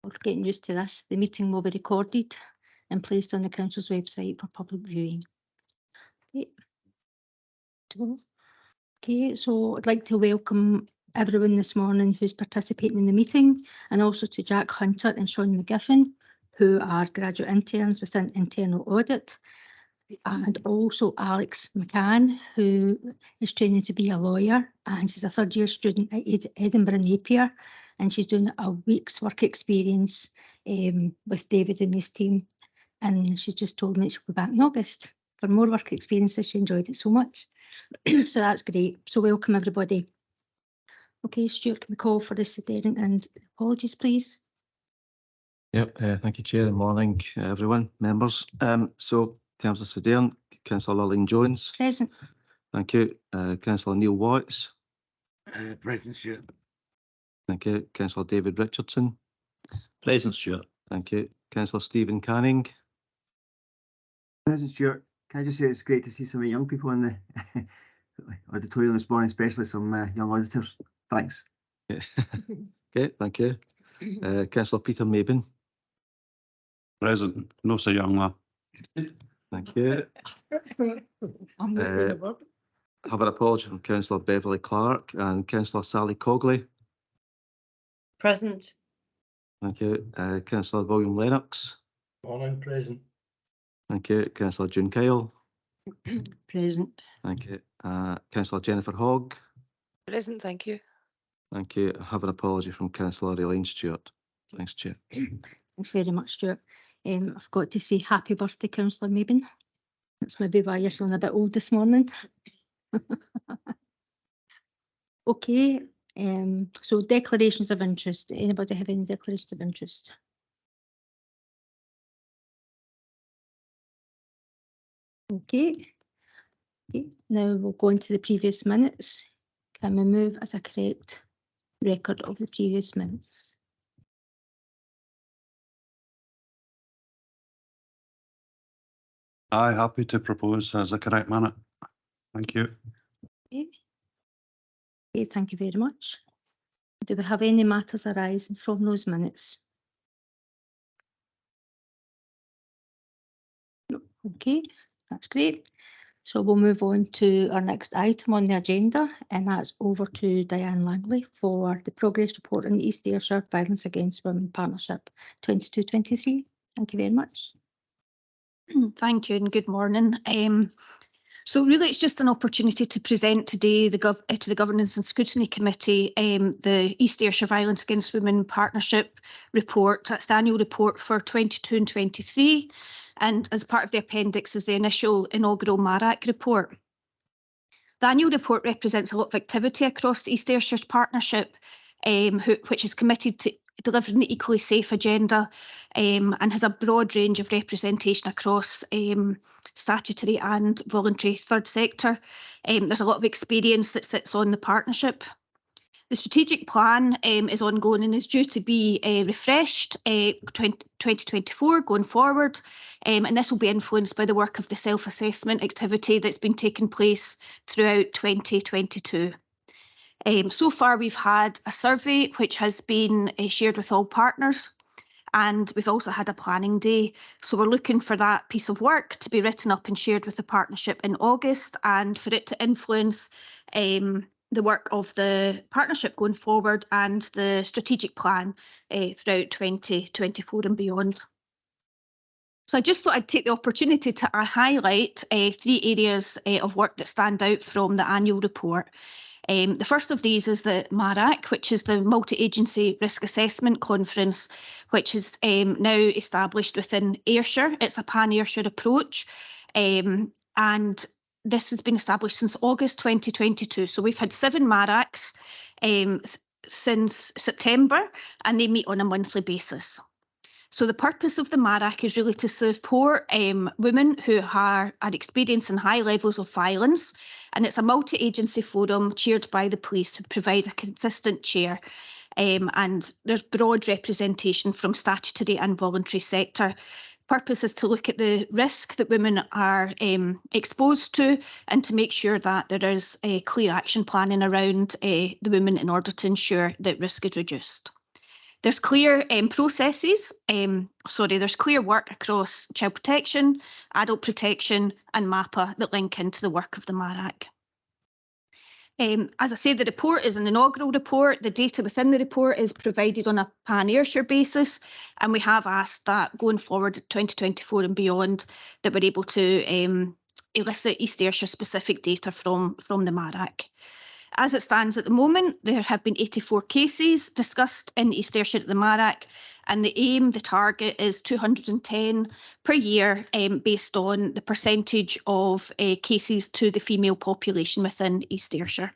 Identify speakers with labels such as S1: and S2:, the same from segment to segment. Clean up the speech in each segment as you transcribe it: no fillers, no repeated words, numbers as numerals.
S1: We're getting used to this. The meeting will be recorded and placed on the council's website for public viewing. Okay, so I'd like to welcome everyone this morning who's participating in the meeting, and also to Jack Hunter and Sean McGiffin, who are graduate interns within internal audit, and also Alex McCann, who is training to be a lawyer, and she's a third-year student at Edinburgh Napier, and she's doing a week's work experience with David and his team, and she's just told me she'll be back in August for more work experiences. She enjoyed it so much. So that's great. So welcome everybody. Okay, Stuart, can we call for the sitting and apologies, please?
S2: Yep, thank you, Chair, and morning, everyone, members. So in terms of Sudan, Councillor Lillian Jones.
S1: Present.
S2: Thank you. Councillor Neil Watts.
S3: Present, Stuart.
S2: Thank you. Councillor David Richardson.
S3: Present, Stuart.
S2: Thank you. Councillor Stephen Canning.
S4: Present, Stuart. Can I just say it's great to see so many young people in the auditorium this morning, especially some young auditors. Thanks.
S2: Okay, thank you. Councillor Peter Mabin.
S3: Present. No so young, lad.
S2: Thank you. I have an apology from Councillor Beverly Clark and Councillor Sally Cogley.
S5: Present.
S2: Thank you. Councillor William Lennox.
S3: Morning, present.
S2: Thank you. Councillor June Kyle.
S5: Present.
S2: Thank you. Councillor Jennifer Hogg.
S5: Present, thank you.
S2: Thank you. I have an apology from Councillor Elaine Stewart. Thanks, Chair.
S1: Thanks very much, Stuart. I've got to say happy birthday, Councillor Mabin. That's maybe why you're feeling a bit old this morning. Okay, so declarations of interest. Anybody have any declarations of interest? Okay. Okay, now we'll go into the previous minutes. Can we move as a correct record of the previous minutes?
S3: Aye, happy to propose as a correct minute. Thank you.
S1: Okay. Okay, thank you very much. Do we have any matters arising from those minutes? No. Okay, that's great. So we'll move on to our next item on the agenda, and that's over to Diane Langley for the progress report on the East Ayrshire Violence Against Women Partnership 22-23. Thank you very much.
S6: Thank you and good morning. So really it's just an opportunity to present today to the Governance and Scrutiny Committee the East Ayrshire Violence Against Women Partnership report. That's the annual report for 22 and 23. And as part of the appendix is the initial inaugural MARAC report. The annual report represents a lot of activity across the East Ayrshire Partnership, which is committed to delivering the equally safe agenda and has a broad range of representation across statutory and voluntary third sector. There's a lot of experience that sits on the partnership. The strategic plan is ongoing and is due to be refreshed 2024 going forward, and this will be influenced by the work of the self-assessment activity that's been taking place throughout 2022. So far we've had a survey which has been shared with all partners, and we've also had a planning day. So we're looking for that piece of work to be written up and shared with the partnership in August, and for it to influence the work of the partnership going forward and the strategic plan throughout 2024 and beyond. So I just thought I'd take the opportunity to highlight 3 areas of work that stand out from the annual report. The first of these is the MARAC, which is the Multi-Agency Risk Assessment Conference, which is now established within Ayrshire. It's a pan-Ayrshire approach, and this has been established since August 2022. So we've had 7 MARACs since September, and they meet on a monthly basis. So the purpose of the MARAC is really to support women who are experiencing high levels of violence, and it's a multi-agency forum chaired by the police who provide a consistent chair, and there's broad representation from statutory and voluntary sector. Purpose is to look at the risk that women are exposed to and to make sure that there is a clear action planning around the women in order to ensure that risk is reduced. There's clear processes, there's clear work across child protection, adult protection and MAPA that link into the work of the MARAC. As I said, the report is an inaugural report. The data within the report is provided on a pan-Ayrshire basis, and we have asked that going forward 2024 and beyond that we're able to elicit East Ayrshire specific data from the MARAC. As it stands at the moment, there have been 84 cases discussed in East Ayrshire at the MARAC, and the target is 210 per year based on the percentage of cases to the female population within East Ayrshire.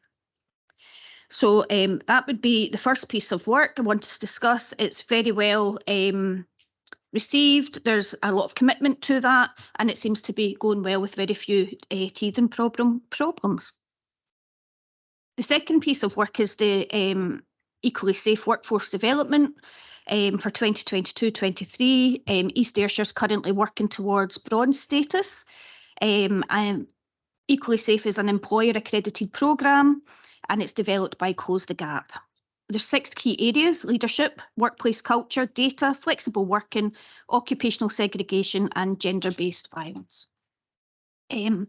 S6: So that would be the first piece of work I wanted to discuss. It's very well received. There's a lot of commitment to that, and it seems to be going well with very few teething problems. The second piece of work is the Equally Safe Workforce Development for 2022-23. East Ayrshire is currently working towards bronze status. Equally Safe is an employer accredited programme, and it's developed by Close the Gap. There's 6 key areas: leadership, workplace culture, data, flexible working, occupational segregation and gender-based violence. A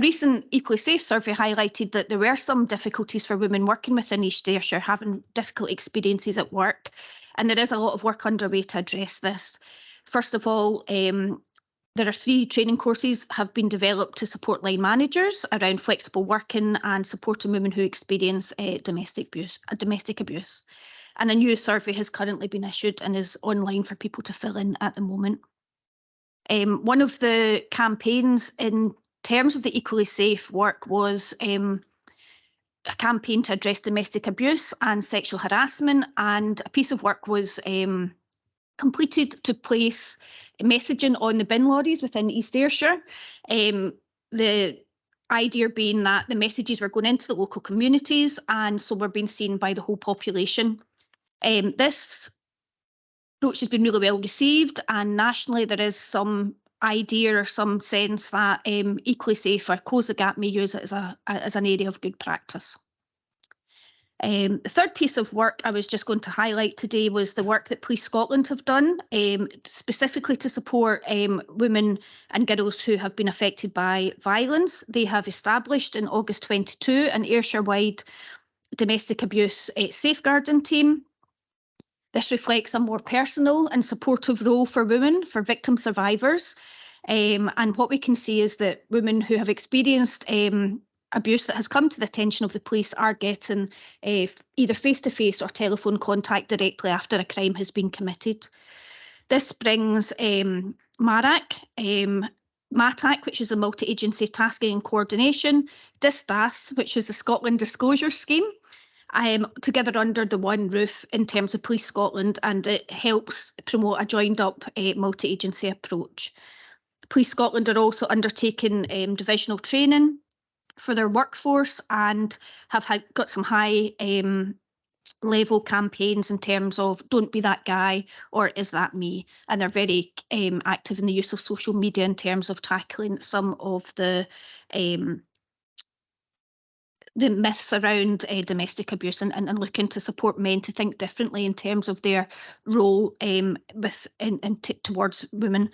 S6: recent Equally Safe survey highlighted that there were some difficulties for women working within East Ayrshire, having difficult experiences at work, and there is a lot of work underway to address this. First of all, there are 3 training courses have been developed to support line managers around flexible working and supporting women who experience domestic abuse. And a new survey has currently been issued and is online for people to fill in at the moment. One of the campaigns in terms of the Equally Safe work was a campaign to address domestic abuse and sexual harassment, and a piece of work was completed to place messaging on the bin lorries within East Ayrshire. The idea being that the messages were going into the local communities and so were being seen by the whole population. This approach has been really well received, and nationally there is some idea or some sense that Equally Safe or Close the Gap may use it as an area of good practice. The third piece of work I was just going to highlight today was the work that Police Scotland have done, specifically to support women and girls who have been affected by violence. They have established in August 22 an Ayrshire-wide domestic abuse safeguarding team. This reflects a more personal and supportive role for women, for victim survivors. And what we can see is that women who have experienced abuse that has come to the attention of the police are getting either face-to-face or telephone contact directly after a crime has been committed. This brings MARAC, MATAC, which is a multi-agency tasking and coordination, DISTAS, which is the Scotland Disclosure Scheme, together under the one roof in terms of Police Scotland, and it helps promote a joined-up multi-agency approach. Police Scotland are also undertaking divisional training for their workforce and have got some high level campaigns in terms of "Don't be that guy" or "Is that me?" And they're very active in the use of social media in terms of tackling some of the myths around domestic abuse and looking to support men to think differently in terms of their role towards women.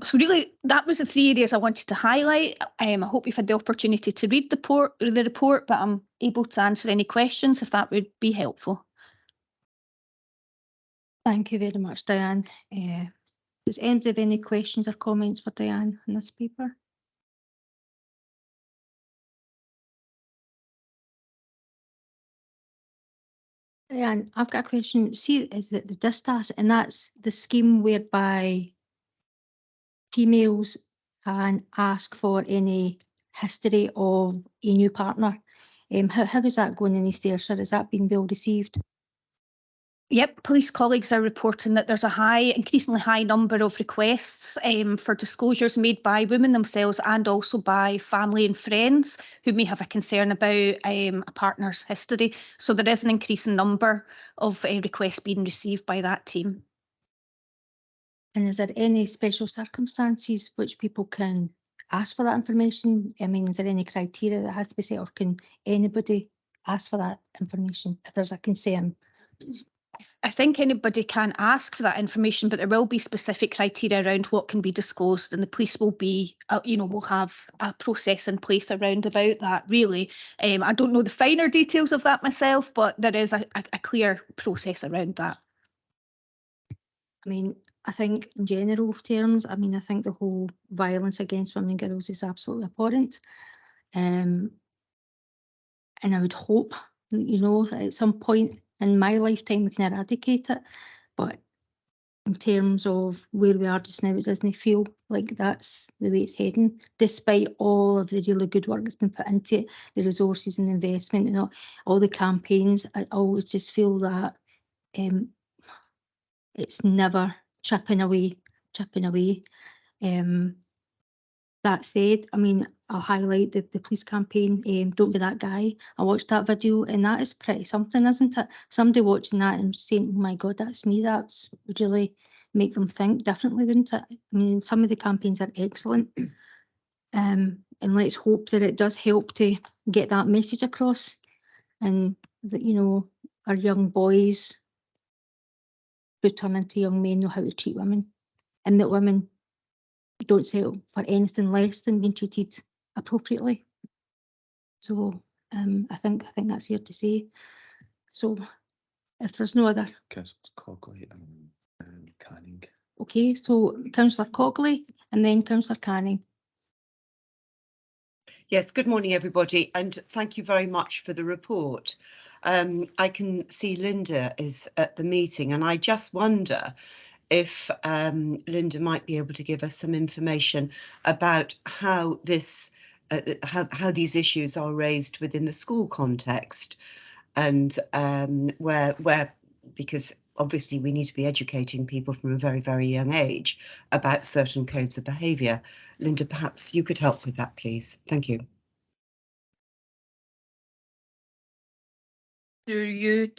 S6: So really, that was the 3 areas I wanted to highlight. I hope you've had the opportunity to read the report, but I'm able to answer any questions if that would be helpful.
S1: Thank you very much, Diane. Does anybody have any questions or comments for Diane on this paper? Diane, I've got a question. See, is that the DISTAS, and that's the scheme whereby females can ask for any history of a new partner. How is that going in East Ayrshire? Is that being well received?
S6: Yep, police colleagues are reporting that there's a increasingly high number of requests for disclosures made by women themselves and also by family and friends who may have a concern about a partner's history. So there is an increasing number of requests being received by that team.
S1: And is there any special circumstances which people can ask for that information? I mean, is there any criteria that has to be set, or can anybody ask for that information if there's a concern?
S6: I think anybody can ask for that information, but there will be specific criteria around what can be disclosed, and the police will be, will have a process in place around about that. Really, I don't know the finer details of that myself, but there is a clear process around that.
S1: I mean, I think in general terms, I mean, I think the whole violence against women and girls is absolutely abhorrent. And I would hope, at some point in my lifetime we can eradicate it. But in terms of where we are just now, it doesn't feel like that's the way it's heading, despite all of the really good work that's been put into it, the resources and investment and all the campaigns. I always just feel that it's never chipping away. That said, I mean, I'll highlight the police campaign, Don't Be That Guy. I watched that video and that is pretty something, isn't it? Somebody watching that and saying, oh my God, that's me, that would really make them think differently, wouldn't it? I mean, some of the campaigns are excellent. And let's hope that it does help to get that message across, and that, our young boys who turn into young men know how to treat women, and that women don't settle for anything less than being treated appropriately. So I think that's fair to say. So if there's no other.
S2: Councillors Cogley and Canning.
S1: Okay, so Councillor Cogley and then Councillor Canning.
S5: Yes, good morning, everybody, and thank you very much for the report. I can see Linda is at the meeting, and I just wonder if Linda might be able to give us some information about how this, how these issues are raised within the school context, and where because obviously we need to be educating people from a very, very young age about certain codes of behaviour. Linda, perhaps you could help with that, please. Thank you.
S7: Through you,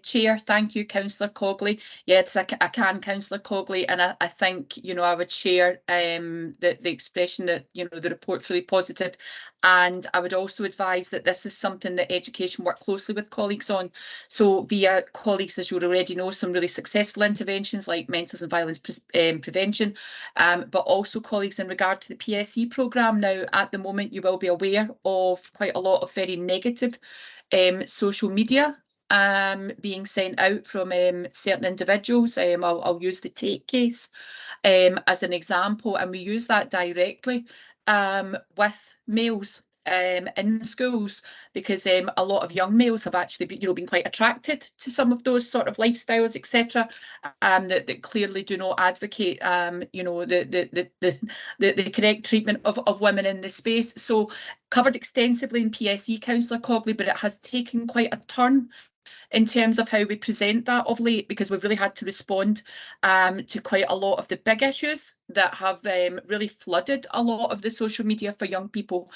S7: Chair. Thank you, Councillor Cogley. Yes, I can, Councillor Cogley, and I think, I would share the expression that, the report's really positive, and I would also advise that this is something that education work closely with colleagues on. So via colleagues, as you already know, some really successful interventions like mental and violence prevention, but also colleagues in regard to the PSE programme. Now, at the moment, you will be aware of quite a lot of very negative social media being sent out from certain individuals. I'll use the Tate case as an example, and we use that directly with males in schools, because a lot of young males have actually been quite attracted to some of those sort of lifestyles, etc., that clearly do not advocate the correct treatment of women in this space. So covered extensively in PSE, Councillor Cogley, but it has taken quite a turn in terms of how we present that of late, because we've really had to respond to quite a lot of the big issues that have really flooded a lot of the social media for young people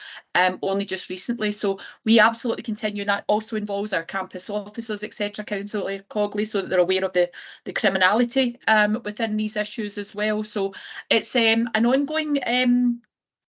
S7: only just recently. So we absolutely continue, and that also involves our campus officers, etc., Councillor Cogley, so that they're aware of the criminality within these issues as well. So it's an ongoing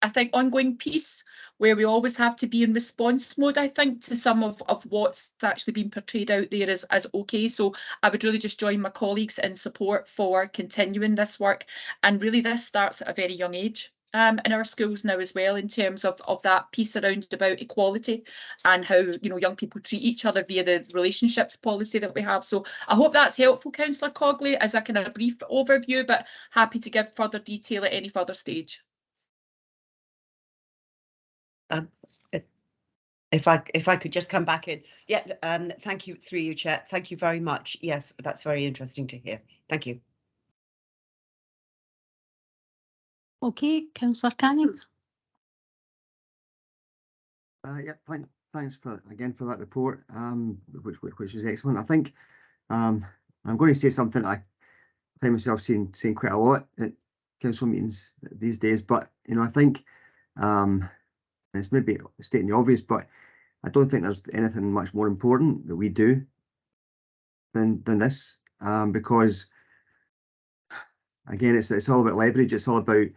S7: I think ongoing piece where we always have to be in response mode, I think, to some of what's actually been portrayed out there as okay. So I would really just join my colleagues in support for continuing this work. And really this starts at a very young age in our schools now as well, in terms of that piece around about equality and how, young people treat each other via the relationships policy that we have. So I hope that's helpful, Councillor Cogley, as a kind of brief overview, but happy to give further detail at any further stage.
S5: If I could just come back in. Yeah, thank you, through you, Chair. Thank you very much. Yes, that's very interesting to hear. Thank you.
S1: Okay, Councillor Canning.
S4: Yeah, thanks for that report, which is excellent. I think I'm going to say something I find myself saying quite a lot at council meetings these days, but I think it's maybe stating the obvious, but I don't think there's anything much more important that we do than this, because again, it's all about leverage. It's all about,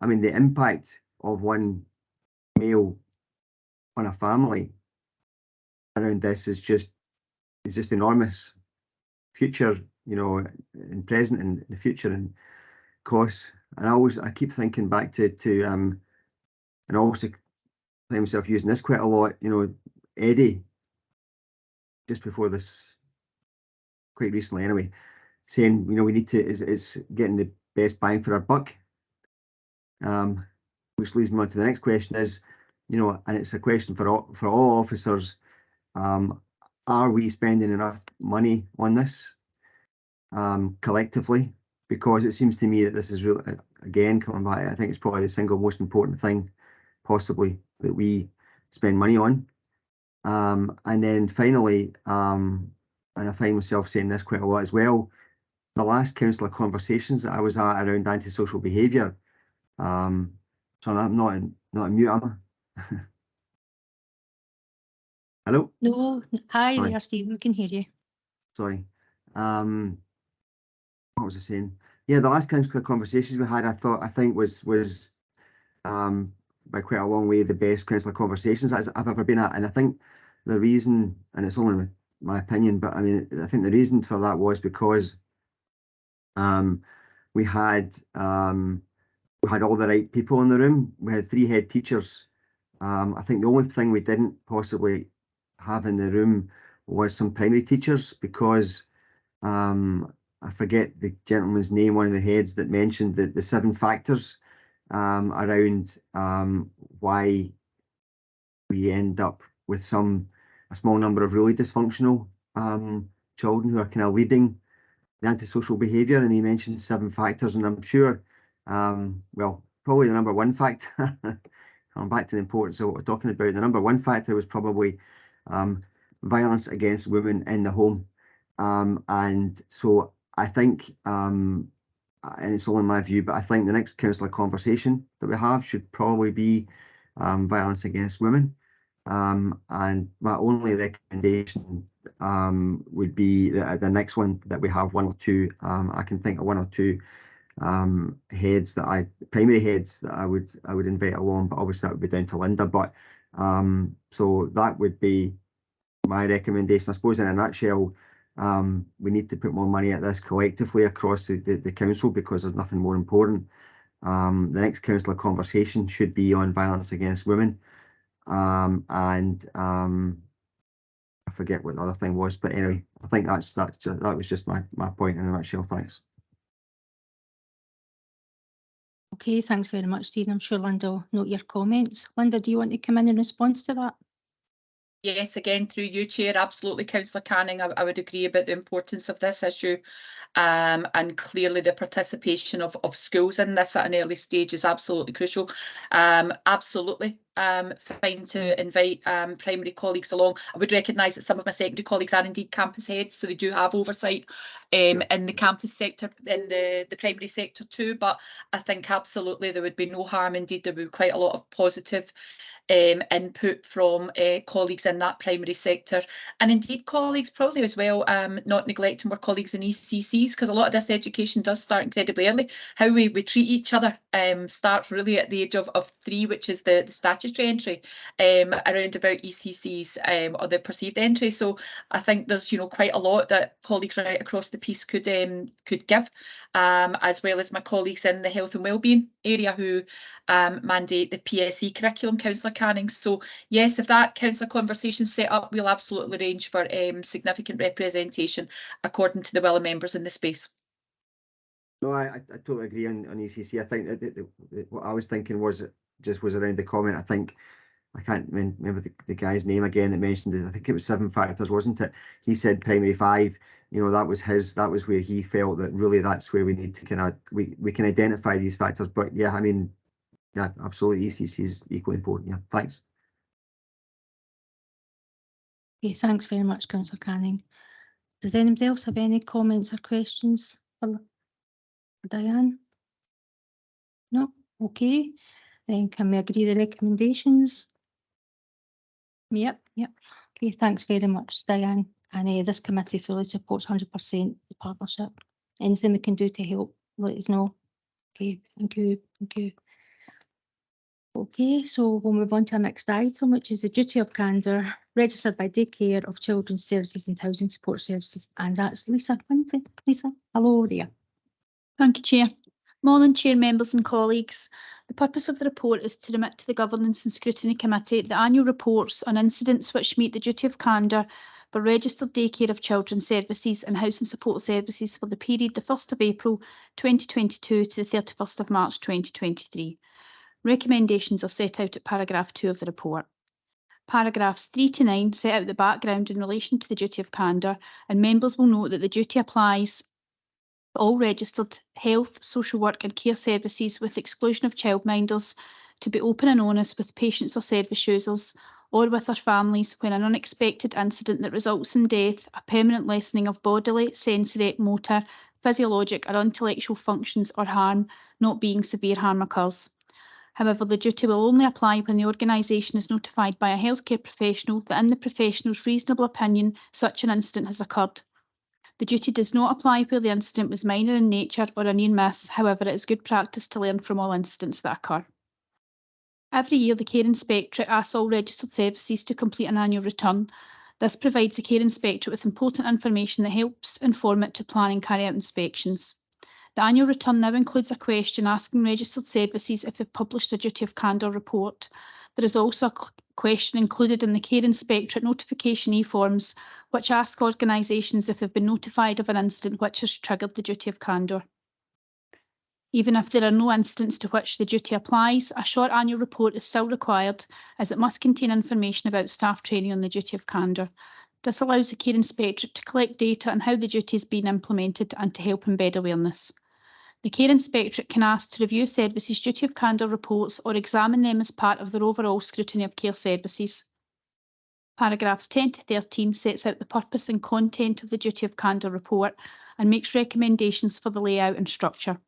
S4: the impact of one male on a family around this is just enormous. future, you know, in present and in the future and costs. And I keep thinking back to and I also find myself using this quite a lot, you know, Eddie, just before this, quite recently anyway, saying, you know, we need to, it's getting the best bang for our buck. Which leads me on to the next question is, you know, and it's a question for all officers, are we spending enough money on this collectively? Because it seems to me that this is really, again, coming back, I think it's probably the single most important thing possibly that we spend money on. And then finally, and I find myself saying this quite a lot as well, the last councillor conversations that I was at around antisocial behaviour, so I'm not on mute, am I? Hello?
S1: No, hi
S4: Sorry.
S1: there, Stephen, we can hear you.
S4: Sorry. What was I saying? Yeah, the last councillor conversations we had, I think was by quite a long way the best councillor conversations I've ever been at. And I think the reason, and it's only my opinion, but I mean, I think the reason for that was because we had all the right people in the room. We had 3 head teachers. I think the only thing we didn't possibly have in the room was some primary teachers, because I forget the gentleman's name, one of the heads that mentioned the 7 factors around why we end up with a small number of really dysfunctional children who are kind of leading the antisocial behaviour, and he mentioned 7 factors, and I'm sure, well, probably the number 1 factor, coming back to the importance of what we're talking about, the number 1 factor was probably violence against women in the home. And so I think, and it's only my view, but I think the next councillor conversation that we have should probably be violence against women. And my only recommendation would be the next one that we have 1 or 2. I can think of 1 or 2 heads primary heads that I would invite along, but obviously that would be down to Linda. But so that would be my recommendation. I suppose in a nutshell, we need to put more money at this collectively across the council, because there's nothing more important. The next councillor conversation should be on violence against women. And I forget what the other thing was, but anyway, I think that was just my point in a nutshell. Thanks.
S1: Okay, thanks very much, Stephen. I'm sure Linda will note your comments. Linda, do you want to come in response to that?
S7: Yes, again, through you, Chair, absolutely, Councillor Canning. I would agree about the importance of this issue, and clearly the participation of schools in this at an early stage is absolutely crucial. Absolutely fine to invite primary colleagues along. I would recognise that some of my secondary colleagues are indeed campus heads, so they do have oversight in the campus sector, in the primary sector too, but I think absolutely there would be no harm. Indeed, there would be quite a lot of positive input from colleagues in that primary sector, and indeed colleagues probably as well, not neglecting our colleagues in ECCs, because a lot of this education does start incredibly early. How we treat each other starts really at the age of 3, which is the statutory entry around about ECCs, or the perceived entry. So I think there's, you know, quite a lot that colleagues right across the piece could give, as well as my colleagues in the health and wellbeing area who mandate the PSE curriculum, Councillor Canning. So yes, if that councillor conversation set up, we'll absolutely arrange for significant representation according to the will of members in the space.
S4: No, I totally agree on ECC. I think that what I was thinking was around the comment. I think I can't remember the guy's name again that mentioned it. I think it was 7 factors, wasn't it? He said primary 5. You know, that was where he felt that really that's where we need to we can identify these factors. But yeah, I mean, yeah, absolutely, ECC is equally important. Yeah, thanks.
S1: Okay, thanks very much, Councillor Canning. Does anybody else have any comments or questions for Diane? No? Okay. Then can we agree the recommendations? Yep. Okay, thanks very much, Diane. And this committee fully supports 100% the partnership. Anything we can do to help, let us know. Okay, thank you. Okay, so we'll move on to our next item, which is the duty of candour registered by Daycare of Children's Services and Housing Support Services, and that's Lisa Winfrey. Lisa, hello there.
S6: Thank you, Chair. Morning, Chair, members and colleagues. The purpose of the report is to remit to the Governance and Scrutiny Committee the annual reports on incidents which meet the duty of candour for registered daycare of children's services and housing support services for the period the 1st of April 2022 to the 31st of March 2023. Recommendations are set out at paragraph 2 of the report. Paragraphs 3 to 9 set out the background in relation to the duty of candour, and members will note that the duty applies to all registered health, social work and care services with exclusion of childminders to be open and honest with patients or service users or with their families when an unexpected incident that results in death, a permanent lessening of bodily, sensory, motor, physiologic or intellectual functions or harm, not being severe harm occurs. However, the duty will only apply when the organisation is notified by a healthcare professional that in the professional's reasonable opinion such an incident has occurred. The duty does not apply where the incident was minor in nature or a near miss. However, it is good practice to learn from all incidents that occur. Every year, the Care Inspectorate asks all registered services to complete an annual return. This provides the Care Inspectorate with important information that helps inform it to plan and carry out inspections. The annual return now includes a question asking registered services if they've published a duty of candour report. There is also a question included in the Care Inspectorate notification e-forms, which ask organisations if they've been notified of an incident which has triggered the duty of candour. Even if there are no incidents to which the duty applies, a short annual report is still required, as it must contain information about staff training on the duty of candour. This allows the Care Inspectorate to collect data on how the duty is being implemented and to help embed awareness. The Care Inspectorate can ask to review services' duty of candour reports or examine them as part of their overall scrutiny of care services. Paragraphs 10 to 13 sets out the purpose and content of the duty of candour report and makes recommendations for the layout and structure.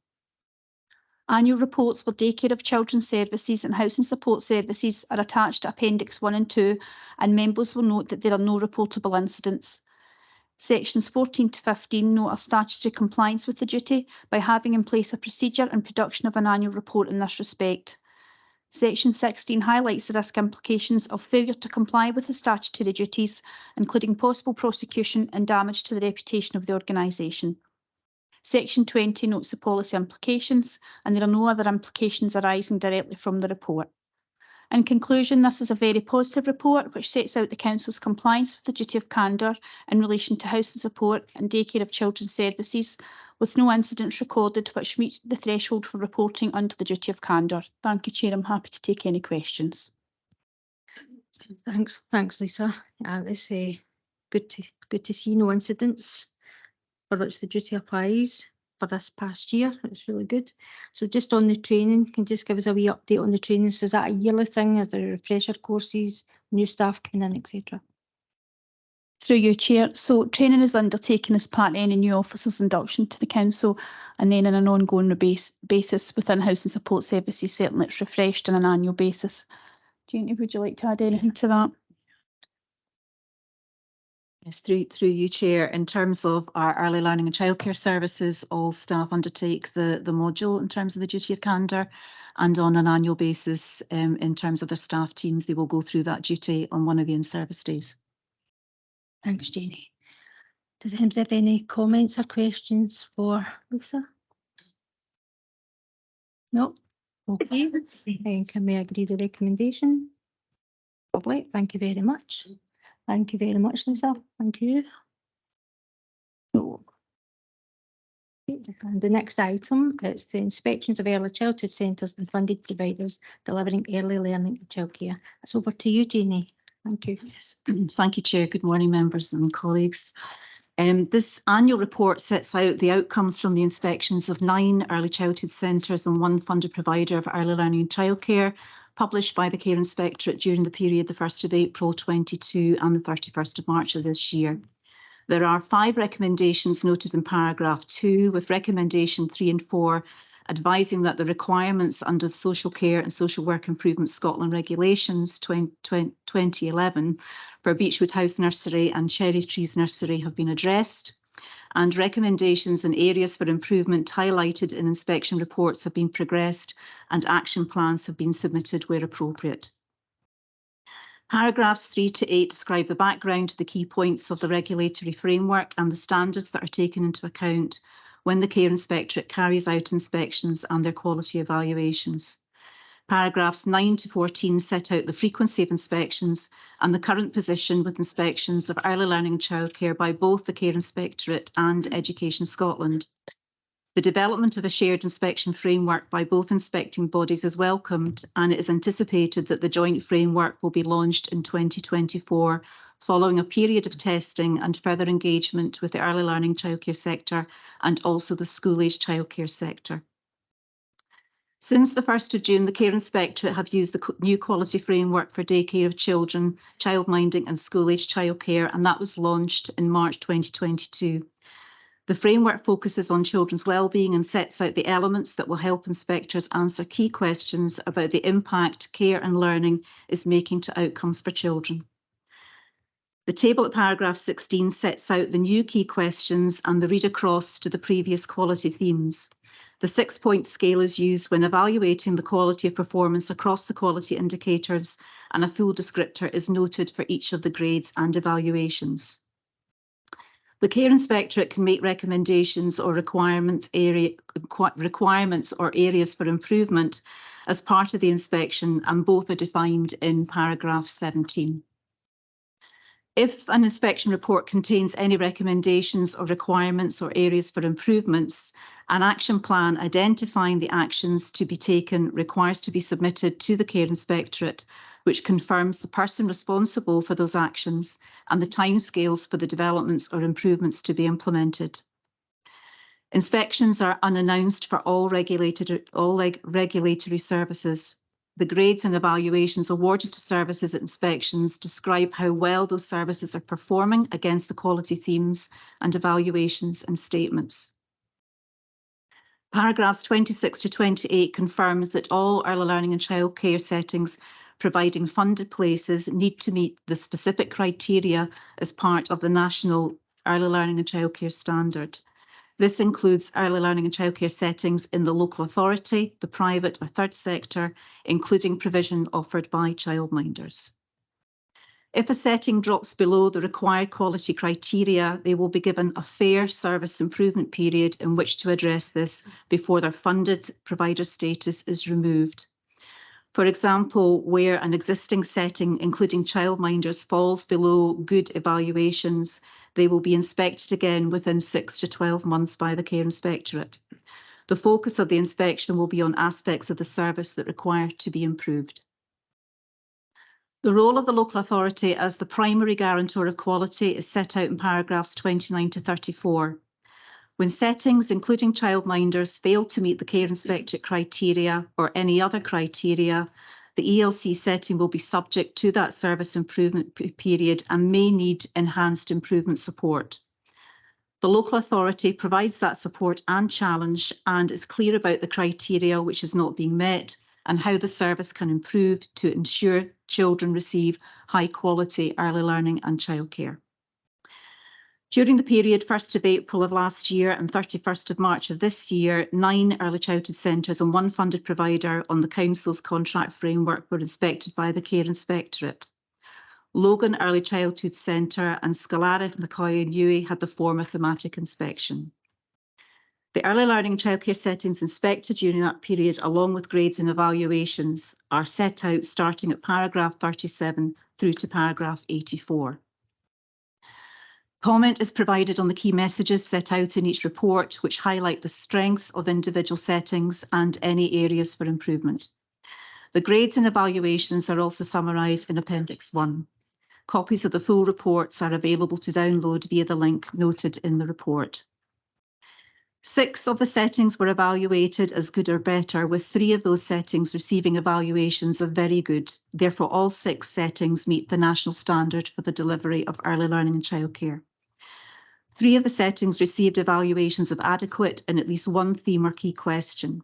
S6: Annual reports for daycare of children's services and housing support services are attached to Appendix 1 and 2, and members will note that there are no reportable incidents. Sections 14 to 15 note a statutory compliance with the duty by having in place a procedure and production of an annual report in this respect. Section 16 highlights the risk implications of failure to comply with the statutory duties, including possible prosecution and damage to the reputation of the organisation. Section 20 notes the policy implications, and there are no other implications arising directly from the report. In conclusion, this is a very positive report which sets out the Council's compliance with the duty of candour in relation to housing support and daycare of children's services, with no incidents recorded which meet the threshold for reporting under the duty of candour. Thank you, Chair. I'm happy to take any questions.
S1: Thanks, Lisa. It's good to see no incidents for which the duty applies for this past year. It's really good. So just on the training, can you just give us a wee update on the training? So is that a yearly thing? Is there refresher courses, new staff coming in, etc.?
S6: Through you, Chair. So training is undertaken as part of any new officers' induction to the Council, and then on an ongoing basis within housing support services. Certainly it's refreshed on an annual basis. Jeannie, would you like to add anything to that?
S8: Yes, through you, Chair. In terms of our early learning and childcare services, all staff undertake the module in terms of the duty of candour, and on an annual basis, in terms of their staff teams, they will go through that duty on one of the in-service days.
S1: Thanks, Jenny. Does anybody have any comments or questions for Lisa? No? Okay. Can we agree the recommendation? Lovely. Thank you very much. Thank you very much, Lisa. Thank you. And the next item is the inspections of early childhood centres and funded providers delivering early learning and childcare. It's over to you, Jeannie. Thank you.
S8: Yes. Thank you, Chair. Good morning, members and colleagues. This annual report sets out the outcomes from the inspections of 9 early childhood centres and 1 funded provider of early learning and childcare, published by the Care Inspectorate during the period the 1st of April 22 and the 31st of March of this year. There are 5 recommendations noted in paragraph 2, with recommendation 3 and 4 advising that the requirements under the Social Care and Social Work Improvement Scotland Regulations 2011 for Beechwood House Nursery and Cherry Trees Nursery have been addressed, and recommendations and areas for improvement highlighted in inspection reports have been progressed and action plans have been submitted where appropriate. Paragraphs 3 to 8 describe the background to the key points of the regulatory framework and the standards that are taken into account when the Care Inspectorate carries out inspections and their quality evaluations. Paragraphs 9 to 14 set out the frequency of inspections and the current position with inspections of early learning and childcare by both the Care Inspectorate and Education Scotland. The development of a shared inspection framework by both inspecting bodies is welcomed, and it is anticipated that the joint framework will be launched in 2024, following a period of testing and further engagement with the early learning childcare sector and also the school-aged childcare sector. Since the 1st of June, the Care Inspectorate have used the new quality framework for daycare of children, childminding and school-aged childcare, and that was launched in March 2022. The framework focuses on children's wellbeing and sets out the elements that will help inspectors answer key questions about the impact care and learning is making to outcomes for children. The table at paragraph 16 sets out the new key questions and the read across to the previous quality themes. The 6-point scale is used when evaluating the quality of performance across the quality indicators, and a full descriptor is noted for each of the grades and evaluations. The Care Inspectorate can make recommendations or requirements or areas for improvement as part of the inspection, and both are defined in paragraph 17. If an inspection report contains any recommendations or requirements or areas for improvements, an action plan identifying the actions to be taken requires to be submitted to the Care Inspectorate, which confirms the person responsible for those actions and the timescales for the developments or improvements to be implemented. Inspections are unannounced for all regulatory services. The grades and evaluations awarded to services at inspections describe how well those services are performing against the quality themes and evaluations and statements. Paragraphs 26 to 28 confirms that all early learning and childcare settings providing funded places need to meet the specific criteria as part of the National Early Learning and Childcare Standard. This includes early learning and childcare settings in the local authority, the private or third sector, including provision offered by childminders. If a setting drops below the required quality criteria, they will be given a fair service improvement period in which to address this before their funded provider status is removed. For example, where an existing setting, including childminders, falls below good evaluations, they will be inspected again within 6 to 12 months by the Care Inspectorate. The focus of the inspection will be on aspects of the service that require to be improved. The role of the local authority as the primary guarantor of quality is set out in paragraphs 29 to 34. When settings, including childminders, fail to meet the Care Inspectorate criteria or any other criteria, the ELC setting will be subject to that service improvement period and may need enhanced improvement support. The local authority provides that support and challenge and is clear about the criteria which is not being met and how the service can improve to ensure children receive high quality early learning and childcare. During the period 1st of April of last year and 31st of March of this year, 9 early childhood centres and 1 funded provider on the Council's contract framework were inspected by the Care Inspectorate. Logan Early Childhood Centre and Scolari, McCoy and Uwe had the former thematic inspection. The early learning and childcare settings inspected during that period, along with grades and evaluations, are set out starting at paragraph 37 through to paragraph 84. Comment is provided on the key messages set out in each report, which highlight the strengths of individual settings and any areas for improvement. The grades and evaluations are also summarised in Appendix 1. Copies of the full reports are available to download via the link noted in the report. 6 of the settings were evaluated as good or better, with 3 of those settings receiving evaluations of very good. Therefore, all 6 settings meet the national standard for the delivery of early learning and childcare. 3 of the settings received evaluations of adequate in at least 1 theme or key question.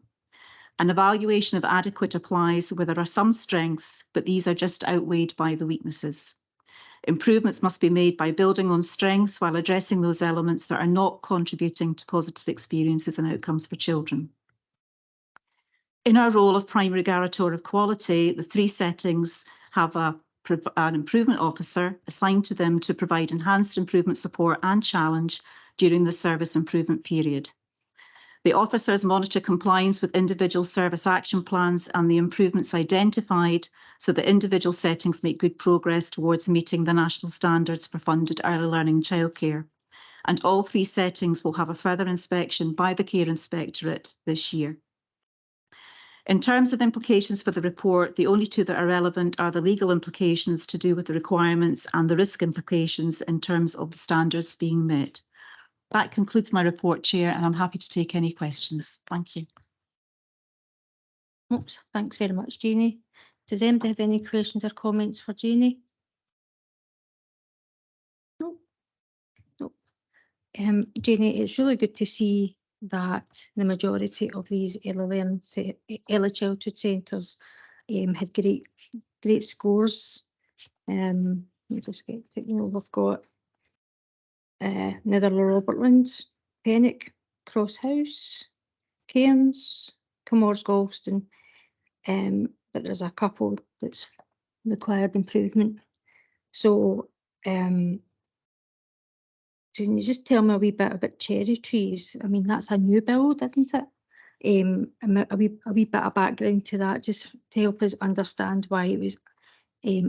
S8: An evaluation of adequate applies where there are some strengths, but these are just outweighed by the weaknesses. Improvements must be made by building on strengths while addressing those elements that are not contributing to positive experiences and outcomes for children. In our role of primary guarantor of quality, the 3 settings have a an improvement officer assigned to them to provide enhanced improvement support and challenge during the service improvement period. The officers monitor compliance with individual service action plans and the improvements identified so that individual settings make good progress towards meeting the national standards for funded early learning childcare. And all 3 settings will have a further inspection by the Care Inspectorate this year. In terms of implications for the report, the only 2 that are relevant are the legal implications to do with the requirements and the risk implications in terms of the standards being met. That concludes my report, Chair, and I'm happy to take any questions. Thank you.
S1: Oops, thanks very much, Jeannie. Does anybody have any questions or comments for Jeannie? No. No. Jeannie, it's really good to see that the majority of these early childhood centres had great scores. Let me just get to, we've got Netherlow Robertland, Pennock, Cross House, Cairns, Comores Galston, but there's a couple that's required improvement. So can you just tell me a wee bit about Cherry Trees? I mean, that's a new build, isn't it? A wee bit of background to that, just to help us understand why it was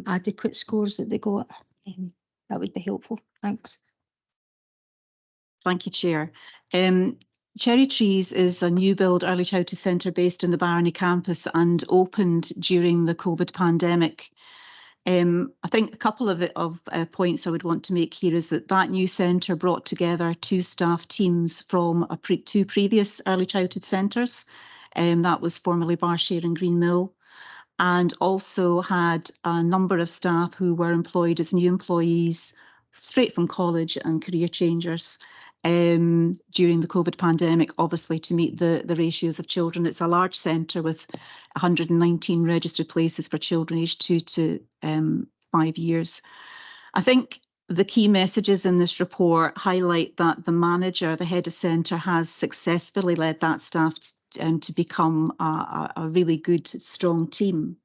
S1: adequate scores that they got. That would be helpful. Thanks.
S8: Thank you, Chair. Cherry Trees is a new build early childhood centre based in the Barony campus and opened during the COVID pandemic. I think a couple of points I would want to make here is that new centre brought together 2 staff teams from 2 previous early childhood centres. That was formerly Ayrshire and Green Mill, and also had a number of staff who were employed as new employees straight from college and career changers during the COVID pandemic, obviously to meet the ratios of children. It's a large centre with 119 registered places for children aged 2 to 5 years. I think the key messages in this report highlight that the manager, the head of centre, has successfully led that staff to become a really good, strong team.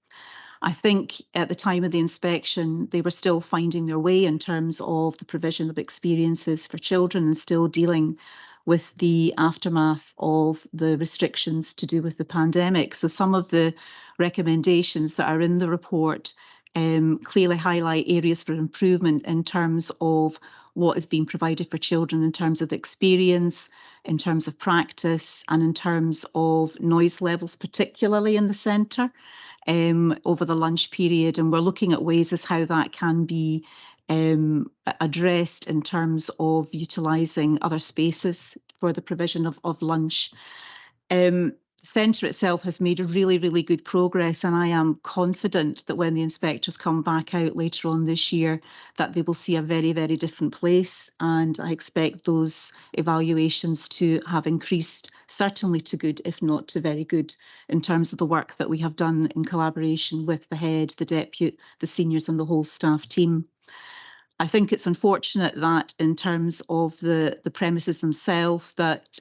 S8: I think at the time of the inspection, they were still finding their way in terms of the provision of experiences for children and still dealing with the aftermath of the restrictions to do with the pandemic. So some of the recommendations that are in the report clearly highlight areas for improvement in terms of what is being provided for children in terms of experience, in terms of practice, and in terms of noise levels, particularly in the centre. Over the lunch period, and we're looking at ways as how that can be addressed in terms of utilising other spaces for the provision of lunch. The centre itself has made really, really good progress, and I am confident that when the inspectors come back out later on this year, that they will see a very, very different place, and I expect those evaluations to have increased, certainly to good, if not to very good, in terms of the work that we have done in collaboration with the head, the deputy, the seniors and the whole staff team. I think it's unfortunate that in terms of the premises themselves, that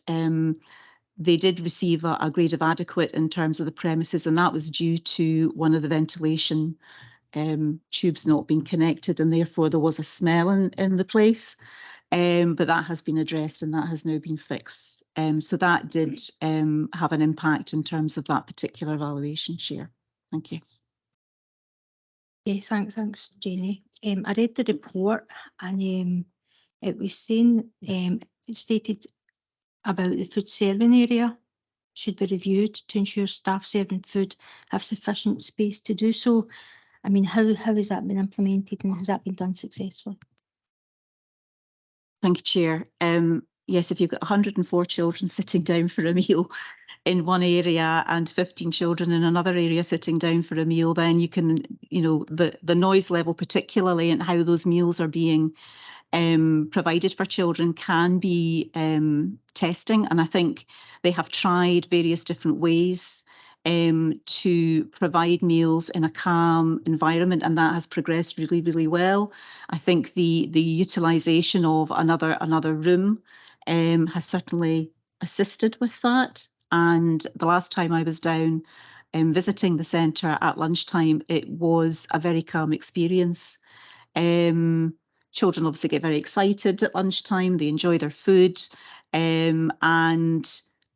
S8: they did receive a grade of adequate in terms of the premises, and that was due to one of the ventilation tubes not being connected, and therefore there was a smell in the place. But that has been addressed and that has now been fixed. So that did have an impact in terms of that particular evaluation, Chair. Thank you.
S1: Yeah, thanks, Jenny. I read the report, and it was saying it stated about the food serving area should be reviewed to ensure staff serving food have sufficient space to do so. I mean, how has that been implemented, and has that been done successfully?
S8: Thank you, Chair. Yes, if you've got 104 children sitting down for a meal in one area and 15 children in another area sitting down for a meal, then you can, the noise level particularly and how those meals are being provided for children can be testing. And I think they have tried various different ways to provide meals in a calm environment, and that has progressed really, really well. I think the utilisation of another room has certainly assisted with that. And the last time I was down, visiting the centre at lunchtime, it was a very calm experience. Children obviously get very excited at lunchtime, they enjoy their food, and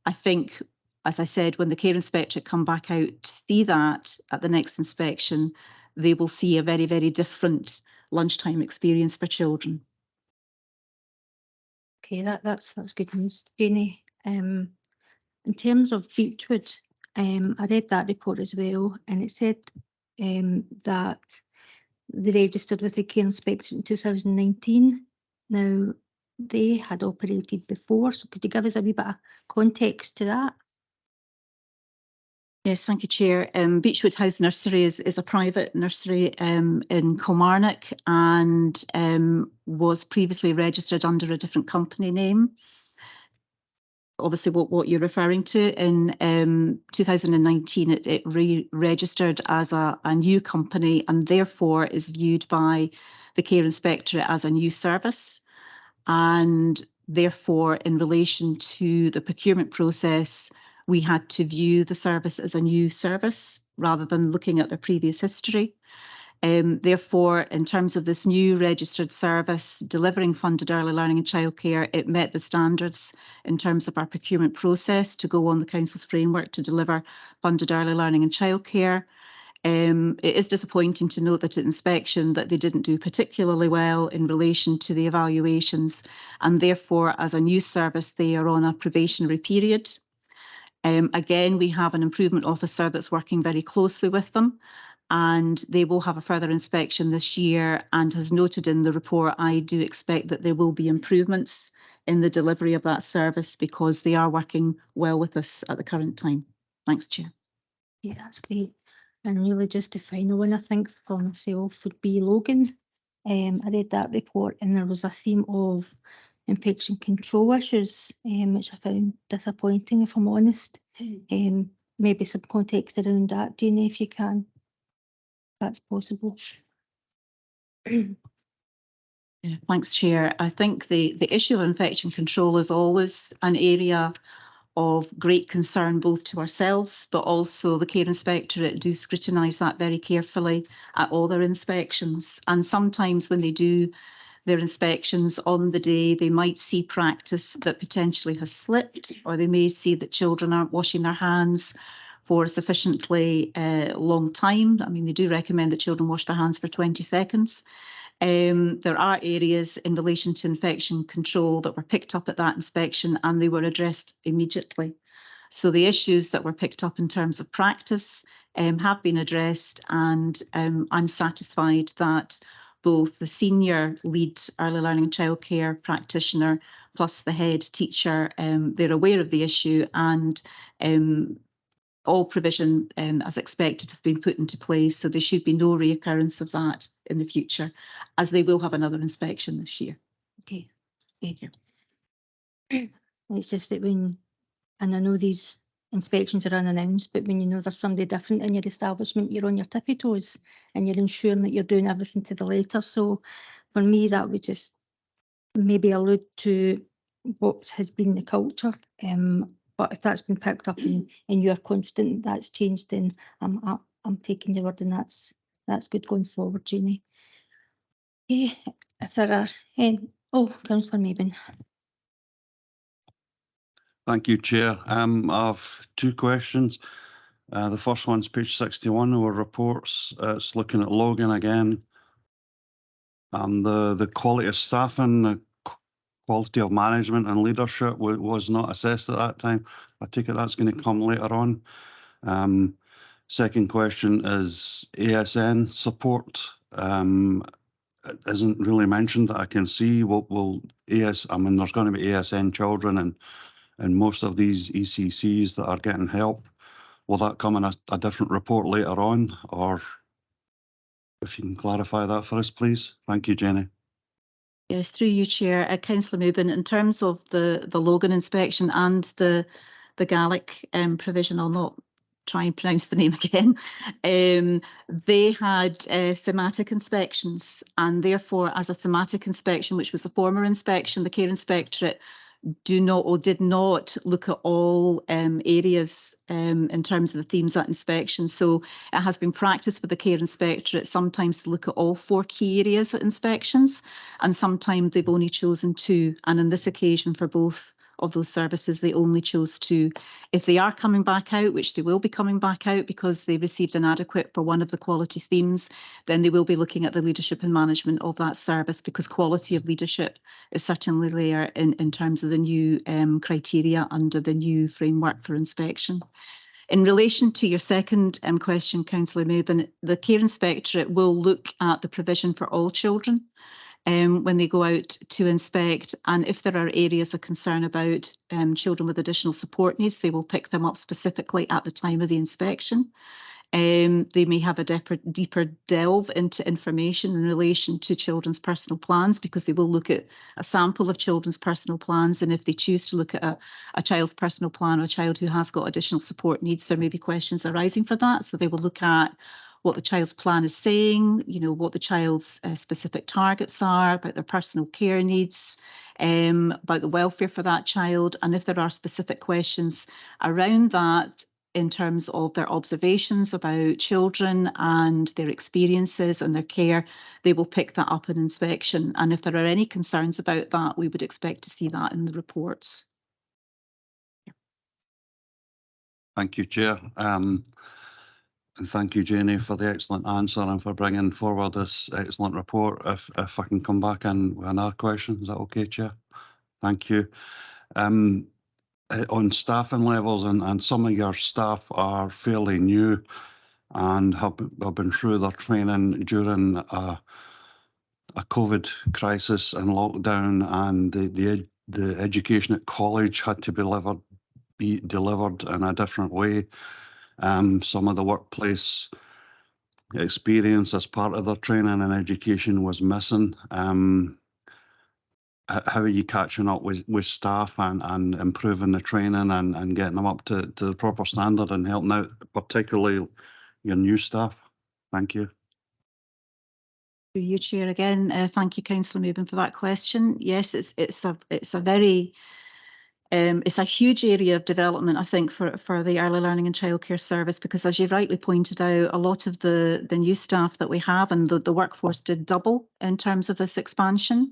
S8: I think, as I said, when the care inspector come back out to see that at the next inspection, they will see a very, very different lunchtime experience for children.
S1: Okay, that's good news, Janie. In terms of Beechwood, I read that report as well, and it said that they registered with the care inspector in 2019. Now, they had operated before, so could you give us a wee bit of context to that?
S8: Yes, thank you, Chair. Beechwood House Nursery is a private nursery in Kilmarnock, and was previously registered under a different company name. Obviously, what you're referring to, in 2019, it re-registered as a new company, and therefore is viewed by the care inspectorate as a new service. And therefore, in relation to the procurement process, we had to view the service as a new service rather than looking at their previous history. Therefore, in terms of this new registered service delivering funded early learning and childcare, it met the standards in terms of our procurement process to go on the Council's framework to deliver funded early learning and childcare. It is disappointing to note that at inspection that they didn't do particularly well in relation to the evaluations, and therefore, as a new service, they are on a probationary period. Again, we have an improvement officer that's working very closely with them, and they will have a further inspection this year, and has noted in the report, I do expect that there will be improvements in the delivery of that service because they are working well with us at the current time. Thanks, Chair.
S1: Yeah, that's great. And really just the final one, I think, for myself would be Logan. I read that report and there was a theme of infection control issues, which I found disappointing, if I'm honest. Maybe some context around that, Janie, if you can, if that's possible.
S8: Yeah, thanks, Chair. I think the issue of infection control is always an area of great concern both to ourselves, but also the care inspectorate do scrutinise that very carefully at all their inspections. And sometimes when they do their inspections on the day, they might see practice that potentially has slipped, or they may see that children aren't washing their hands for a sufficiently long time. I mean, they do recommend that children wash their hands for 20 seconds. There are areas in relation to infection control that were picked up at that inspection and they were addressed immediately. So the issues that were picked up in terms of practice have been addressed, and I'm satisfied that both the senior lead early learning and childcare practitioner plus the head teacher, they're aware of the issue, and all provision, as expected, has been put into place, so there should be no reoccurrence of that in the future, as they will have another inspection this year.
S1: Okay.
S8: Thank you.
S1: It's just that when, and I know these inspections are unannounced, but when you know there's somebody different in your establishment, you're on your tippy toes and you're ensuring that you're doing everything to the letter. So for me, that would just maybe allude to what has been the culture. But if that's been picked up and you're confident that's changed, then I'm taking your word, and that's good going forward, Jeannie. Okay, if there are any, Councillor Mabin.
S3: Thank you, Chair. I have two questions. The first one's page 61 of our reports. It's looking at Logan again. The quality of staffing, the quality of management and leadership was not assessed at that time. I take it that's going to come later on. Second question is ASN support. It isn't really mentioned that I can see. There's going to be ASN children and most of these ECCs that are getting help. Will that come in a different report later on, or if you can clarify that for us, please? Thank you, Jenny.
S8: Yes, through you, Chair. Councillor Mabin, in terms of the Logan inspection and the Gaelic provision, I'll not try and pronounce the name again. They had thematic inspections, and therefore, as a thematic inspection, which was the former inspection, the care inspectorate do not or did not look at all areas in terms of the themes at inspection. So it has been practice for the Care Inspectorate sometimes to look at all 4 key areas at inspections, and sometimes they've only chosen 2. And on this occasion, for both of those services, they only chose 2. If they are coming back out, which they will be coming back out because they received inadequate for one of the quality themes, then they will be looking at the leadership and management of that service, because quality of leadership is certainly there in terms of the new criteria under the new framework for inspection. In relation to your second question, Councillor Mabin, the Care Inspectorate will look at the provision for all children when they go out to inspect, and if there are areas of concern about children with additional support needs, they will pick them up specifically at the time of the inspection. They may have a deeper delve into information in relation to children's personal plans, because they will look at a sample of children's personal plans, and if they choose to look at a child's personal plan or a child who has got additional support needs, there may be questions arising for that. So they will look at what the child's plan is saying, you know, what the child's specific targets are, about their personal care needs, about the welfare for that child. And if there are specific questions around that in terms of their observations about children and their experiences and their care, they will pick that up in inspection. And if there are any concerns about that, we would expect to see that in the reports.
S3: Thank you, Chair. And thank you, Janie, for the excellent answer and for bringing forward this excellent report. If I can come back in with another question, is that okay, Chair? Thank you. On staffing levels, and some of your staff are fairly new and have been through their training during a COVID crisis and lockdown, and the education at college had to be delivered in a different way. Some of the workplace experience as part of their training and education was missing. How are you catching up with staff and improving the training and getting them up to the proper standard and helping out, particularly your new staff? Thank you.
S8: Through you, Chair, again. Thank you, Councillor Mabin, for that question. Yes, it's a very it's a huge area of development, I think, for the early learning and childcare service, because as you rightly pointed out, a lot of the new staff that we have, and the workforce did double in terms of this expansion.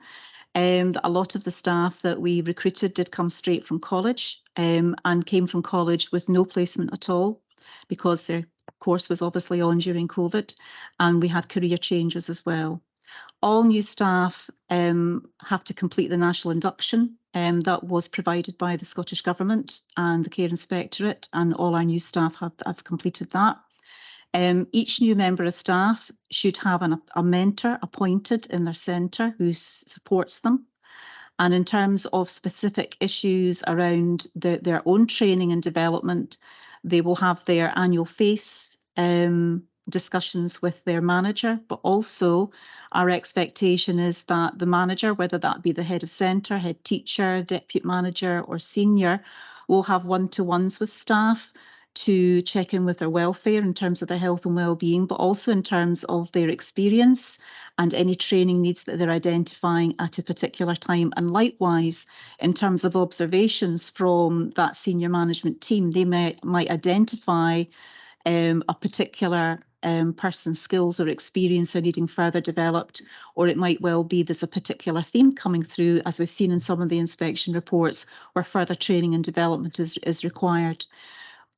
S8: A lot of the staff that we recruited did come straight from college and came from college with no placement at all, because their course was obviously on during COVID, and we had career changes as well. All new staff have to complete the national induction that was provided by the Scottish Government and the Care Inspectorate, and all our new staff have completed that. Each new member of staff should have a mentor appointed in their centre who supports them. And in terms of specific issues around their own training and development, they will have their annual FACE discussions with their manager, but also our expectation is that the manager, whether that be the head of centre, head teacher, deputy manager or senior, will have one-to-ones with staff to check in with their welfare in terms of their health and well-being, but also in terms of their experience and any training needs that they're identifying at a particular time. And likewise, in terms of observations from that senior management team, they might identify a particular person's skills or experience are needing further developed, or it might well be there's a particular theme coming through, as we've seen in some of the inspection reports, where further training and development is required.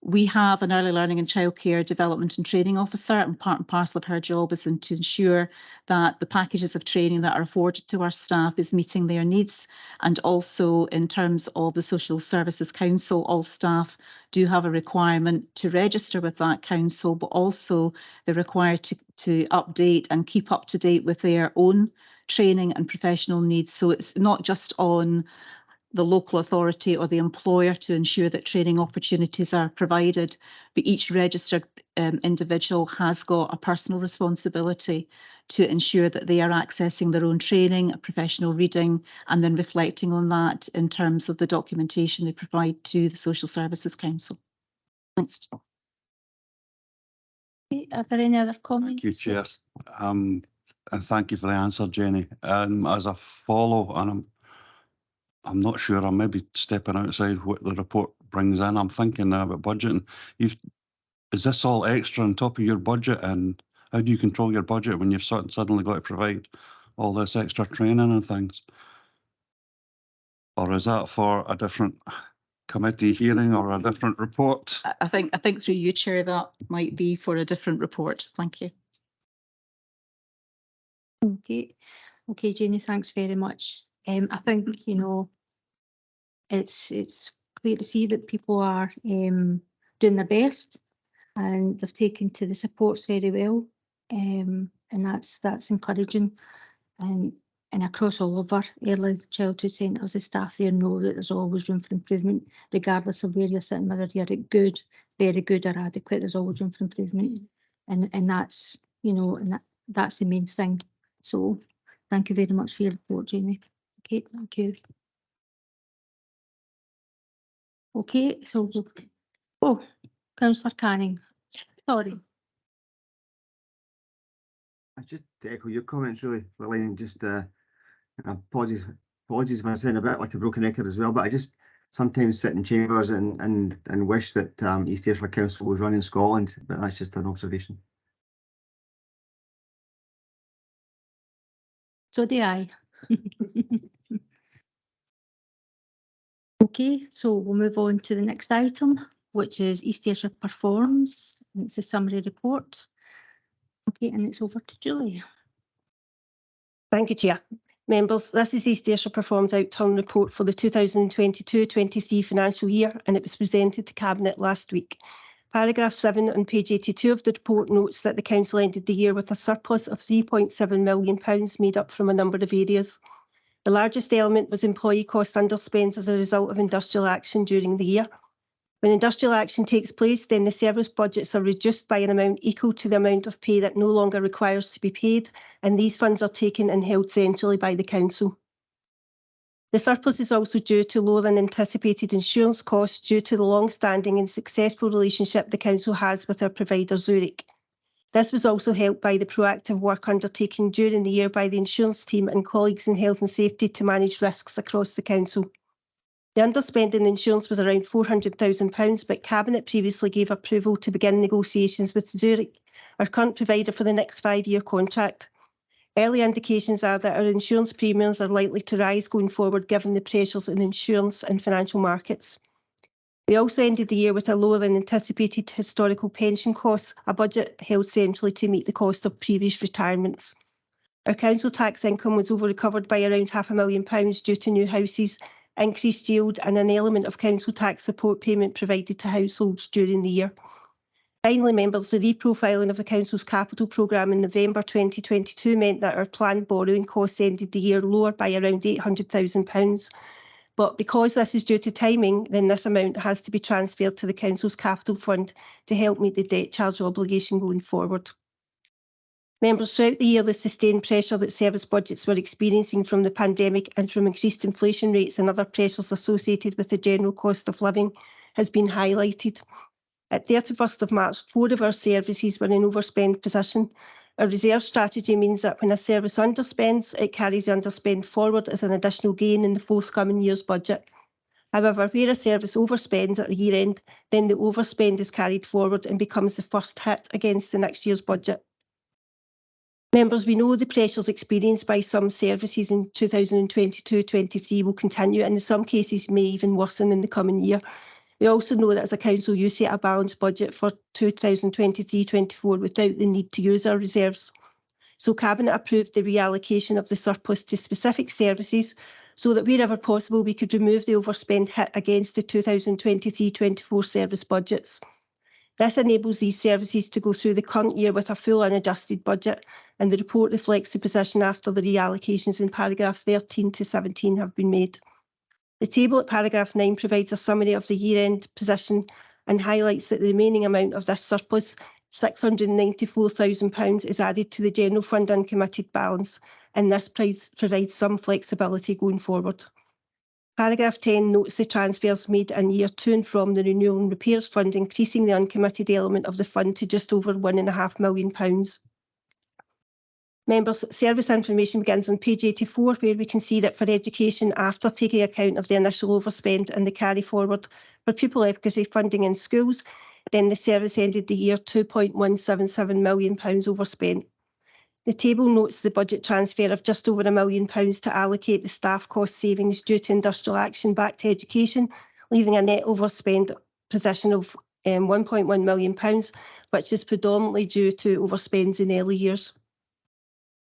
S8: We have an early learning and childcare development and training officer, and part and parcel of her job is to ensure that the packages of training that are afforded to our staff is meeting their needs. And also in terms of the Social Services Council, all staff do have a requirement to register with that council, but also they're required to update and keep up to date with their own training and professional needs. So it's not just on the local authority or the employer to ensure that training opportunities are provided, but each registered individual has got a personal responsibility to ensure that they are accessing their own training, professional reading, and then reflecting on that in terms of the documentation they provide to the Social Services Council. Thanks.
S1: Are there any other comments?
S3: Thank you, Chair. And thank you for the answer, Jenny. As a follow, and I'm not sure. I'm maybe stepping outside what the report brings in. I'm thinking now about budgeting. Is this all extra on top of your budget? And how do you control your budget when you've suddenly got to provide all this extra training and things? Or is that for a different committee hearing or a different report?
S8: I think through you, Chair, that might be for a different report. Thank you.
S1: Okay, Jenny, thanks very much. I think, you know, it's clear to see that people are doing their best and they've taken to the supports very well, and that's encouraging. And across all of our early childhood centres, the staff there know that there's always room for improvement, regardless of where you're sitting, whether you're at good, very good, or adequate. There's always room for improvement, and that's, you know, and that's the main thing. So, thank you very much for your report, Jenny. Okay, thank you. Okay, so Councillor Canning, sorry.
S4: I just to echo your comments really, Lily, and just apologies if I sound a bit like a broken record as well, but I just sometimes sit in chambers and wish that East Ayrshire Council was run in Scotland, but that's just an observation.
S1: So do I. Okay, so we'll move on to the next item, which is East Ayrshire Performs. It's a summary report. Okay, and it's over to Julie.
S9: Thank you, Chair. Members, this is East Ayrshire Performs Outturn Report for the 2022-23 financial year, and it was presented to Cabinet last week. Paragraph 7 on page 82 of the report notes that the Council ended the year with a surplus of £3.7 million made up from a number of areas. The largest element was employee cost underspends as a result of industrial action during the year. When industrial action takes place, then the service budgets are reduced by an amount equal to the amount of pay that no longer requires to be paid, and these funds are taken and held centrally by the Council. The surplus is also due to lower than anticipated insurance costs due to the long-standing and successful relationship the Council has with our provider Zurich. This was also helped by the proactive work undertaken during the year by the insurance team and colleagues in health and safety to manage risks across the Council. The underspend in insurance was around £400,000, but Cabinet previously gave approval to begin negotiations with Zurich, our current provider for the next 5-year contract. Early indications are that our insurance premiums are likely to rise going forward given the pressures in insurance and financial markets. We also ended the year with a lower than anticipated historical pension costs, a budget held centrally to meet the cost of previous retirements. Our council tax income was over-recovered by around £500,000 due to new houses, increased yield and an element of council tax support payment provided to households during the year. Finally, members, the reprofiling of the Council's capital programme in November 2022 meant that our planned borrowing costs ended the year lower by around £800,000. But because this is due to timing, then this amount has to be transferred to the Council's capital fund to help meet the debt charge obligation going forward. Members, throughout the year, the sustained pressure that service budgets were experiencing from the pandemic and from increased inflation rates and other pressures associated with the general cost of living has been highlighted. At 31st of March, 4 of our services were in overspend position. A reserve strategy means that when a service underspends, it carries the underspend forward as an additional gain in the forthcoming year's budget. However, where a service overspends at the year end, then the overspend is carried forward and becomes the first hit against the next year's budget. Members, we know the pressures experienced by some services in 2022-23 will continue and in some cases may even worsen in the coming year. We also know that as a council, you set a balanced budget for 2023-24 without the need to use our reserves. So Cabinet approved the reallocation of the surplus to specific services so that wherever possible we could remove the overspend hit against the 2023-24 service budgets. This enables these services to go through the current year with a full unadjusted budget, and the report reflects the position after the reallocations in paragraph 13 to 17 have been made. The table at paragraph 9 provides a summary of the year-end position and highlights that the remaining amount of this surplus, £694,000, is added to the general fund uncommitted balance, and this provides some flexibility going forward. Paragraph 10 notes the transfers made in year 2 and from the Renewal and Repairs Fund, increasing the uncommitted element of the fund to just over £1.5 million. Members, service information begins on page 84, where we can see that for education, after taking account of the initial overspend and the carry forward for pupil equity funding in schools, then the service ended the year £2.177 million overspent. The table notes the budget transfer of just over £1 million to allocate the staff cost savings due to industrial action back to education, leaving a net overspend position of £1.1 million, which is predominantly due to overspends in early years.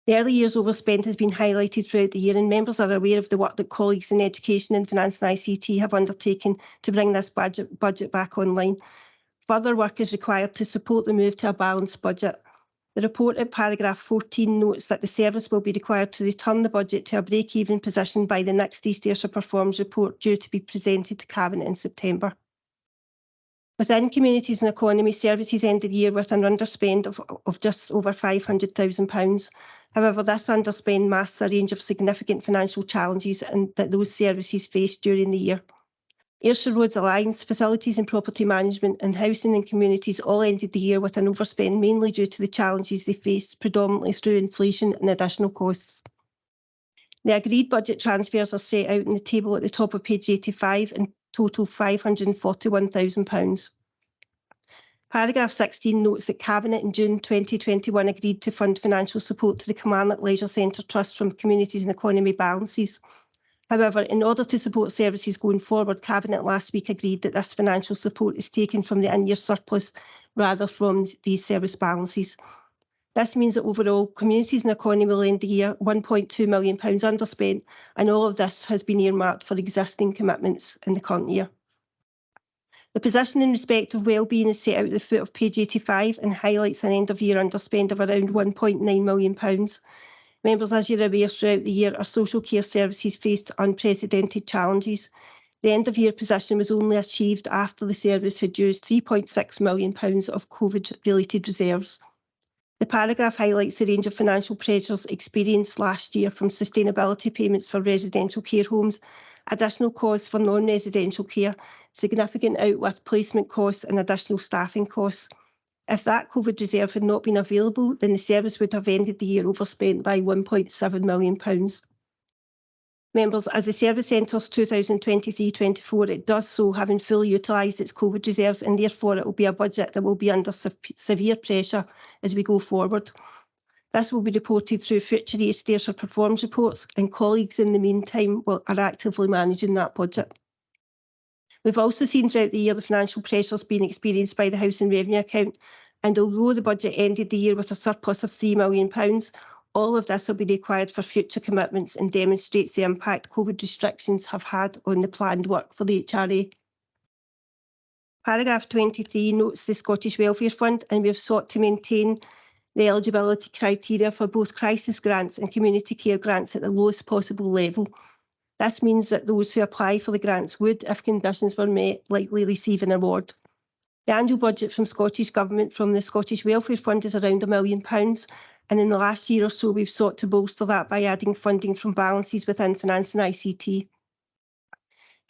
S9: The early years overspend has been highlighted throughout the year, and members are aware of the work that colleagues in education and finance and ICT have undertaken to bring this budget back online. Further work is required to support the move to a balanced budget. The report at paragraph 14 notes that the service will be required to return the budget to a break-even position by the next East Ayrshire Performance Report, due to be presented to Cabinet in September. Within Communities and Economy, services ended the year with an underspend of just over £500,000. However, this underspend masks a range of significant financial challenges that those services faced during the year. Ayrshire Roads Alliance, Facilities and Property Management and Housing and Communities all ended the year with an overspend, mainly due to the challenges they faced predominantly through inflation and additional costs. The agreed budget transfers are set out in the table at the top of page 85 and total £541,000. Paragraph 16 notes that Cabinet in June 2021 agreed to fund financial support to the Kilmarnock Leisure Centre Trust from Communities and Economy balances. However, in order to support services going forward, Cabinet last week agreed that this financial support is taken from the in-year surplus rather from these service balances. This means that overall, Communities and Economy will end the year £1.2 million underspent, and all of this has been earmarked for existing commitments in the current year. The position in respect of wellbeing is set out at the foot of page 85 and highlights an end-of-year underspend of around £1.9 million. Members, as you're aware, throughout the year, our social care services faced unprecedented challenges. The end-of-year position was only achieved after the service had used £3.6 million of COVID-related reserves. The paragraph highlights the range of financial pressures experienced last year, from sustainability payments for residential care homes, additional costs for non-residential care, significant out-with placement costs and additional staffing costs. If that COVID reserve had not been available, then the service would have ended the year overspent by £1.7 million. Members, as the service enters 2023-24, it does so having fully utilised its COVID reserves, and therefore it will be a budget that will be under severe pressure as we go forward. This will be reported through future East Ayrshire performance reports, and colleagues in the meantime are actively managing that budget. We've also seen throughout the year the financial pressures being experienced by the Housing Revenue Account, and although the budget ended the year with a surplus of £3 million, all of this will be required for future commitments and demonstrates the impact COVID restrictions have had on the planned work for the HRA. Paragraph 23 notes the Scottish Welfare Fund, and we have sought to maintain the eligibility criteria for both crisis grants and community care grants at the lowest possible level. This means that those who apply for the grants would, if conditions were met, likely receive an award. The annual budget from Scottish Government from the Scottish Welfare Fund is around £1 million, and in the last year or so we've sought to bolster that by adding funding from balances within finance and ICT.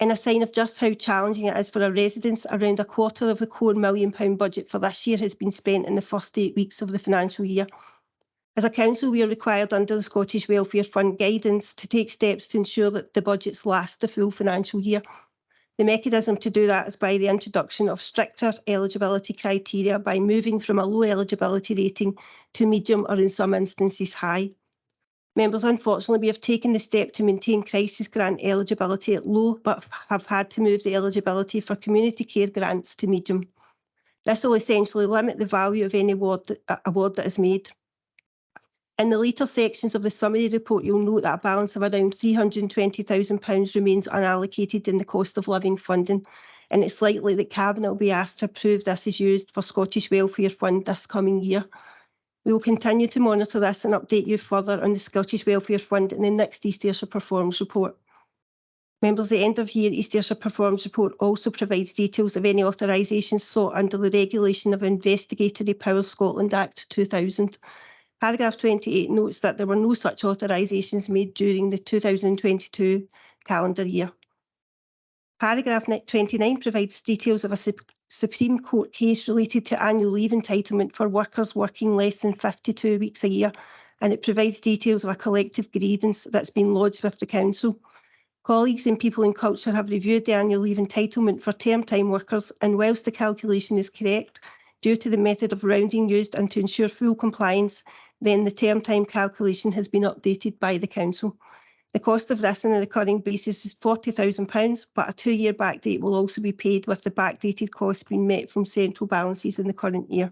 S9: In a sign of just how challenging it is for our residents, around a quarter of the core £1 million budget for this year has been spent in the first 8 weeks of the financial year. As a council, we are required under the Scottish Welfare Fund guidance to take steps to ensure that the budgets last the full financial year. The mechanism to do that is by the introduction of stricter eligibility criteria, by moving from a low eligibility rating to medium, or in some instances high. Members, unfortunately, we have taken the step to maintain crisis grant eligibility at low, but have had to move the eligibility for community care grants to medium. This will essentially limit the value of any award that is made. In the later sections of the summary report, you'll note that a balance of around £320,000 remains unallocated in the cost of living funding, and it's likely that Cabinet will be asked to approve this as used for Scottish Welfare Fund this coming year. We will continue to monitor this and update you further on the Scottish Welfare Fund in the next East Ayrshire Performance Report. Members, the end-of-year East Ayrshire Performance Report also provides details of any authorisations sought under the Regulation of Investigatory Powers Scotland Act 2000. Paragraph 28 notes that there were no such authorisations made during the 2022 calendar year. Paragraph 29 provides details of a Supreme Court case related to annual leave entitlement for workers working less than 52 weeks a year, and it provides details of a collective grievance that's been lodged with the council. Colleagues and people in culture have reviewed the annual leave entitlement for term time workers, and whilst the calculation is correct, due to the method of rounding used and to ensure full compliance, then the term time calculation has been updated by the council. The cost of this on a recurring basis is £40,000, but a 2-year backdate will also be paid, with the backdated costs being met from central balances in the current year.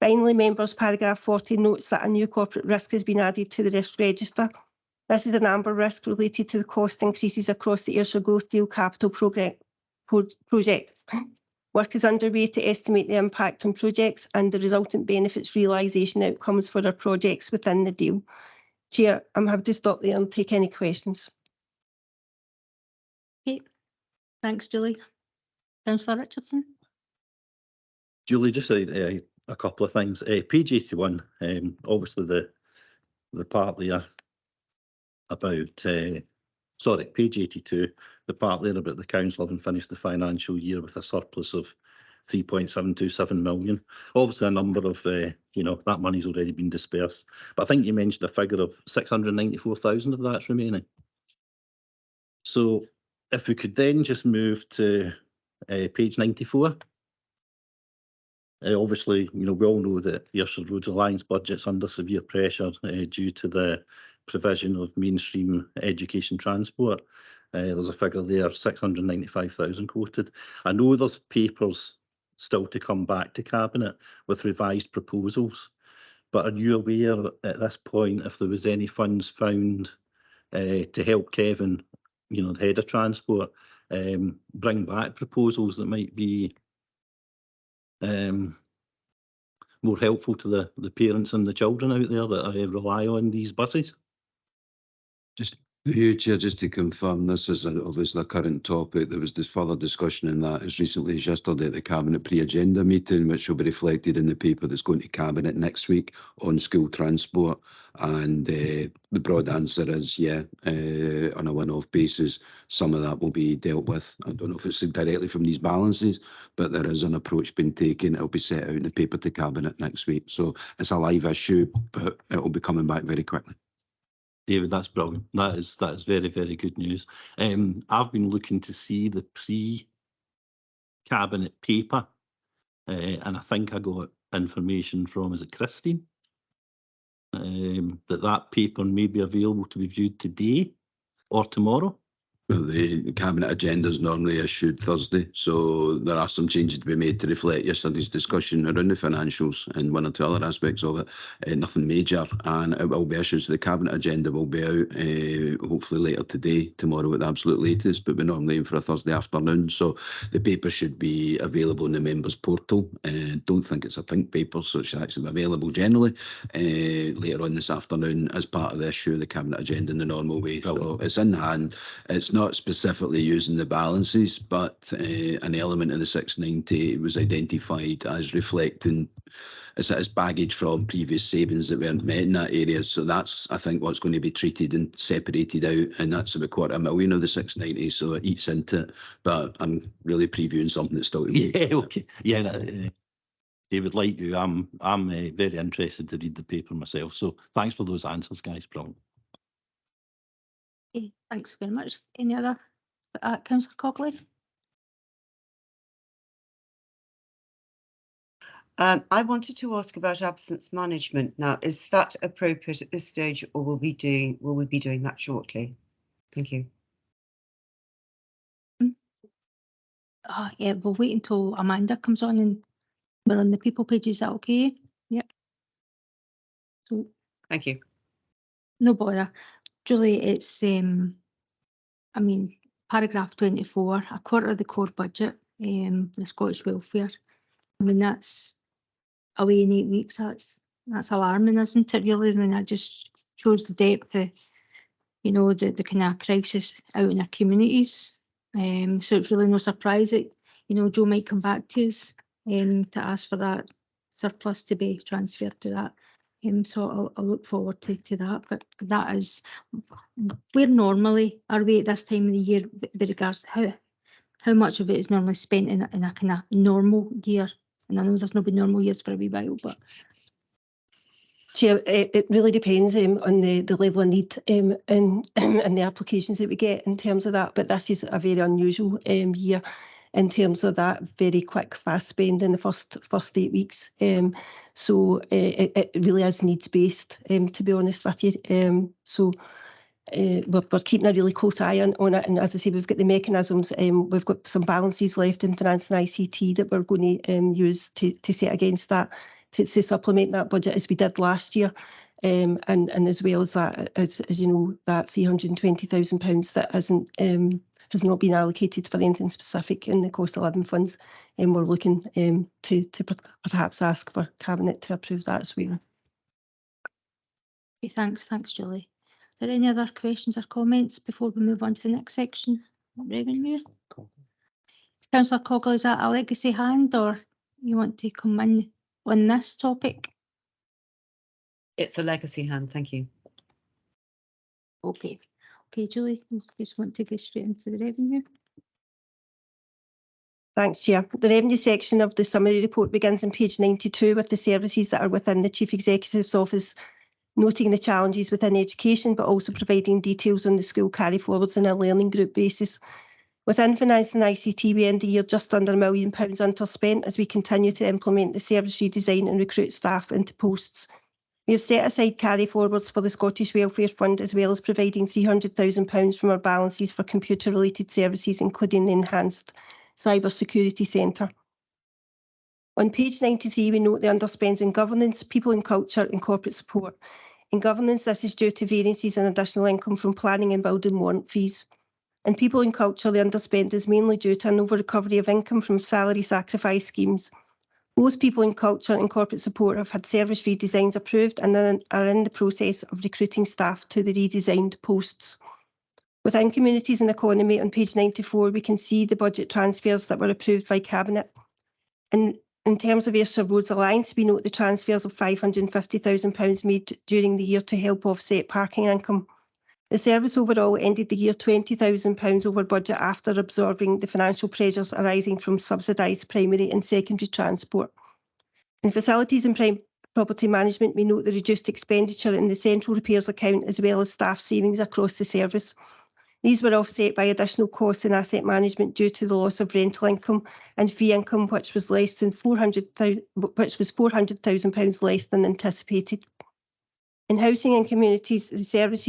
S9: Finally, members, paragraph 40 notes that a new corporate risk has been added to the risk register. This is an amber risk related to the cost increases across the Ayrshire Growth Deal capital projects. Work is underway to estimate the impact on projects and the resultant benefits realisation outcomes for our projects within the deal. Chair, I'm happy to stop there and take any questions.
S1: Okay, thanks, Julie. Councillor Richardson.
S10: Julie, just a couple of things. Page 81, obviously the part there about, sorry, page 82, the part there about the council having finished the financial year with a surplus of 3.727 million. Obviously a number of, that money's already been dispersed, but I think you mentioned a figure of 694,000 of that's remaining. So if we could then just move to page 94. Obviously, we all know that the Ayrshire Roads Alliance budget's under severe pressure due to the provision of mainstream education transport. There's a figure there, 695,000 quoted. I know there's papers still to come back to Cabinet with revised proposals, but are you aware at this point if there was any funds found to help Kevin, the head of transport, bring back proposals that might be more helpful to the parents and the children out there that rely on these buses?
S11: Just Chair, just to confirm, this is obviously a current topic. There was this further discussion in that as recently as yesterday at the Cabinet pre-agenda meeting, which will be reflected in the paper that's going to Cabinet next week on school transport. And the broad answer is, yeah, on a one-off basis, some of that will be dealt with. I don't know if it's directly from these balances, but there is an approach being taken. It'll be set out in the paper to Cabinet next week. So it's a live issue, but it will be coming back very quickly.
S10: David, that's brilliant. That is very, very good news. I've been looking to see the pre-Cabinet paper, and I think I got information from, is it Christine? That paper may be available to be viewed today or tomorrow.
S11: Well, the Cabinet agenda is normally issued Thursday, so there are some changes to be made to reflect yesterday's discussion around the financials and one or two other aspects of it. Nothing major, and it will be issued. So the Cabinet agenda will be out hopefully later today, tomorrow at the absolute latest, but we're normally in for a Thursday afternoon. So the paper should be available in the members portal. Don't think it's a pink paper, so it should actually be available generally later on this afternoon as part of the issue of the Cabinet agenda in the normal way. So it's in hand. It's not specifically using the balances, but an element of the 690 was identified as reflecting as baggage from previous savings that weren't met in that area. So that's, I think, what's going to be treated and separated out, and that's about £250,000 of the 690, so it eats into it. But I'm really previewing something that's still to be.
S10: Yeah, okay. Yeah, David, like you, I'm very interested to read the paper myself. So thanks for those answers, guys. Brilliant.
S1: Okay, thanks very much. Any other? Councillor Cogley?
S5: I wanted to ask about absence management. Now, is that appropriate at this stage, or will we be doing that shortly? Thank you.
S1: Yeah, we'll wait until Amanda comes on and we're on the people page. Is that okay? Yep. So,
S5: Thank you.
S1: no bother. Julie, it's I mean, paragraph 24, a quarter of the core budget, the Scottish welfare. I mean, that's away in 8 weeks. That's alarming, isn't it, really? And that just shows the depth of, the kind of crisis out in our communities. So it's really no surprise that, Joe might come back to us to ask for that surplus to be transferred to that. So I'll look forward to that. But that is where normally are we at this time of the year with regards to how much of it is normally spent in a kind of normal year. And I know there's not been normal years for a wee while, but
S9: Chair, it really depends on the level of need and the applications that we get in terms of that. But this is a very unusual year in terms of that very quick, fast spend in the first 8 weeks. So it really is needs based, to be honest with you. So we're keeping a really close eye on it. And as I say, we've got the mechanisms. We've got some balances left in finance and ICT that we're going to use to set against that, to supplement that budget as we did last year. And as well as that, as you know, that £320,000 that has not been allocated for anything specific in the cost of living funds. And we're looking to perhaps ask for Cabinet to approve that as well.
S1: Okay, thanks, Julie. Are there any other questions or comments before we move on to the next section? Revenue. Councillor Cogle, is that a legacy hand, or you want to come in on this topic?
S5: It's a legacy hand, thank you.
S1: Okay, Julie, you just want to go straight into the revenue?
S9: Thanks, Chair. The revenue section of the summary report begins on page 92 with the services that are within the Chief Executive's office, noting the challenges within education, but also providing details on the school carry forwards on a learning group basis. Within finance and ICT, we end the year just under £1 million underspent as we continue to implement the service redesign and recruit staff into posts. We have set aside carry forwards for the Scottish Welfare Fund, as well as providing £300,000 from our balances for computer related services, including the enhanced cyber security centre. On page 93, we note the underspends in governance, people and culture and corporate support. In governance, this is due to variances in additional income from planning and building warrant fees. In people and culture, the underspend is mainly due to an over-recovery of income from salary sacrifice schemes. Both people and culture and corporate support have had service redesigns approved and are in the process of recruiting staff to the redesigned posts. Within communities and economy, on page 94, we can see the budget transfers that were approved by Cabinet. In terms of Ayrshire Roads Alliance, we note the transfers of £550,000 made during the year to help offset parking income. The service overall ended the year £20,000 over budget after absorbing the financial pressures arising from subsidised primary and secondary transport. In facilities and property management, we note the reduced expenditure in the central repairs account as well as staff savings across the service. These were offset by additional costs in asset management due to the loss of rental income and fee income, which was less than £400,000 less than anticipated. In housing and communities, the service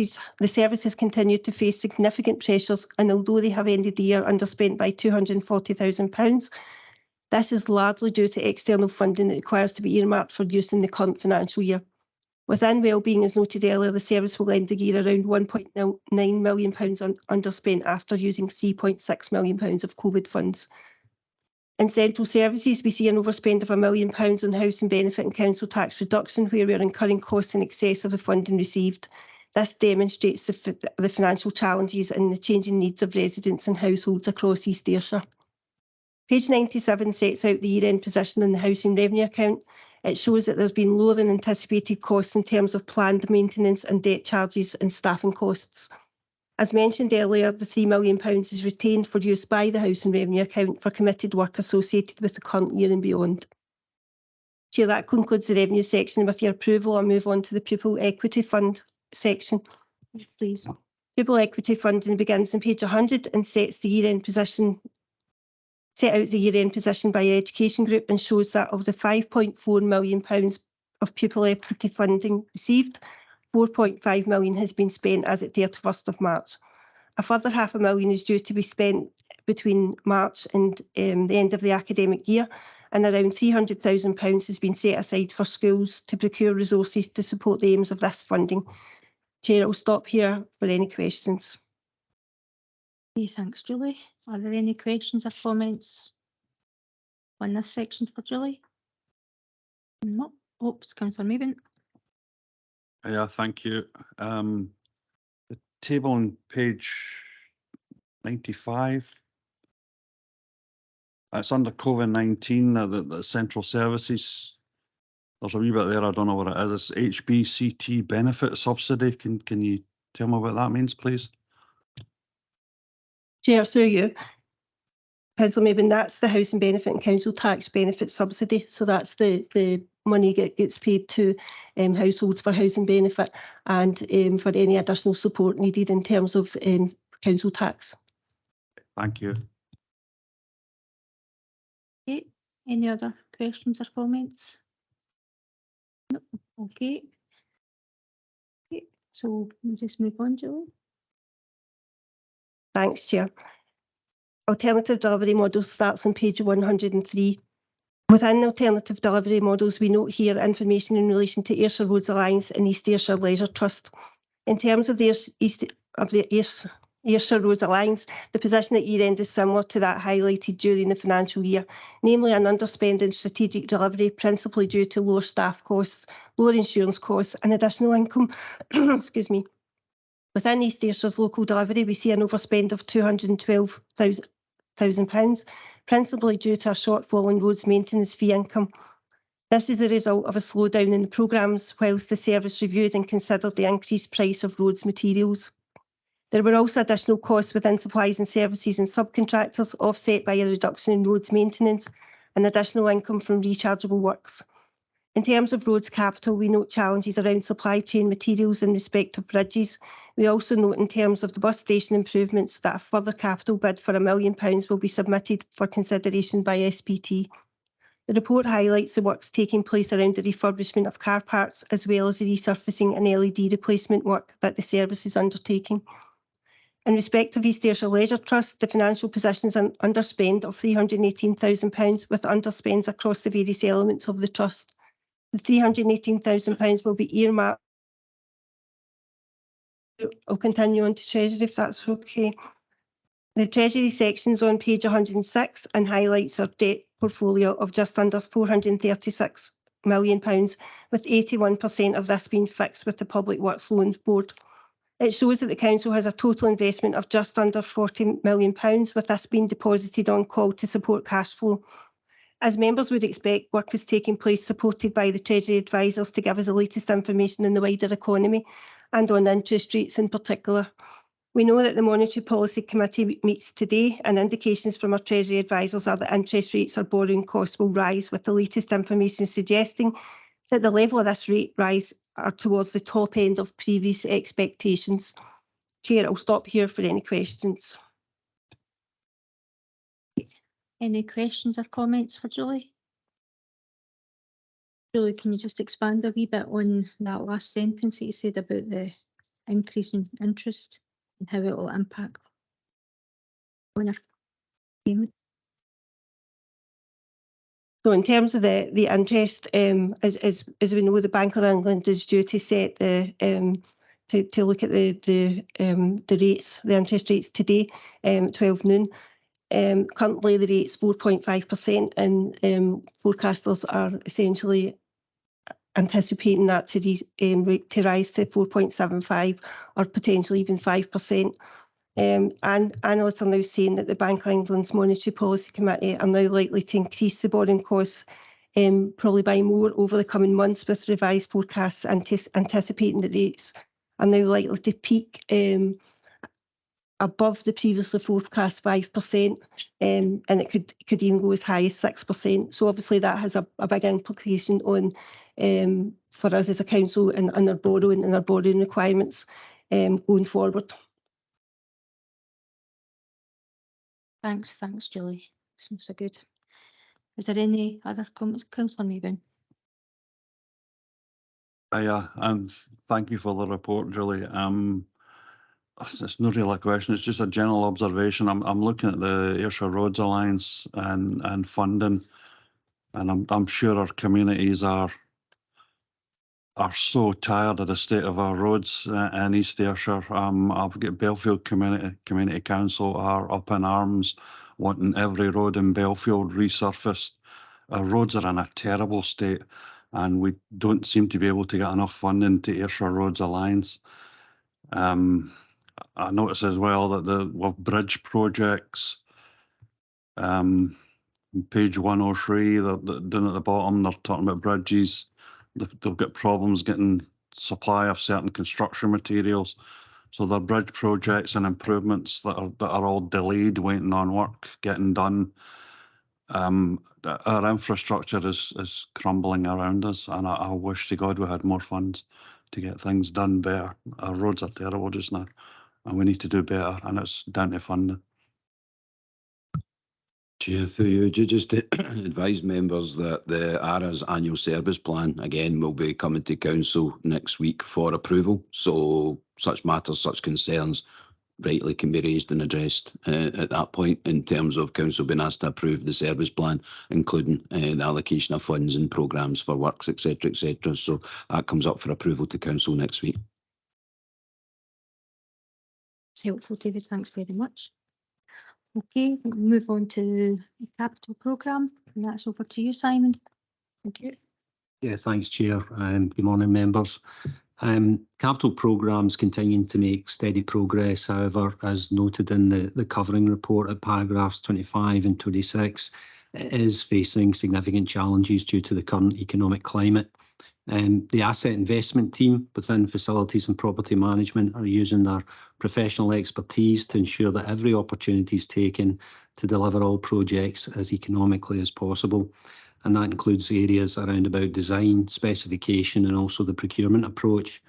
S9: has continued to face significant pressures, and although they have ended the year underspent by £240,000, this is largely due to external funding that requires to be earmarked for use in the current financial year. Within wellbeing, as noted earlier, the service will end the year around £1.9 million underspent after using £3.6 million of COVID funds. In central services, we see an overspend of £1 million on housing benefit and council tax reduction, where we are incurring costs in excess of the funding received. This demonstrates the financial challenges and the changing needs of residents and households across East Ayrshire. Page 97 sets out the year-end position in the housing revenue account. It shows that there's been lower than anticipated costs in terms of planned maintenance and debt charges and staffing costs. As mentioned earlier, the £3 million is retained for use by the housing revenue account for committed work associated with the current year and beyond. Chair, that concludes the revenue section. With your approval, I'll move on to the Pupil Equity Fund section. Please. Pupil Equity Funding begins on page 100 and set out the year-end position by our education group and shows that of the £5.4 million of pupil equity funding received, £4.5 million has been spent as at 31st of March. A further £500,000 is due to be spent between March and the end of the academic year, and around £300,000 has been set aside for schools to procure resources to support the aims of this funding. Chair, I'll stop here for any questions.
S1: Okay, thanks, Julie. Are there any questions or comments on this section for Julie? No. Oops, Councillor Maven.
S3: Yeah, thank you. The table on page 95, it's under COVID-19, the central services. There's a wee bit there, I don't know what it is. It's HBCT benefit subsidy. Can you tell me what that means, please?
S9: Chair, through you. Councillor Maven, that's the housing benefit and council tax benefit subsidy. So that's the money gets paid to households for housing benefit and for any additional support needed in terms of council tax.
S3: Thank you.
S1: Okay, any other questions or comments? No, okay. Okay, so we'll just move on, Julie.
S9: Thanks, Chair. Alternative delivery model starts on page 103. Within alternative delivery models, we note here information in relation to Ayrshire Roads Alliance and East Ayrshire Leisure Trust. In terms of the Ayrshire Roads Alliance, the position at year-end is similar to that highlighted during the financial year, namely an underspend in strategic delivery, principally due to lower staff costs, lower insurance costs and additional income. Excuse me. Within East Ayrshire local delivery, we see an overspend of £212,000, principally due to a shortfall in roads maintenance fee income. This is a result of a slowdown in the programmes whilst the service reviewed and considered the increased price of roads materials. There were also additional costs within supplies and services and subcontractors, offset by a reduction in roads maintenance and additional income from rechargeable works. In terms of roads capital, we note challenges around supply chain materials in respect of bridges. We also note in terms of the bus station improvements that a further capital bid for £1 million will be submitted for consideration by SPT. The report highlights the works taking place around the refurbishment of car parks, as well as the resurfacing and LED replacement work that the service is undertaking. In respect of East Ayrshire Leisure Trust, the financial position is an underspend of £318,000, with underspends across the various elements of the trust. The £318,000 will be earmarked. I'll continue on to Treasury if that's okay. The Treasury section is on page 106 and highlights our debt portfolio of just under £436 million, with 81% of this being fixed with the Public Works Loan Board. It shows that the Council has a total investment of just under £40 million, with this being deposited on call to support cash flow. As members would expect, work is taking place supported by the Treasury advisors to give us the latest information in the wider economy and on interest rates in particular. We know that the Monetary Policy Committee meets today, and indications from our Treasury advisors are that interest rates or borrowing costs will rise, with the latest information suggesting that the level of this rate rise are towards the top end of previous expectations. Chair, I'll stop here for any questions.
S1: Any questions or comments for Julie? Julie, can you just expand a wee bit on that last sentence that you said about the increase in interest and how it will impact on our payment?
S9: So in terms of the interest, as we know, the Bank of England is due to set the to look at the rates, the interest rates today, 12 noon. Currently the rate's 4.5%, and forecasters are essentially anticipating that to rise to 4.75 or potentially even 5%. And analysts are now saying that the Bank of England's Monetary Policy Committee are now likely to increase the borrowing costs probably by more over the coming months, with revised forecasts anticipating that rates are now likely to peak above the previously forecast 5%, and it could even go as high as 6%. So obviously that has a big implication on for us as a council and our borrowing requirements going forward.
S1: Thanks, Julie. Seems so good. Is there any other comments, Councillor Mayburn?
S3: And thank you for the report, Julie. It's not really a question, it's just a general observation. I'm looking at the Ayrshire Roads Alliance and funding, and I'm sure our communities are so tired of the state of our roads in East Ayrshire. I've got Belfield Community Council are up in arms, wanting every road in Belfield resurfaced. Our roads are in a terrible state, and we don't seem to be able to get enough funding to Ayrshire Roads Alliance. I notice as well that with bridge projects, page 103, down at the bottom, they're talking about bridges. They've got problems getting supply of certain construction materials. So there are bridge projects and improvements that are all delayed, waiting on work getting done. Our infrastructure is crumbling around us, and I wish to God we had more funds to get things done better. Our roads are terrible just now, and we need to do better, and it's down to funding.
S11: Chair, through you, just to advise members that the ARA's annual service plan, again, will be coming to council next week for approval. So such matters, such concerns rightly can be raised and addressed at that point in terms of council being asked to approve the service plan, including the allocation of funds and programmes for works, etc., etc. So that comes up for approval to council next week.
S1: It's helpful, David. Thanks very much. Okay, we'll move on to the capital programme, and that's over to you, Simon. Thank you.
S12: Yeah, thanks, Chair, and good morning, members. Capital programmes continuing to make steady progress. However, as noted in the covering report at paragraphs 25 and 26, it is facing significant challenges due to the current economic climate. The asset investment team within facilities and property management are using their professional expertise to ensure that every opportunity is taken to deliver all projects as economically as possible. And that includes areas around about design, specification, and also the procurement approach.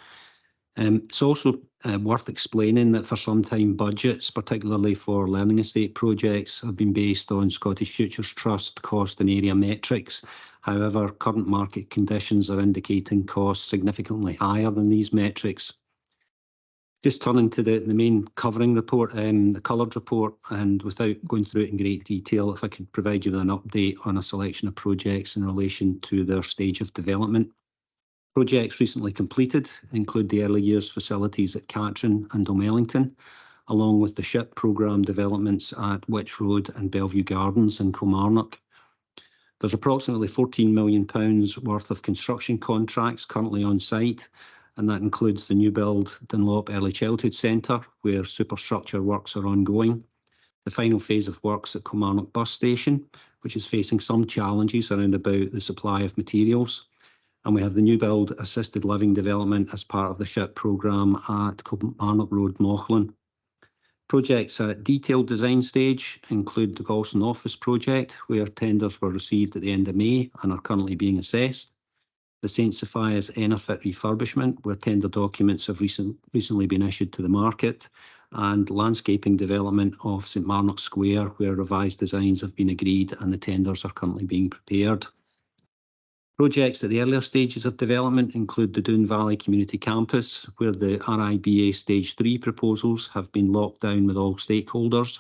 S12: It's also worth explaining that for some time budgets, particularly for learning estate projects, have been based on Scottish Futures Trust cost and area metrics. However, current market conditions are indicating costs significantly higher than these metrics. Just turning to the main covering report, the coloured report, and without going through it in great detail, if I could provide you with an update on a selection of projects in relation to their stage of development. Projects recently completed include the early years facilities at Catrin and O'Mellington, along with the SHIP programme developments at Witch Road and Bellevue Gardens in Kilmarnock. There's approximately £14 million worth of construction contracts currently on site, and that includes the new build Dunlop Early Childhood Centre, where superstructure works are ongoing, the final phase of works at Kilmarnock Bus Station, which is facing some challenges around about the supply of materials, and we have the new build assisted living development as part of the SHIP programme at Kilmarnock Road, Mauchline. Projects at detailed design stage include the Galston office project, where tenders were received at the end of May and are currently being assessed. The St Sophia's Enerfit refurbishment, where tender documents have recently been issued to the market, and landscaping development of St Marnock Square, where revised designs have been agreed and the tenders are currently being prepared. Projects at the earlier stages of development include the Doon Valley Community Campus, where the RIBA Stage 3 proposals have been locked down with all stakeholders.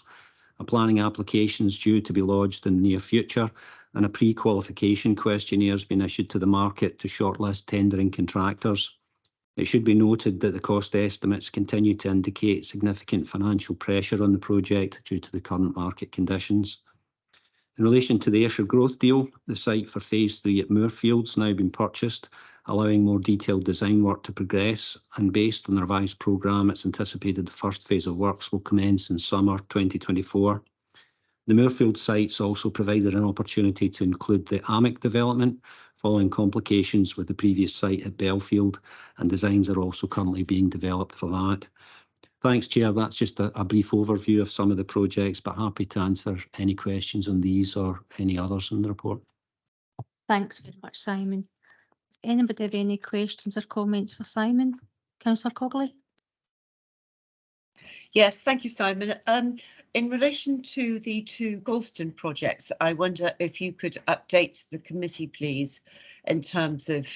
S12: A planning application is due to be lodged in the near future, and a pre-qualification questionnaire has been issued to the market to shortlist tendering contractors. It should be noted that the cost estimates continue to indicate significant financial pressure on the project due to the current market conditions. In relation to the Ayrshire growth deal, the site for phase 3 at Moorfields now been purchased, allowing more detailed design work to progress, and based on the revised programme, it's anticipated the first phase of works will commence in summer 2024. The Moorfield sites also provided an opportunity to include the AMIC development, following complications with the previous site at Belfield, and designs are also currently being developed for that. Thanks, Chair. That's just a brief overview of some of the projects, but happy to answer any questions on these or any others in the report.
S1: Thanks very much, Simon. Does anybody have any questions or comments for Simon? Councillor Cogley?
S5: Yes, thank you, Simon. In relation to the two Galston projects, I wonder if you could update the committee, please, in terms of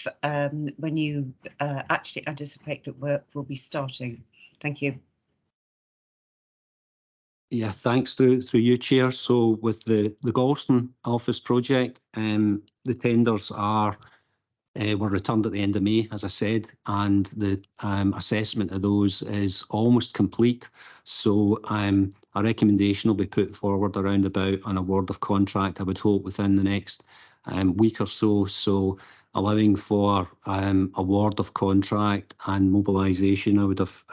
S5: when you actually anticipate that work will be starting. Thank you.
S12: Yeah, thanks through you, Chair. So with the Galston office project, the tenders were returned at the end of May, as I said, and the assessment of those is almost complete. So a recommendation will be put forward around about an award of contract, I would hope, within the next week or so. So allowing for award of contract and mobilisation, I would have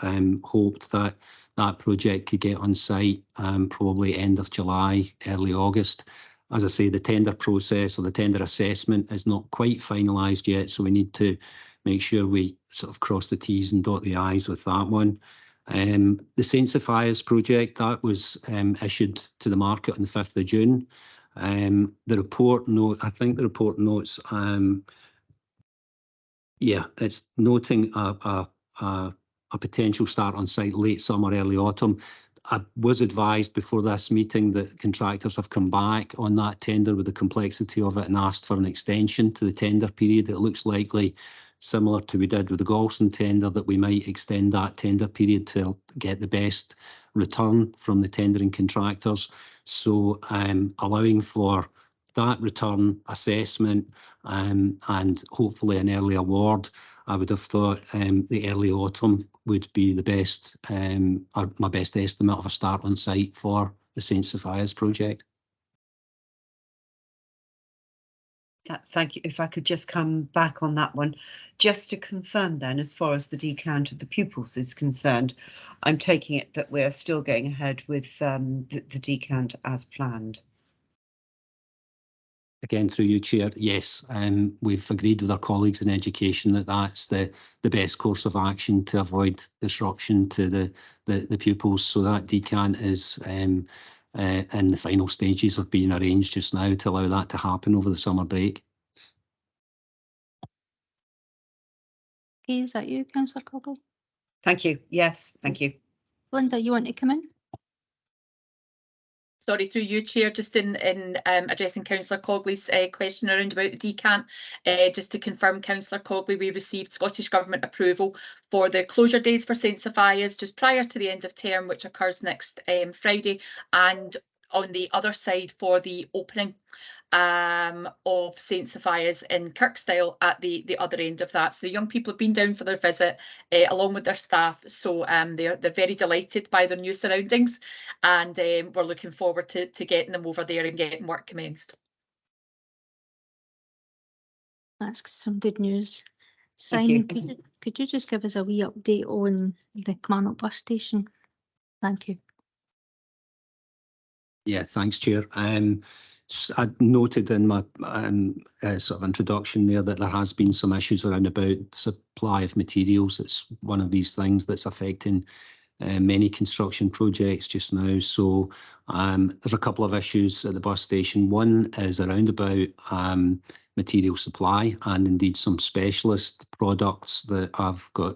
S12: hoped that that project could get on site probably end of July, early August. As I say, the tender process or the tender assessment is not quite finalised yet, so we need to make sure we sort of cross the T's and dot the I's with that one. The St Sophia's project, that was issued to the market on the 5th of June. The report note, I think the report notes, yeah, it's noting a potential start on site late summer, early autumn. I was advised before this meeting that contractors have come back on that tender with the complexity of it and asked for an extension to the tender period. It looks likely, similar to we did with the Galston tender, that we might extend that tender period to get the best return from the tendering contractors. So allowing for that return assessment and hopefully an early award, I would have thought the early autumn would be the best, or my best estimate of a start on site for the St Sophia's project.
S5: Thank you. If I could just come back on that one, just to confirm then, as far as the decount of the pupils is concerned, I'm taking it that we're still going ahead with the decount as planned.
S12: Again, through you, Chair, yes, we've agreed with our colleagues in education that that's the best course of action to avoid disruption to the pupils. So that decant is in the final stages of being arranged just now to allow that to happen over the summer break.
S1: Okay, is that you, Councillor Cogley?
S5: Thank you. Yes, thank you.
S1: Linda, you want to come in?
S7: Sorry, through you, Chair, just in addressing Councillor Cogley's question around about the decant, just to confirm, Councillor Cogley, we received Scottish Government approval for the closure days for St Sophia's just prior to the end of term, which occurs next Friday, and on the other side for the opening of St Sophia's in Kirkstyle at the other end of that. So the young people have been down for their visit along with their staff, so they're very delighted by their new surroundings, and we're looking forward to getting them over there and getting work commenced.
S1: That's some good news.
S5: Thank you.
S1: Simon, could you just give us a wee update on the Kilmarnock bus station? Thank you.
S12: Yeah, thanks, Chair. I noted in my sort of introduction there that there has been some issues around about supply of materials. It's one of these things that's affecting many construction projects just now. So there's a couple of issues at the bus station. One is around about material supply and indeed some specialist products that have got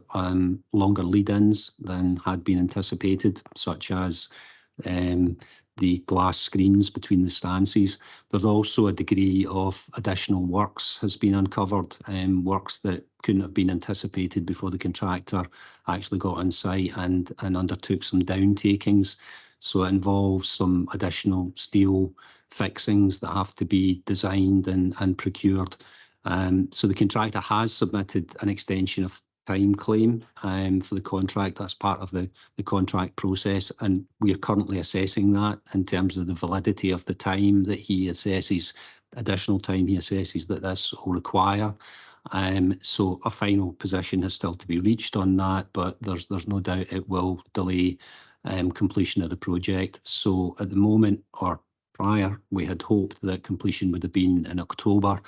S12: longer lead-ins than had been anticipated, such as the glass screens between the stances. There's also a degree of additional works has been uncovered, works that couldn't have been anticipated before the contractor actually got on site and undertook some downtakings. So it involves some additional steel fixings that have to be designed and procured. So the contractor has submitted an extension of time claim for the contract. That's part of the contract process, and we are currently assessing that in terms of the validity of the time that he assesses, additional time he assesses that this will require. So a final position has still to be reached on that, but there's no doubt it will delay completion of the project. So at the moment, or prior, we had hoped that completion would have been in October.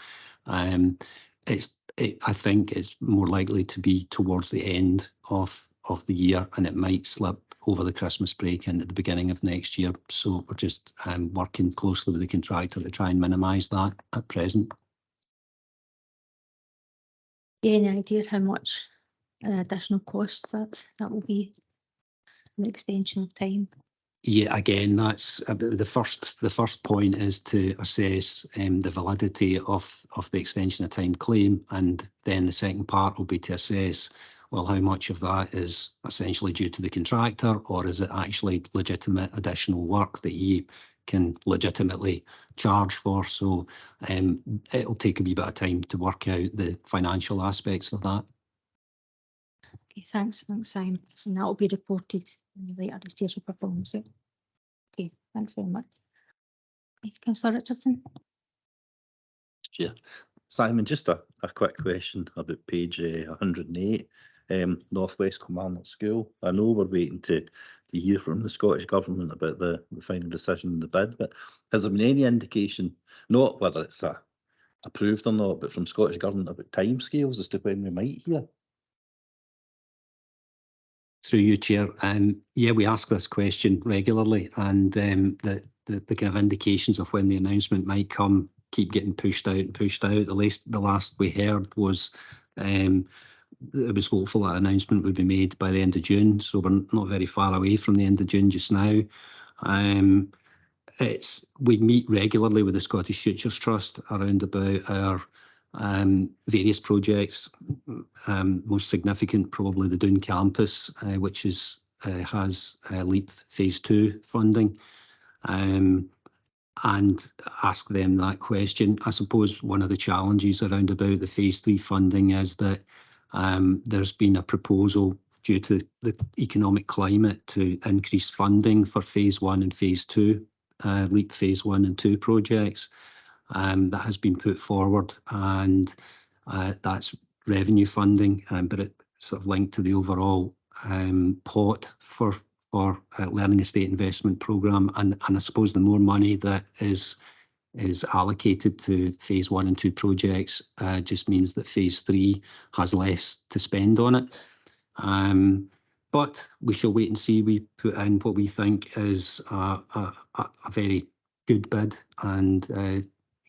S12: I think it's more likely to be towards the end of the year, and it might slip over the Christmas break and at the beginning of next year. So we're just working closely with the contractor to try and minimise that at present.
S1: Any idea how much additional costs that will be, an extension of time?
S12: Yeah, again, that's the first point is to assess the validity of the extension of time claim, and then the second part will be to assess, well, how much of that is essentially due to the contractor, or is it actually legitimate additional work that he can legitimately charge for. So it'll take a wee bit of time to work out the financial aspects of that.
S1: Okay, thanks, Simon. And that will be reported in the later stage of performance. Okay, thanks very much. Yes, Councillor Richardson.
S10: Yeah, Simon, just a quick question about page 108, Northwest Kilmarnock School. I know we're waiting to hear from the Scottish Government about the final decision in the bid, but has there been any indication, not whether it's approved or not, but from Scottish Government about timescales as to when we might hear?
S12: Through you, Chair. Yeah, we ask this question regularly, and the kind of indications of when the announcement might come keep getting pushed out and pushed out. The last we heard was it was hopeful that announcement would be made by the end of June, so we're not very far away from the end of June just now. We meet regularly with the Scottish Futures Trust around about our various projects. Most significant, probably the Doon campus, which has LEAP Phase 2 funding, and ask them that question. I suppose one of the challenges around about the Phase 3 funding is that there's been a proposal due to the economic climate to increase funding for Phase 1 and Phase 2, LEAP Phase 1 and 2 projects. That has been put forward, and that's revenue funding, but it's sort of linked to the overall pot for Learning Estate Investment Programme. And I suppose the more money that is allocated to Phase 1 and 2 projects just means that Phase 3 has less to spend on it. But we shall wait and see. We put in what we think is a very good bid, and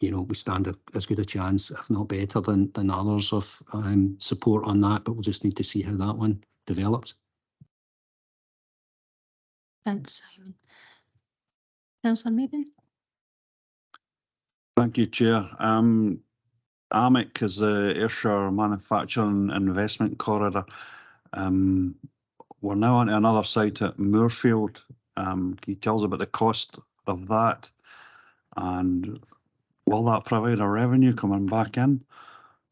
S12: we stand as good a chance, if not better, than others of support on that. But we'll just need to see how that one develops.
S1: Thanks, Simon. Councillor Maben.
S3: Thank you, Chair. AMIC is the Ayrshire Manufacturing Investment Corridor. We're now on to another site at Moorfield. Can you tell us about the cost of that? And will that provide a revenue coming back in?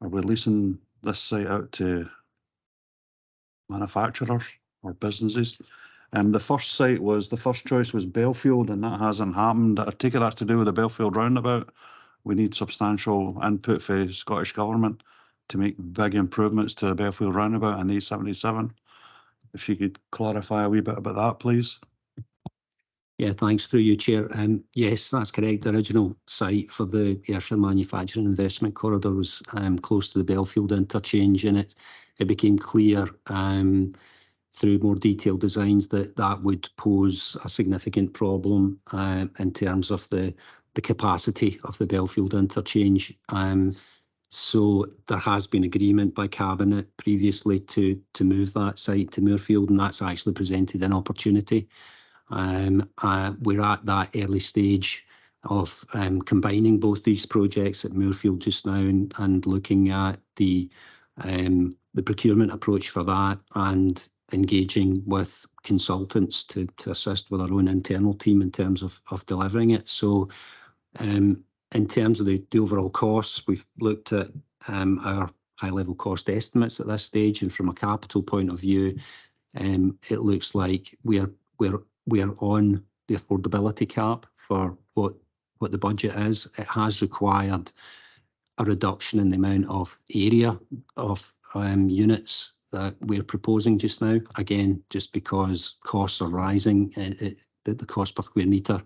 S3: Are we leasing this site out to manufacturers or businesses? The first choice was Belfield, and that hasn't happened. I take it that's to do with the Belfield roundabout. We need substantial input for the Scottish Government to make big improvements to the Belfield roundabout and the E77. If you could clarify a wee bit about that, please.
S12: Yeah, thanks. Through you, Chair. Yes, that's correct. The original site for the Ayrshire Manufacturing Investment Corridor was close to the Belfield interchange, and it became clear through more detailed designs that would pose a significant problem in terms of the capacity of the Belfield interchange. So there has been agreement by Cabinet previously to move that site to Moorfield, and that's actually presented an opportunity. We're at that early stage of combining both these projects at Moorfield just now and looking at the procurement approach for that and engaging with consultants to assist with our own internal team in terms of delivering it. So in terms of the overall costs, we've looked at our high-level cost estimates at this stage, and from a capital point of view, it looks like we are on the affordability cap for what the budget is. It has required a reduction in the amount of area of units that we're proposing just now, again, just because costs are rising. The cost per square metre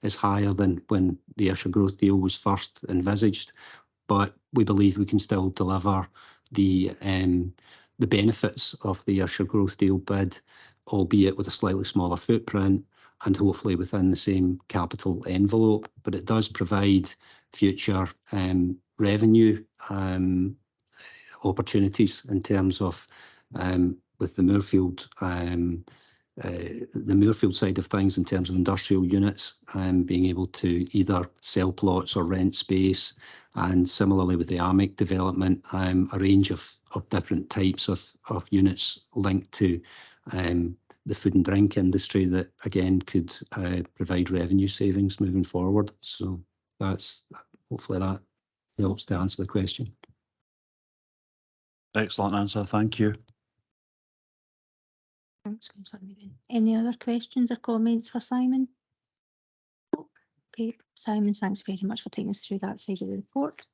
S12: is higher than when the Ayrshire Growth Deal was first envisaged, but we believe we can still deliver the benefits of the Ayrshire Growth Deal bid, albeit with a slightly smaller footprint and hopefully within the same capital envelope. But it does provide future revenue opportunities in terms of with the Moorfield side of things, in terms of industrial units, being able to either sell plots or rent space, and similarly with the AMIC development, a range of different types of units linked to the food and drink industry that again could provide revenue savings moving forward. So hopefully that helps to answer the question.
S3: Excellent answer, thank you.
S1: Thanks, Councillor Maben. Any other questions or comments for Simon? Okay, Simon, thanks very much for taking us through that side of the report.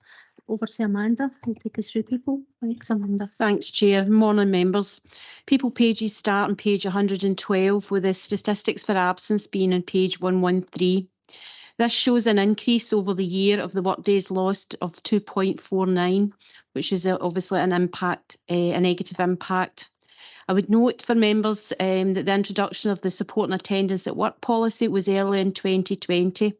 S1: Over to Amanda, who'll take us through people. Thanks, Amanda.
S13: Thanks, Chair. Morning, members. People pages start on page 112 with the statistics for absence being on page 113. This shows an increase over the year of the workdays lost of 2.49, which is obviously an impact, a negative impact. I would note for members that the introduction of the support and attendance at work policy was early in 2020,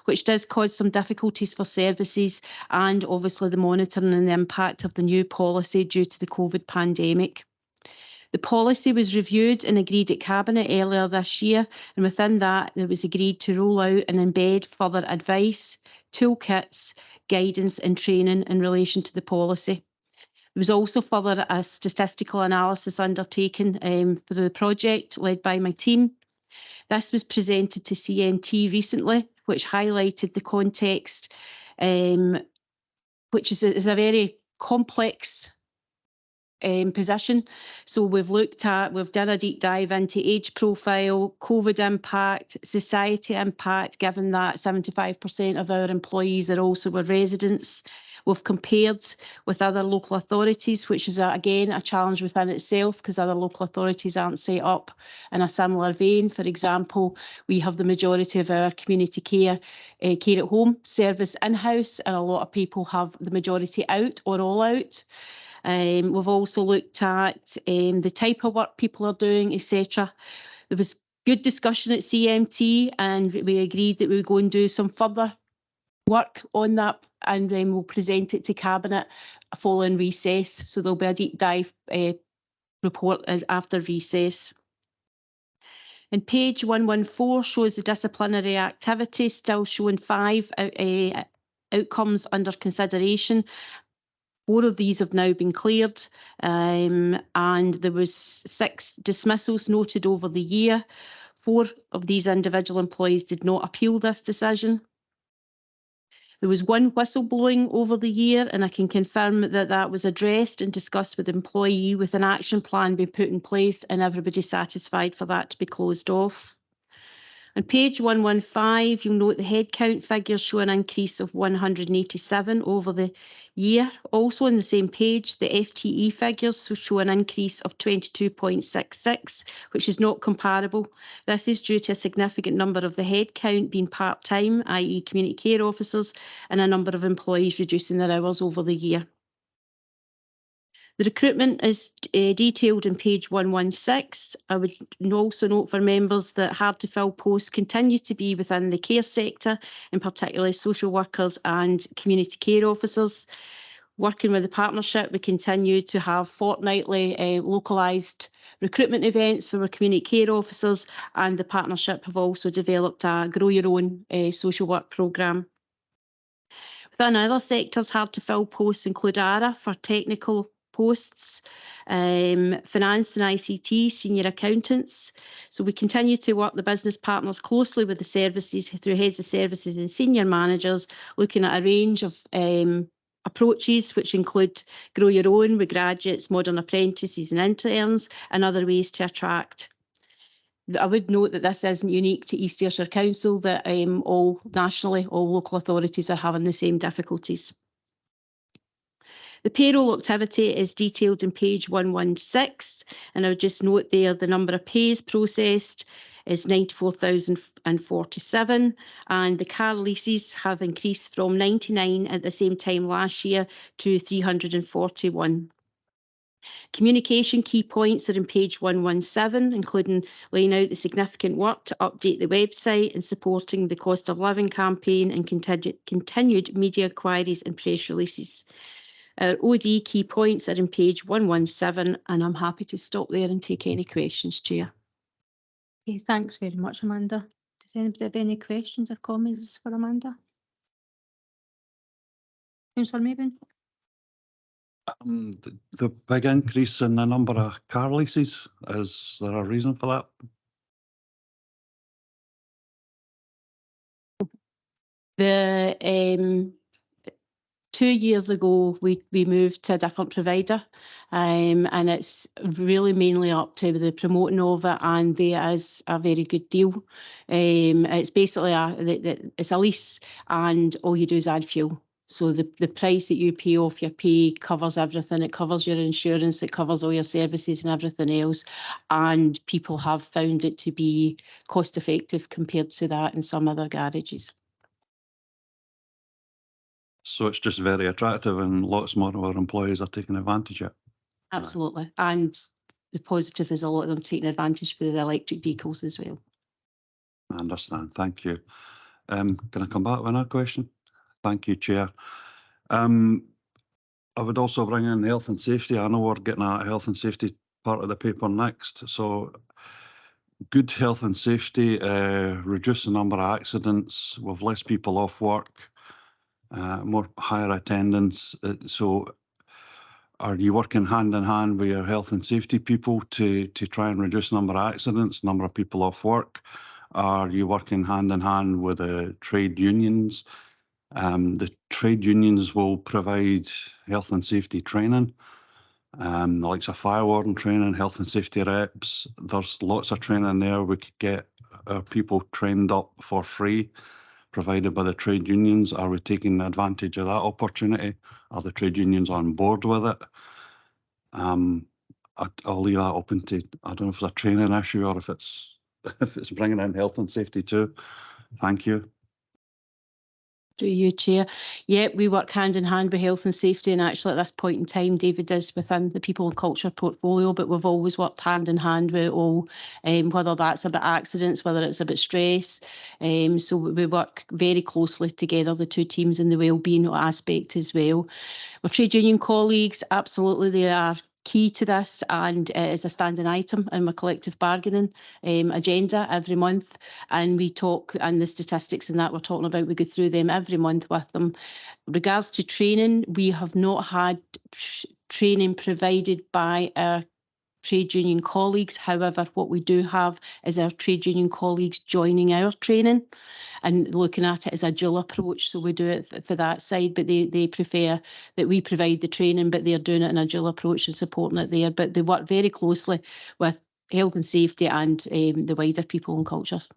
S13: which does cause some difficulties for services and obviously the monitoring and the impact of the new policy due to the COVID pandemic. The policy was reviewed and agreed at Cabinet earlier this year, and within that it was agreed to roll out and embed further advice, toolkits, guidance and training in relation to the policy. There was also further a statistical analysis undertaken for the project led by my team. This was presented to CMT recently, which highlighted the context, which is a very complex position. So we've done a deep dive into age profile, COVID impact, society impact, given that 75% of our employees are also residents. We've compared with other local authorities, which is again a challenge within itself because other local authorities aren't set up in a similar vein. For example, we have the majority of our community care at home service in-house, and a lot of people have the majority out or all out. We've also looked at the type of work people are doing, etc. There was good discussion at CMT, and we agreed that we would go and do some further work on that, and then we'll present it to Cabinet following recess. So there'll be a deep dive report after recess. And page 114 shows the disciplinary activity, still showing 5 outcomes under consideration. 4 of these have now been cleared, and there was 6 dismissals noted over the year. 4 of these individual employees did not appeal this decision. There was 1 whistleblowing over the year, and I can confirm that that was addressed and discussed with the employee, with an action plan being put in place and everybody satisfied for that to be closed off. On page 115, you'll note the headcount figures show an increase of 187 over the year. Also on the same page, the FTE figures show an increase of 22.66, which is not comparable. This is due to a significant number of the headcount being part-time, i.e. community care officers, and a number of employees reducing their hours over the year. The recruitment is detailed on page 116. I would also note for members that hard to fill posts continue to be within the care sector, and particularly social workers and community care officers. Working with the partnership, we continue to have fortnightly localised recruitment events for our community care officers, and the partnership have also developed a Grow Your Own social work programme. Within other sectors, hard to fill posts include ARA for technical posts, finance and ICT, senior accountants. So we continue to work the business partners closely with the services through heads of services and senior managers, looking at a range of approaches, which include Grow Your Own with graduates, modern apprentices and interns, and other ways to attract. I would note that this isn't unique to East Ayrshire Council, that all local authorities are having the same difficulties. The payroll activity is detailed in page 116, and I would just note there the number of pays processed is 94,047, and the car leases have increased from 99 at the same time last year to 341. Communication key points are in page 117, including laying out the significant work to update the website and supporting the cost of living campaign and continued media inquiries and press releases. Our OD key points are in page 117, and I'm happy to stop there and take any questions, Chair.
S1: Okay, thanks very much, Amanda. Does anybody have any questions or comments for Amanda? Councillor Mabin?
S3: The big increase in the number of car leases, is there a reason for that?
S13: The 2 years ago, we moved to a different provider, and it's really mainly up to the promoting of it, and there is a very good deal. It's basically it's a lease, and all you do is add fuel. So the price that you pay off your pay covers everything. It covers your insurance, it covers all your services and everything else. And people have found it to be cost effective compared to that in some other garages.
S3: So it's just very attractive and lots more of our employees are taking advantage of it.
S13: Absolutely. And the positive is a lot of them taking advantage for the electric vehicles as well.
S3: I understand. Thank you. Can I come back with another question? Thank you, Chair. I would also bring in health and safety. I know we're getting a health and safety part of the paper next. So good health and safety, reduce the number of accidents with less people off work, more higher attendance. So are you working hand in hand with your health and safety people to try and reduce the number of accidents, number of people off work? Are you working hand in hand with the trade unions? The trade unions will provide health and safety training, the likes of fire warden training, health and safety reps. There's lots of training there. We could get our people trained up for free, provided by the trade unions. Are we taking advantage of that opportunity? Are the trade unions on board with it? I'll leave that open to, I don't know if it's a training issue or if it's bringing in health and safety too. Thank you.
S13: Through you, Chair. Yeah, we work hand in hand with health and safety, and actually at this point in time, David is within the people and culture portfolio, but we've always worked hand in hand with all, whether that's about accidents, whether it's about stress. So we work very closely together, the two teams, in the wellbeing aspect as well. Our trade union colleagues, absolutely, they are key to this, and it is a standing item in my collective bargaining agenda every month. And we talk, and the statistics and that we're talking about, we go through them every month with them. With regards to training, we have not had training provided by our trade union colleagues. However, what we do have is our trade union colleagues joining our training and looking at it as a dual approach. So we do it for that side, but they prefer that we provide the training, but they're doing it in a dual approach and supporting it there. But they work very closely with health and safety and the wider people and cultures.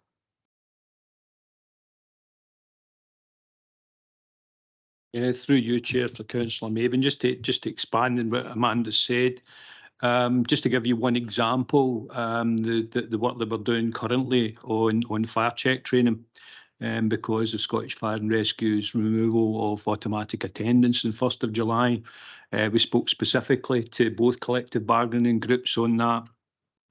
S14: Yeah, through you, Chair, for Councillor Maben, just to expand on what Amanda said. Just to give you one example, the work that we're doing currently on fire check training, because of Scottish Fire and Rescue's removal of automatic attendance on 1st of July. We spoke specifically to both collective bargaining groups on that,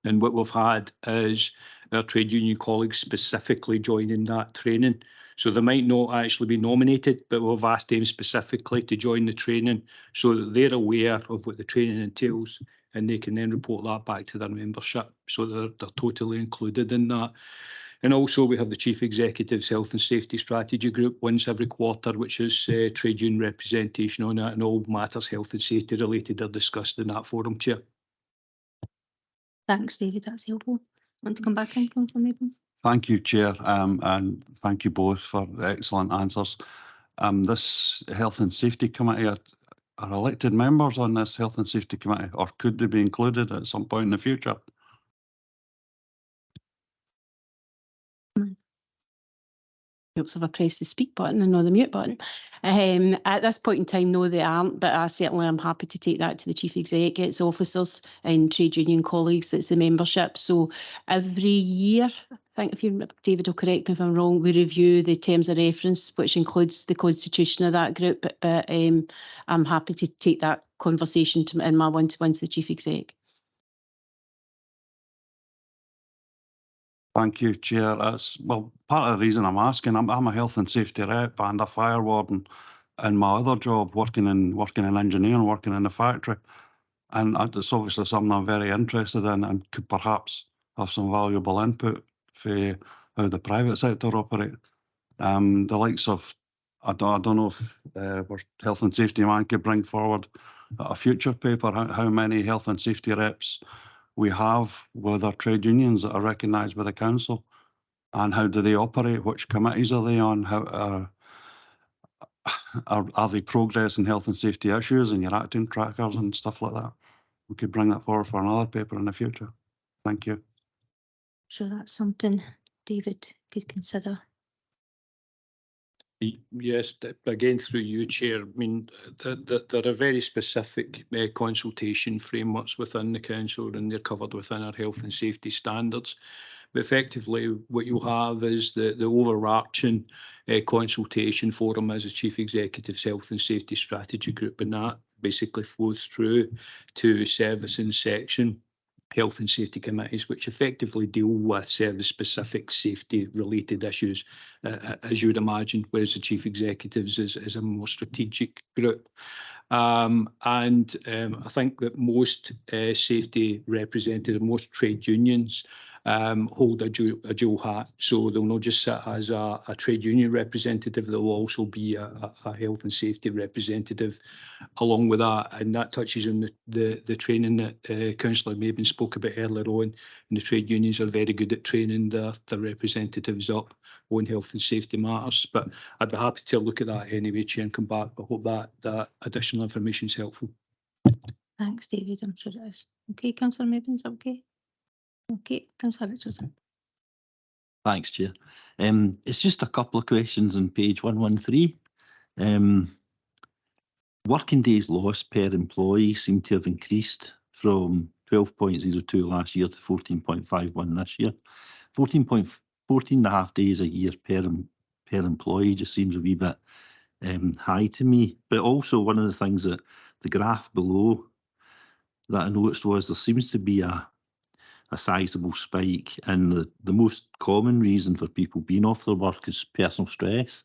S14: and what we've had is our trade union colleagues specifically joining that training. So they might not actually be nominated, but we've asked them specifically to join the training so that they're aware of what the training entails, and they can then report that back to their membership, so they're totally included in that. And also we have the Chief Executive's Health and Safety Strategy Group once every quarter, which is trade union representation on it, and all matters health and safety related are discussed in that forum, Chair.
S1: Thanks, David. That's helpful. Want to come back in, Councillor Maben?
S3: Thank you, Chair, and thank you both for excellent answers. This Health and Safety Committee, are elected members on this Health and Safety Committee, or could they be included at some point in the future?
S13: Helps if I press the speak button and not the mute button. At this point in time, no, they aren't, but I certainly am happy to take that to the Chief Exec, its officers and trade union colleagues, that's the membership. So every year, I think, if you, David will correct me if I'm wrong, we review the terms of reference, which includes the constitution of that group, but I'm happy to take that conversation in my one-to-one to the Chief Exec.
S3: Thank you, Chair. Well, part of the reason I'm asking, I'm a health and safety rep and a fire warden in my other job, working in engineering, working in the factory. And it's obviously something I'm very interested in and could perhaps have some valuable input for how the private sector operate. The likes of, I don't know if our health and safety man could bring forward a future paper, how many health and safety reps we have with our trade unions that are recognised by the council, and how do they operate? Which committees are they on? How are they progressing health and safety issues and your acting trackers and stuff like that? We could bring that forward for another paper in the future. Thank you.
S1: Sure, that's something David could consider.
S14: Yes, again through you, Chair. I mean, there are very specific consultation frameworks within the council, and they're covered within our health and safety standards. But effectively, what you have is the overarching consultation forum as a Chief Executive's Health and Safety Strategy Group, and that basically flows through to service and section health and safety committees, which effectively deal with service-specific safety-related issues, as you would imagine, whereas the chief executives is a more strategic group. I think that most safety representatives, most trade unions hold a dual hat. So they'll not just sit as a trade union representative, they'll also be a health and safety representative along with that. And that touches on the training that Councillor Maben spoke about earlier on. And the trade unions are very good at training their representatives up on health and safety matters. But I'd be happy to look at that anyway, Chair, and come back. I hope that additional information is helpful.
S1: Thanks, David. I'm sure it is. Okay, Councillor Maben, is that okay? Okay, Councillor Richardson.
S10: Thanks, Chair. It's just a couple of questions on page 113. Working days lost per employee seem to have increased from 12.02 last year to 14.51 this year. 14.5 days a year per employee just seems a wee bit high to me. But also one of the things that the graph below that I noticed was there seems to be a sizable spike, and the most common reason for people being off their work is personal stress,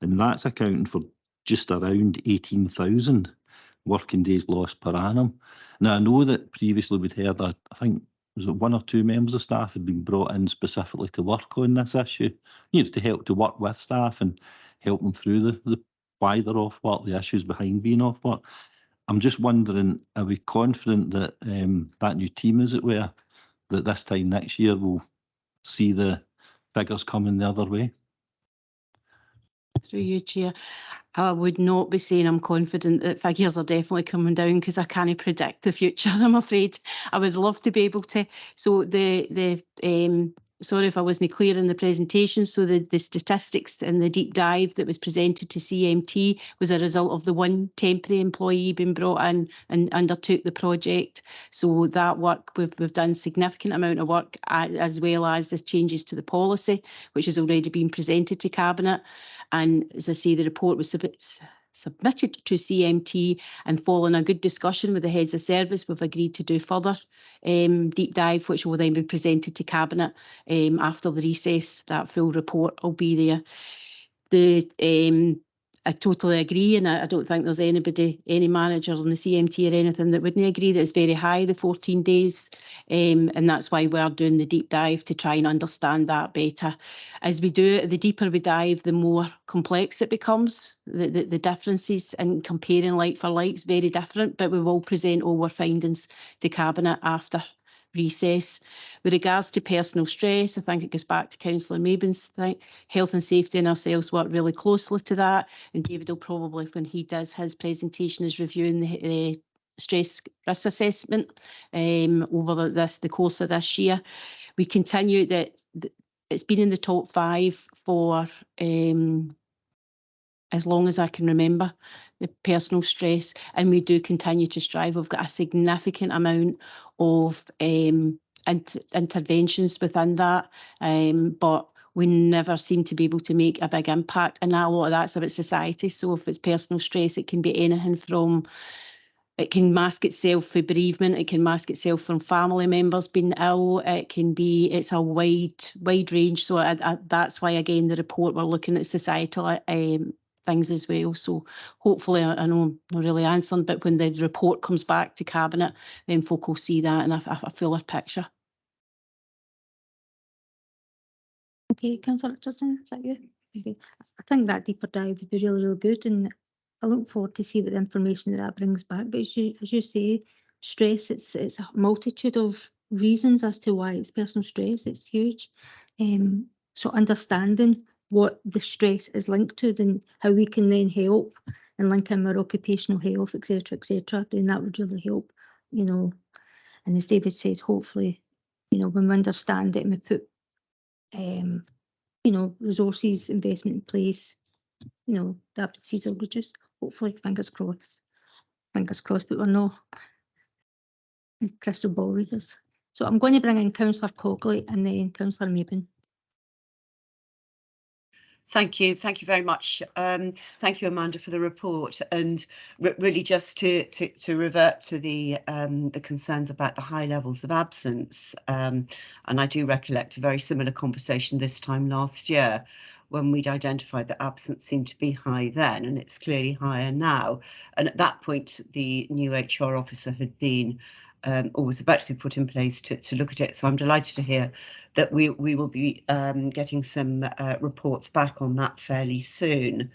S10: and that's accounting for just around 18,000 working days lost per annum. Now, I know that previously we'd heard that, I think, was it 1 or 2 members of staff had been brought in specifically to work on this issue, to help to work with staff and help them through the why they're off work, the issues behind being off work. I'm just wondering, are we confident that that new team, as it were, that this time next year we'll see the figures coming the other way?
S13: Through you, Chair. I would not be saying I'm confident that figures are definitely coming down because I can't predict the future, I'm afraid. I would love to be able to. So sorry if I wasn't clear in the presentation. So the statistics and the deep dive that was presented to CMT was a result of the one temporary employee being brought in and undertook the project. So that work, we've done significant amount of work, as well as the changes to the policy, which has already been presented to Cabinet. And as I say, the report was submitted to CMT, and following a good discussion with the heads of service, we've agreed to do further deep dive, which will then be presented to Cabinet after the recess. That full report will be there. I totally agree, and I don't think there's any managers on the CMT or anything that wouldn't agree that it's very high, the 14 days, and that's why we're doing the deep dive to try and understand that better. As we do it, the deeper we dive, the more complex it becomes. The differences in comparing like for like is very different, but we will present all our findings to Cabinet after recess. With regards to personal stress, I think it goes back to Councillor Maben's thing. Health and safety and ourselves work really closely to that, and David will probably, when he does his presentation, is reviewing the stress risk assessment over the course of this year. We continue that it's been in the top 5 for as long as I can remember, the personal stress, and we do continue to strive. We've got a significant amount of interventions within that, but we never seem to be able to make a big impact, and a lot of that's about society. So if it's personal stress, it can be anything from, it can mask itself for bereavement, it can mask itself from family members being ill, it's a wide range. So that's why, again, the report, we're looking at societal things as well. So hopefully, I know I'm not really answering, but when the report comes back to Cabinet, then folk will see that and a fuller picture.
S1: Okay, Councillor Richardson, is that you? Okay. I think that deeper dive would be really, really good, and I look forward to see what the information that brings back. But as you say, stress, it's a multitude of reasons as to why it's personal stress. It's huge. So understanding what the stress is linked to and how we can then help and link in our occupational health, etc., then that would really help, And as David says, hopefully, when we understand it and we put, resources, investment in place, the absences will reduce. Hopefully, fingers crossed, but we're not crystal ball readers. So I'm going to bring in Councillor Cogley and then Councillor Maben.
S5: Thank you very much. Thank you, Amanda, for the report, and really just to revert to the concerns about the high levels of absence. And I do recollect a very similar conversation this time last year, when we'd identified that absence seemed to be high then, and it's clearly higher now. And at that point, the new HR officer had been or was about to be put in place to look at it. So I'm delighted to hear that we will be getting some reports back on that fairly soon.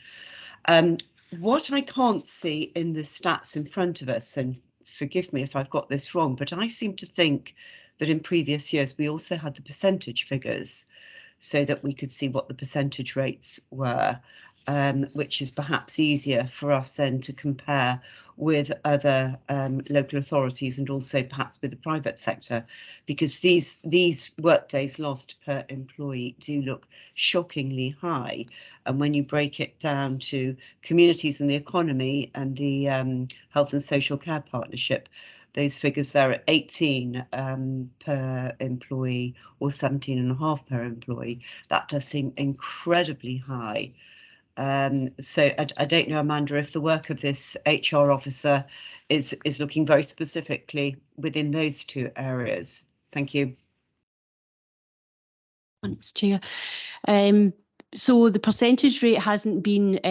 S5: What I can't see in the stats in front of us, and forgive me if I've got this wrong, but I seem to think that in previous years we also had the percentage figures so that we could see what the percentage rates were, which is perhaps easier for us then to compare with other local authorities and also perhaps with the private sector, because these workdays lost per employee do look shockingly high. And when you break it down to communities and the economy and the Health and Social Care Partnership, those figures there at 18 per employee or 17.5 per employee, that does seem incredibly high. So I don't know, Amanda, if the work of this HR officer is looking very specifically within those two areas. Thank you.
S13: Thanks, Chair. So the percentage rate hasn't been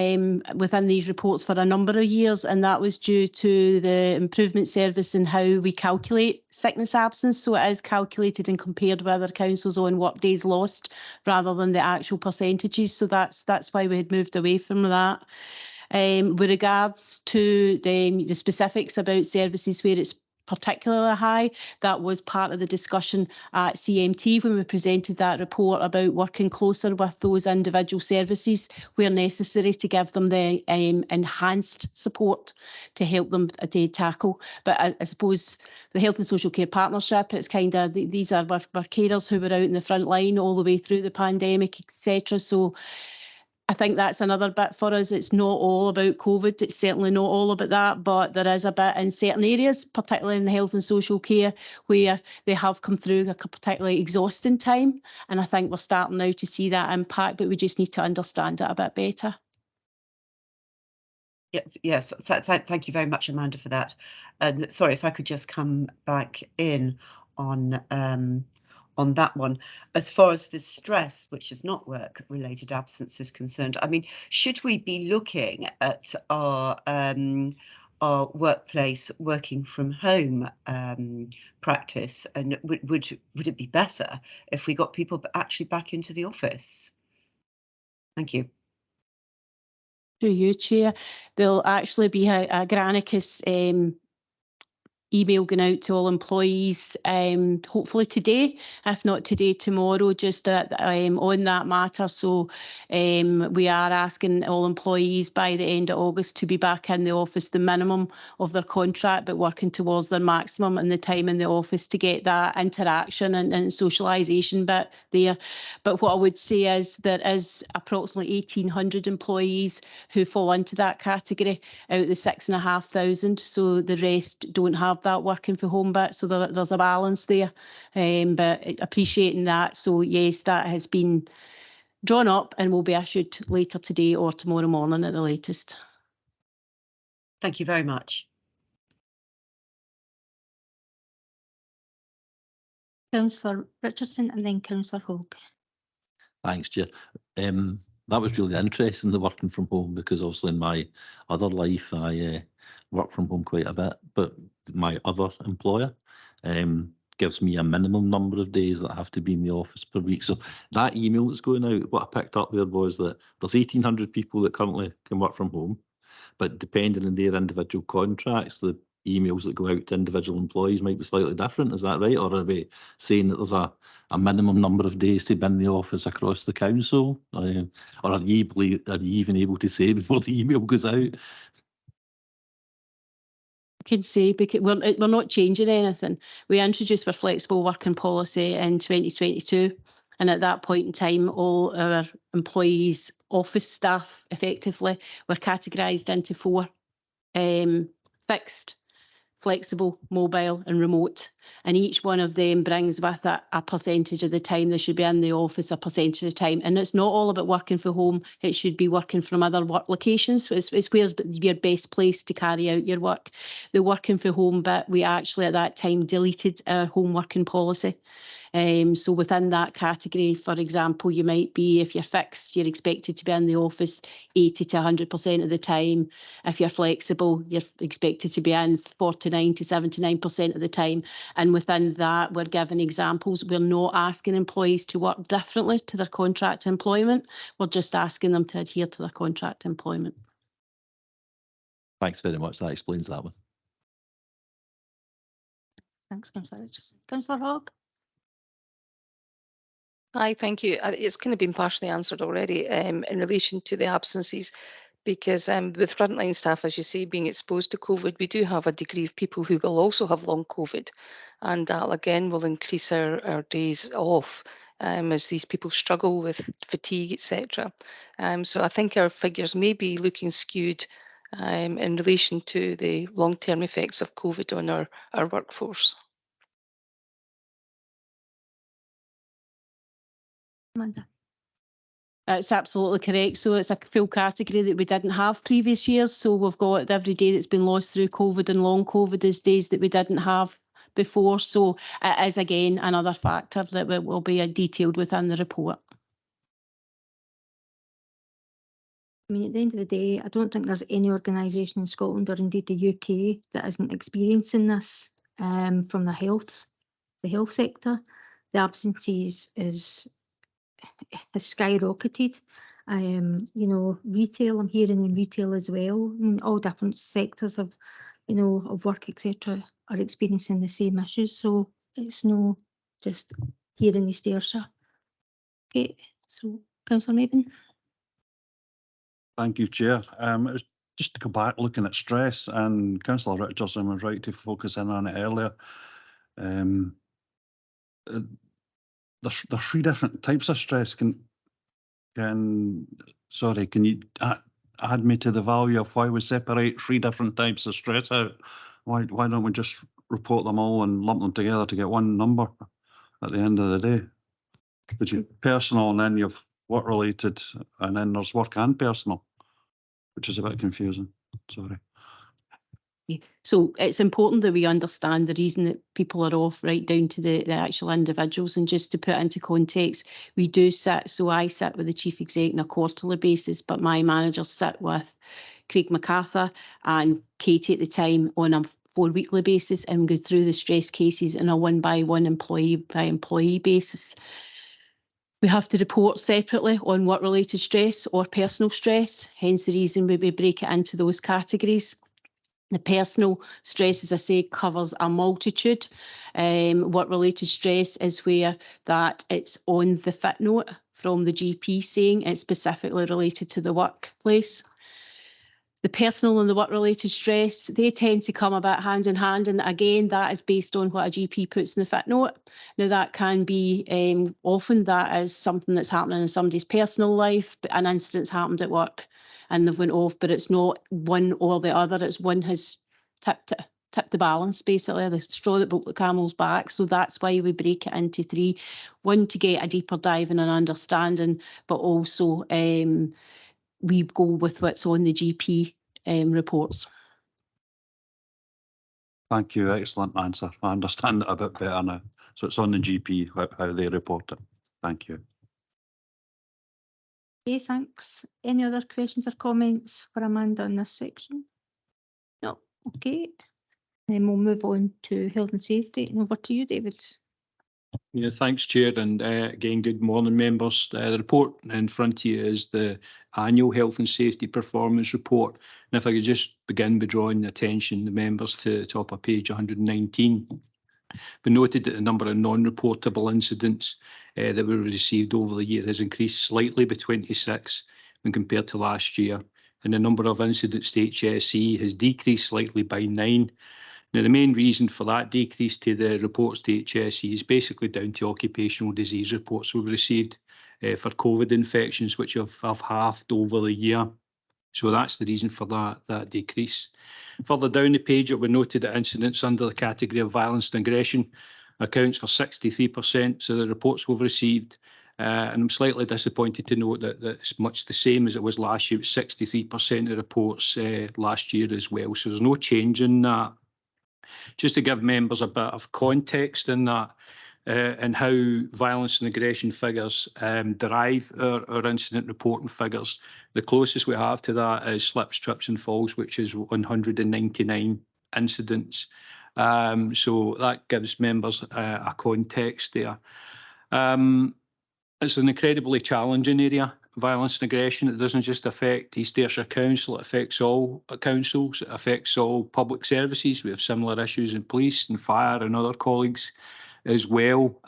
S13: within these reports for a number of years, and that was due to the improvement service in how we calculate sickness absence. So it is calculated and compared with other councils on work days lost rather than the actual percentages. So that's why we had moved away from that. With regards to the specifics about services where it's particularly high, that was part of the discussion at CMT when we presented that report about working closer with those individual services where necessary to give them the enhanced support to help them to tackle. But I suppose the Health and Social Care Partnership, it's kind of, these are our carers who were out in the front line all the way through the pandemic, etc. So I think that's another bit for us. It's not all about COVID. It's certainly not all about that, but there is a bit in certain areas, particularly in the health and social care, where they have come through a particularly exhausting time. And I think we're starting now to see that impact, but we just need to understand it a bit better.
S5: Yes, thank you very much, Amanda, for that. And sorry, if I could just come back in on that one. As far as the stress, which is not work-related absence, is concerned, I mean, should we be looking at our workplace working from home practice, and would it be better if we got people actually back into the office? Thank you.
S13: Through you, Chair, there'll actually be a Granicus email going out to all employees, hopefully today, if not today, tomorrow, just on that matter. So we are asking all employees by the end of August to be back in the office, the minimum of their contract, but working towards their maximum and the time in the office to get that interaction and socialisation bit there. But what I would say is there is approximately 1,800 employees who fall into that category out of the 6,500. So the rest don't have that working from home bit, so there's a balance there, but appreciating that. So yes, that has been drawn up and will be issued later today or tomorrow morning at the latest.
S5: Thank you very much.
S1: Councillor Richardson and then Councillor Hogg.
S10: Thanks, Chair. That was really interesting, the working from home, because obviously in my other life I work from home quite a bit, but my other employer gives me a minimum number of days that I have to be in the office per week. So that email that's going out, what I picked up there was that there's 1,800 people that currently can work from home, but depending on their individual contracts, the emails that go out to individual employees might be slightly different. Is that right? Or are we saying that there's a minimum number of days to be in the office across the council? Or are you even able to say before the email goes out?
S13: Can say, because we're not changing anything. We introduced our flexible working policy in 2022, and at that point in time, all our employees, office staff, effectively, were categorised into 4 fixed flexible, mobile and remote. And each one of them brings with it a percentage of the time they should be in the office, a percentage of the time. And it's not all about working from home. It should be working from other work locations. So it's where's your best place to carry out your work. The working from home bit, we actually at that time deleted our home working policy. So within that category, for example, you might be, if you're fixed, you're expected to be in the office 80 to 100% of the time. If you're flexible, you're expected to be in 49 to 79% of the time. And within that, we're giving examples. We're not asking employees to work differently to their contract employment. We're just asking them to adhere to their contract employment.
S10: Thanks very much. That explains that one.
S1: Thanks, Councillor Richardson. Councillor Hogg?
S15: Hi, thank you. It's kind of been partially answered already in relation to the absences, because with frontline staff, as you say, being exposed to COVID, we do have a degree of people who will also have long COVID, and that again will increase our days off as these people struggle with fatigue, etc. So I think our figures may be looking skewed in relation to the long-term effects of COVID on our workforce.
S1: Amanda?
S13: It's absolutely correct. So it's a full category that we didn't have previous years. So we've got every day that's been lost through COVID and long COVID is days that we didn't have before. So it is again another factor that will be detailed within the report.
S1: I mean, at the end of the day, I don't think there's any organisation in Scotland or indeed the UK that isn't experiencing this from the health sector. The absences has skyrocketed. You know, retail, I'm hearing in retail as well. I mean, all different sectors of, you know, of work, etc., are experiencing the same issues. So it's no just here in East Ayrshire. Okay, so Councillor Maven.
S3: Thank you, Chair. It's just to go back looking at stress, and Councillor Richardson was right to focus in on it earlier. There's 3 different types of stress. Can you add me to the value of why we separate 3 different types of stress out? Why don't we just report them all and lump them together to get one number at the end of the day? But you've personal, and then you've work related, and then there's work and personal, which is a bit confusing. Sorry.
S13: So it's important that we understand the reason that people are off right down to the actual individuals. And just to put into context, we do sit, so I sit with the Chief Exec on a quarterly basis, but my managers sit with Craig MacArthur and Katie at the time on a 4-weekly basis, and go through the stress cases on a 1-by-1 employee basis. We have to report separately on work-related stress or personal stress, hence the reason we break it into those categories. The personal stress, as I say, covers a multitude. Work-related stress is where that it's on the footnote from the GP saying it's specifically related to the workplace. The personal and the work-related stress, they tend to come a bit hand in hand. And again, that is based on what a GP puts in the footnote. Now, that can be, often that is something that's happening in somebody's personal life, but an incident's happened at work and they've went off, but it's not one or the other. It's one has tipped the balance, basically, the straw that broke the camel's back. So that's why we break it into 3. 1, to get a deeper dive and an understanding, but also we go with what's on the GP reports.
S3: Thank you. Excellent answer. I understand it a bit better now. So it's on the GP, how they report it. Thank you.
S1: Okay, thanks. Any other questions or comments for Amanda on this section? No. Okay. Then we'll move on to health and safety. And over to you, David.
S14: Yeah, thanks, Chair, and again, good morning, members. The report in front of you is the annual health and safety performance report. And if I could just begin by drawing attention, the members, to the top of page 119. We noted that the number of non-reportable incidents that we received over the year has increased slightly by 26 when compared to last year. And the number of incidents to HSE has decreased slightly by 9. Now, the main reason for that decrease to the reports to HSE is basically down to occupational disease reports we've received for COVID infections, which have halved over the year. So that's the reason for that decrease. Further down the page, it was noted that incidents under the category of violence and aggression accounts for 63%, so the reports we've received. And I'm slightly disappointed to note that it's much the same as it was last year. It was 63% of reports last year as well. So there's no change in that. Just to give members a bit of context in that, and how violence and aggression figures derive our incident reporting figures. The closest we have to that is slips, trips and falls, which is 199 incidents. So that gives members a context there. It's an incredibly challenging area, violence and aggression. It doesn't just affect East Ayrshire Council, it affects all councils, it affects all public services. We have similar issues in police and fire and other colleagues as well.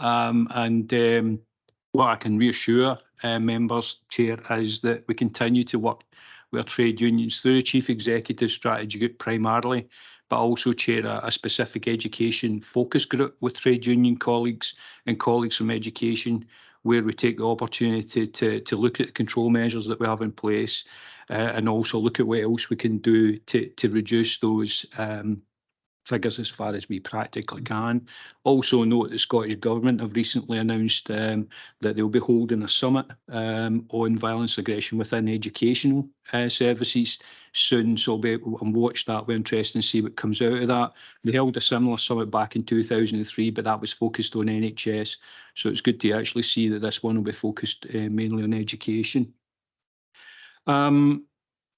S14: What I can reassure members, Chair, is that we continue to work with our trade unions through the Chief Executive Strategy Group primarily, but also chair a specific education focus group with trade union colleagues and colleagues from education, where we take the opportunity to look at the control measures that we have in place and also look at what else we can do to reduce those figures as far as we practically can. Also note the Scottish Government have recently announced that they'll be holding a summit on violence aggression within educational services soon, so I'll be able and watch that with interest and see what comes out of that. They held a similar summit back in 2003, but that was focused on NHS, so it's good to actually see that this one will be focused mainly on education.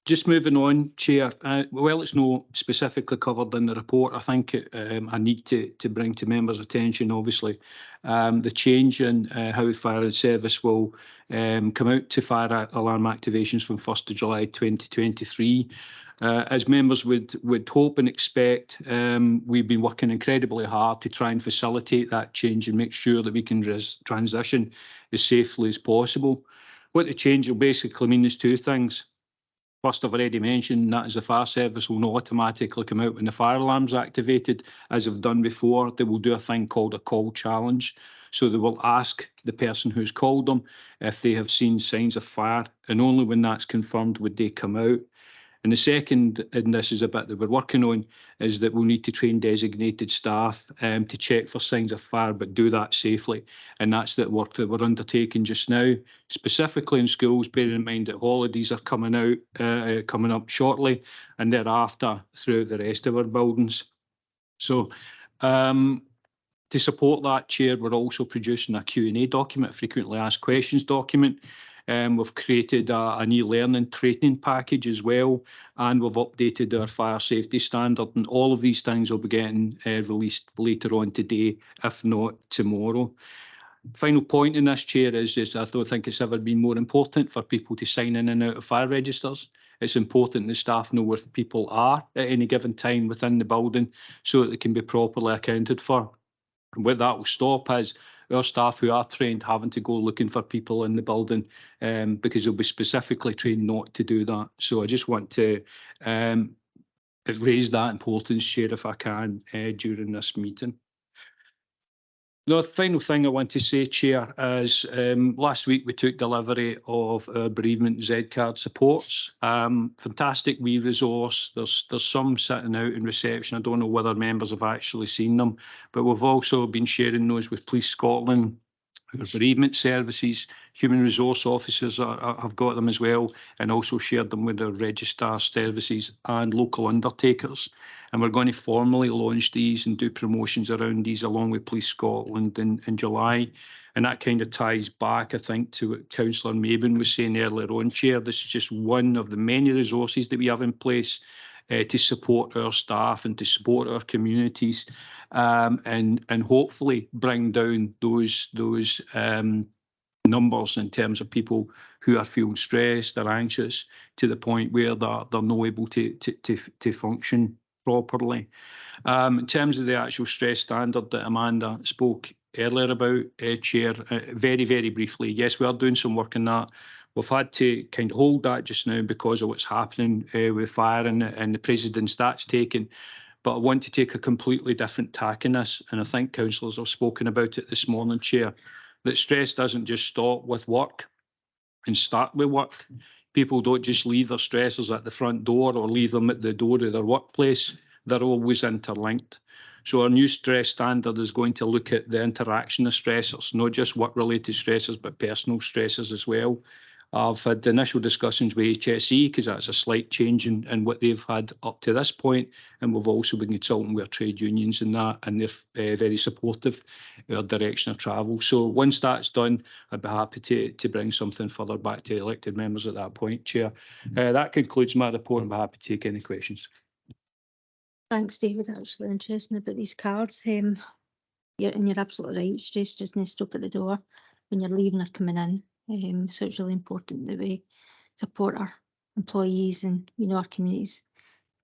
S14: Just moving on, Chair, well, it's not specifically covered in the report. I think I need to bring to members' attention, obviously, the change in how fire and service will come out to fire alarm activations from 1st of July 2023. As members would hope and expect, we've been working incredibly hard to try and facilitate that change and make sure that we can transition as safely as possible. What the change will basically mean is two things. First, I've already mentioned, that is the fire service will not automatically come out when the fire alarm's activated, as I've done before. They will do a thing called a call challenge. So they will ask the person who's called them if they have seen signs of fire, and only when that's confirmed would they come out. And the second, and this is a bit that we're working on, is that we'll need to train designated staff to check for signs of fire, but do that safely. And that's the work that we're undertaking just now, specifically in schools, bearing in mind that holidays are coming up shortly, and thereafter throughout the rest of our buildings. So to support that, Chair, we're also producing a Q&A document, a frequently asked questions document. We've created an e-learning training package as well, and we've updated our fire safety standard, and all of these things will be getting released later on today, if not tomorrow. Final point in this, Chair, is I don't think it's ever been more important for people to sign in and out of fire registers. It's important the staff know where people are at any given time within the building so that they can be properly accounted for. And what that will stop is our staff who are trained having to go looking for people in the building because they'll be specifically trained not to do that. So I just want to raise that importance, Chair, if I can, during this meeting. The final thing I want to say, Chair, is last week we took delivery of our bereavement Z-card supports. Fantastic wee resource. There's some sitting out in reception. I don't know whether members have actually seen them, but we've also been sharing those with Police Scotland, our bereavement services. Human resource officers have got them as well, and also shared them with our registrar services and local undertakers. And we're going to formally launch these and do promotions around these along with Police Scotland in July. And that kind of ties back, I think, to what Councillor Mabin was saying earlier on, Chair. This is just one of the many resources that we have in place to support our staff and to support our communities, and hopefully bring down those numbers in terms of people who are feeling stressed or anxious to the point where they're not able to function properly. In terms of the actual stress standard that Amanda spoke earlier about, Chair, very, very briefly, yes, we are doing some work on that. We've had to kind of hold that just now because of what's happening with fire and the precedence that's taken. But I want to take a completely different tack in this, and I think councillors have spoken about it this morning, Chair, that stress doesn't just stop with work and start with work. people don't just leave their stressors at the front door or leave them at the door of their workplace. They're always interlinked. So our new stress standard is going to look at the interaction of stressors, not just work-related stressors, but personal stressors as well. I've had initial discussions with HSE because that's a slight change in what they've had up to this point, and we've also been consulting with our trade unions in that, and they're very supportive of our direction of travel. So once that's done, I'd be happy to bring something further back to elected members at that point, Chair. That concludes my report, and I'd be happy to take any questions.
S1: Thanks, David. That was really interesting about these cards. You're absolutely right. Stress doesn't stop at the door when you're leaving or coming in. So it's really important that we support our employees and our communities,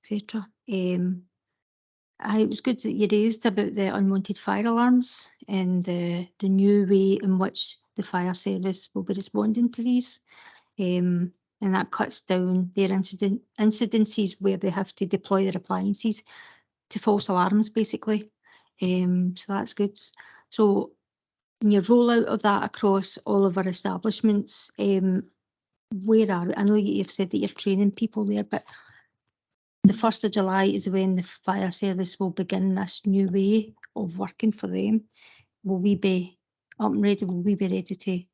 S1: etc. It was good that you raised about the unwanted fire alarms and the new way in which the fire service will be responding to these. And that cuts down their incidences where they have to deploy their appliances to false alarms, basically. So that's good. So in your rollout of that across all of our establishments, where are we? I know you've said that you're training people there, but the 1st of July is when the fire service will begin this new way of working for them. Will we be up and ready? Will we be ready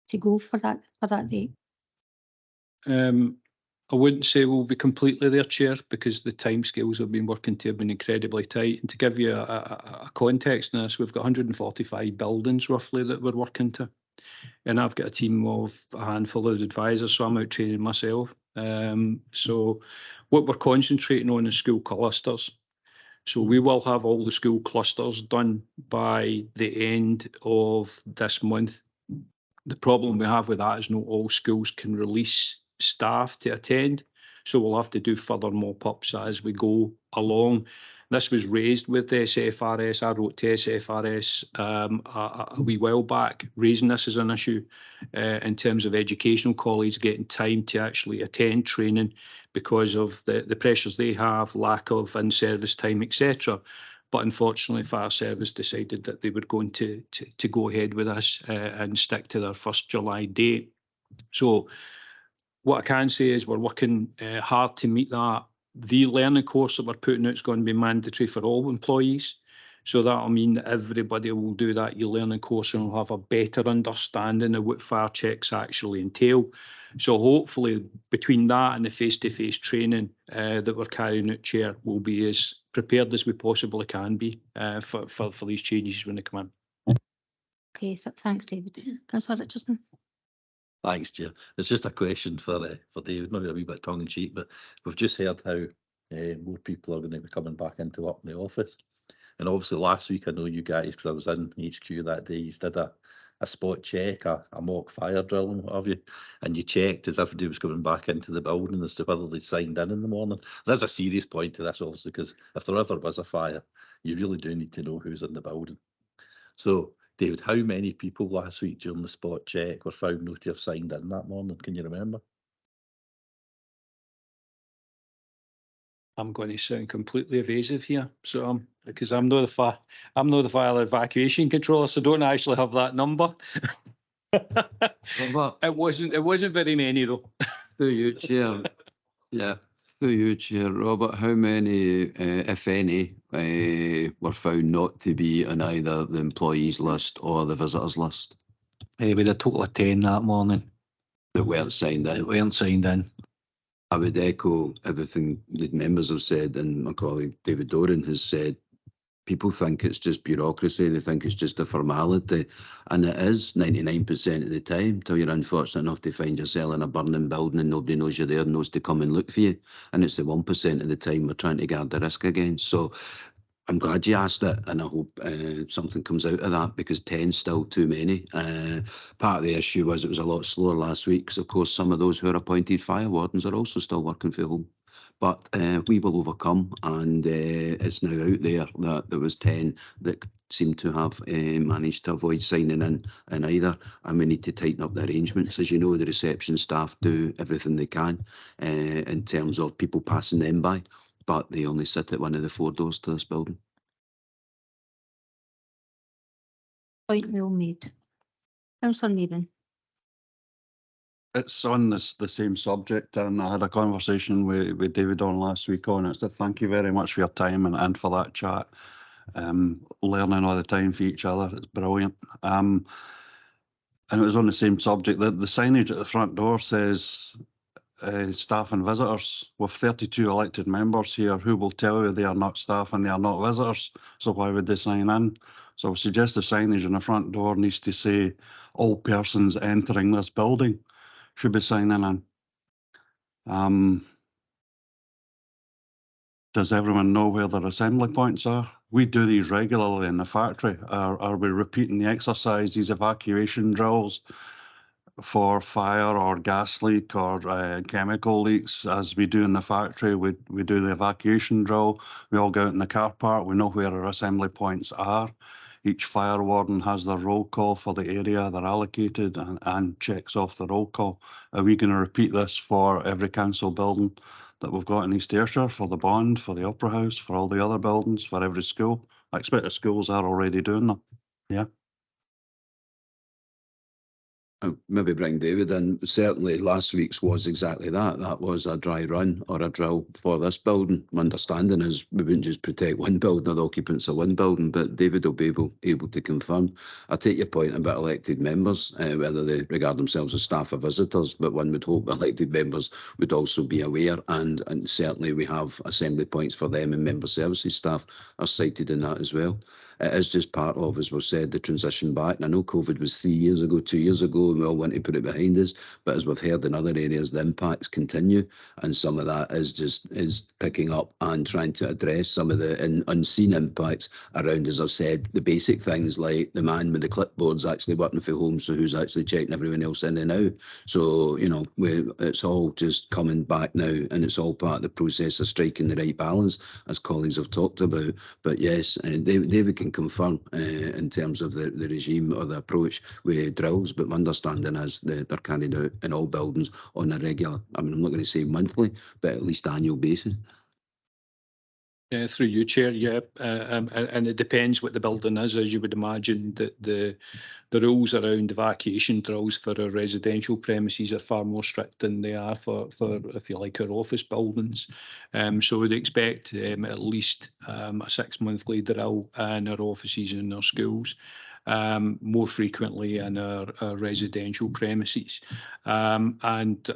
S1: to go for that date?
S14: I wouldn't say we'll be completely there, Chair, because the timescales we've been working to have been incredibly tight. And to give you a context in this, we've got 145 buildings roughly that we're working to. And I've got a team of a handful of advisors, so I'm out training myself. So what we're concentrating on is school clusters. So we will have all the school clusters done by the end of this month. The problem we have with that is not all schools can release staff to attend. So we'll have to do further mop-ups as we go along. This was raised with the SFRS. I wrote to SFRS a wee while back, raising this as an issue in terms of educational colleagues getting time to actually attend training because of the pressures they have, lack of in-service time, etc. But unfortunately, fire service decided that they were going to go ahead with this and stick to their 1st July date. So what I can say is we're working hard to meet that. The learning course that we're putting out is going to be mandatory for all employees. So that'll mean that everybody will do that e-learning course and will have a better understanding of what fire checks actually entail. So hopefully between that and the face-to-face training that we're carrying out, Chair, we'll be as prepared as we possibly can be for these changes when they come in.
S1: Okay, so thanks, David. Councillor Richardson.
S10: Thanks, Chair. It's just a question for David, maybe a wee bit tongue in cheek, but we've just heard how more people are going to be coming back into work in the office. And obviously last week, I know you guys, because I was in HQ that day, you did a spot check, a mock fire drill and what have you, and you checked as everybody was coming back into the building as to whether they signed in the morning. There's a serious point to this, obviously, because if there ever was a fire, you really do need to know who's in the building. So, David, how many people last week during the spot check were found not to have signed in that morning? Can you remember?
S14: I'm going to sound completely evasive here, so because I'm not the fire evacuation controller, so don't actually have that number. It wasn't very many though.
S11: Through you, Chair. Yeah, through you, Chair. Robert, how many, if any, were found not to be on either the employees list or the visitors list?
S2: We had a total of 10 that morning.
S11: That weren't signed in.
S2: That weren't signed in.
S11: I would echo everything the members have said, and my colleague David Doran has said. People think it's just bureaucracy, they think it's just a formality, and it is 99% of the time, till you're unfortunate enough to find yourself in a burning building and nobody knows you're there and knows to come and look for you, and it's the 1% of the time we're trying to guard the risk against. So I'm glad you asked it, and I hope something comes out of that, because 10's still too many. Part of the issue was it was a lot slower last week, because of course some of those who are appointed fire wardens are also still working from home. But we will overcome, and it's now out there that there was 10 that seemed to have managed to avoid signing in either, and we need to tighten up the arrangements. As you know, the reception staff do everything they can in terms of people passing them by, but they only sit at one of the 4 doors to this building.
S1: Point well made. Councillor Maven.
S3: It's on the same subject, and I had a conversation with David on last week on it. So thank you very much for your time and for that chat. Learning all the time for each other. It's brilliant. And it was on the same subject. The signage at the front door says staff and visitors. With 32 elected members here, who will tell you they are not staff and they are not visitors? So why would they sign in? So I suggest the signage on the front door needs to say all persons entering this building should be signing in. Does everyone know where their assembly points are? We do these regularly in the factory. Are we repeating the exercise, these evacuation drills for fire or gas leak or chemical leaks as we do in the factory? We do the evacuation drill. We all go out in the car park. We know where our assembly points are. Each fire warden has their roll call for the area they're allocated and checks off the roll call. Are we going to repeat this for every council building that we've got in East Ayrshire, for the Bond, for the Opera House, for all the other buildings, for every school? I expect the schools are already doing that. Yeah.
S11: Maybe bring David in. Certainly last week's was exactly that. That was a dry run or a drill for this building. My understanding is we wouldn't just protect one building or the occupants of one building, but David will be able to confirm. I take your point about elected members, whether they regard themselves as staff or visitors, but one would hope elected members would also be aware, and certainly we have assembly points for them, and member services staff are cited in that as well. It is just part of, as we've said, the transition back. And I know COVID was 3 years ago, 2 years ago, and we all want to put it behind us. But as we've heard in other areas, the impacts continue. And some of that is picking up and trying to address some of the unseen impacts around, as I've said, the basic things like the man with the clipboards actually working from home, so who's actually checking everyone else in and out. So, you know, it's all just coming back now, and it's all part of the process of striking the right balance, as colleagues have talked about. But yes, David can confirm in terms of the regime or the approach with drills, but my understanding is they're carried out in all buildings on a regular, I mean, I'm not going to say monthly, but at least annual basis.
S14: Through you, Chair, yeah, and it depends what the building is, as you would imagine. That the rules around evacuation drills for our residential premises are far more strict than they are for if you like, our office buildings. So we'd expect at least a 6-monthly drill in our offices and our schools. More frequently in our residential premises, and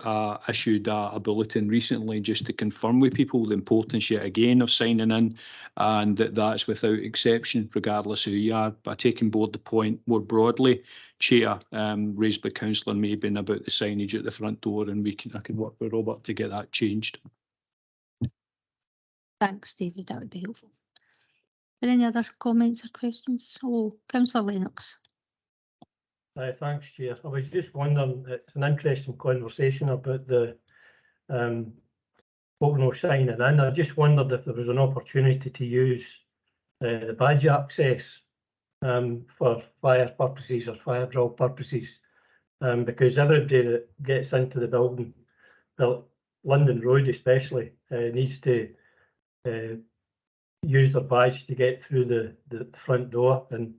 S14: issued a bulletin recently just to confirm with people the importance yet again of signing in, and that's without exception regardless of who you are. But taking board the point more broadly, Chair, raised by Councillor Mabin about the signage at the front door, and I can work with Robert to get that changed.
S1: Thanks, David, that would be helpful. Are there any other comments or questions? Oh, Councillor Lennox.
S16: Thanks, Chair. I was just wondering, it's an interesting conversation about the folk signing in. I just wondered if there was an opportunity to use the badge access for fire purposes or fire drill purposes, because everybody that gets into the building, London Road especially, needs to use their badge to get through the front door, and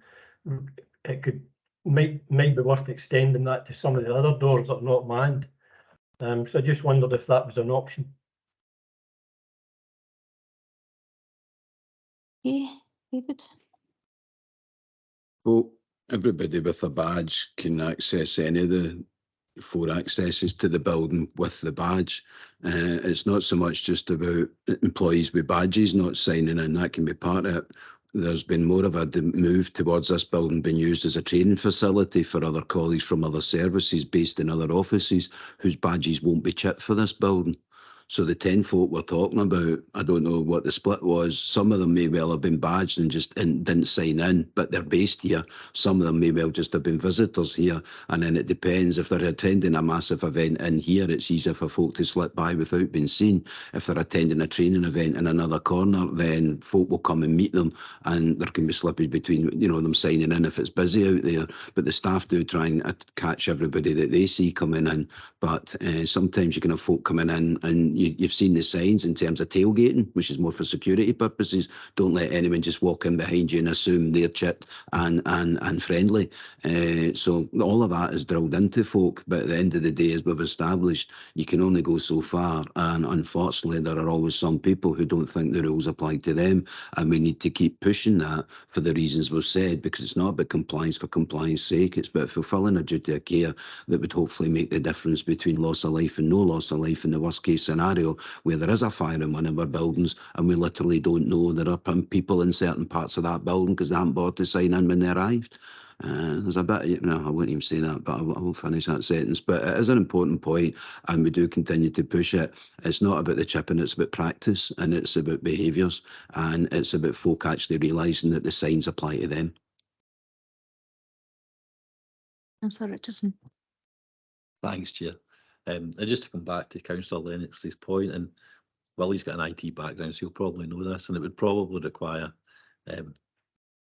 S16: it might be worth extending that to some of the other doors that are not manned. So I just wondered if that was an option.
S1: Yeah, David.
S11: Well, everybody with a badge can access any of the 4 accesses to the building with the badge. It's not so much just about employees with badges not signing in, that can be part of it. There's been more of a move towards this building being used as a training facility for other colleagues from other services based in other offices whose badges won't be chipped for this building. So the 10 folk we're talking about, I don't know what the split was. Some of them may well have been badged and just didn't sign in, but they're based here. Some of them may well just have been visitors here. And then it depends. If they're attending a massive event in here, it's easier for folk to slip by without being seen. If they're attending a training event in another corner, then folk will come and meet them, and there can be slippage between, you know, them signing in if it's busy out there. But the staff do try and catch everybody that they see coming in. But sometimes you can have folk coming in and you've seen the signs in terms of tailgating, which is more for security purposes. Don't let anyone just walk in behind you and assume they're chipped and friendly. So all of that is drilled into folk, but at the end of the day, as we've established, you can only go so far, and unfortunately there are always some people who don't think the rules apply to them, and we need to keep pushing that for the reasons we've said, because it's not about compliance for compliance sake, it's about fulfilling a duty of care that would hopefully make the difference between loss of life and no loss of life in the worst case scenario, where there is a fire in one of our buildings and we literally don't know there are people in certain parts of that building because they haven't bothered to sign in when they arrived. There's a bit, no, I wouldn't even say that, but I will finish that sentence. But it is an important point, and we do continue to push it. It's not about the chipping, it's about practice, and it's about behaviours, and it's about folk actually realising that the signs apply to them.
S1: Councillor Richardson.
S10: Thanks, Chair. And just to come back to Councillor Lennox's point, and Willie's got an IT background, so he'll probably know this, and it would probably require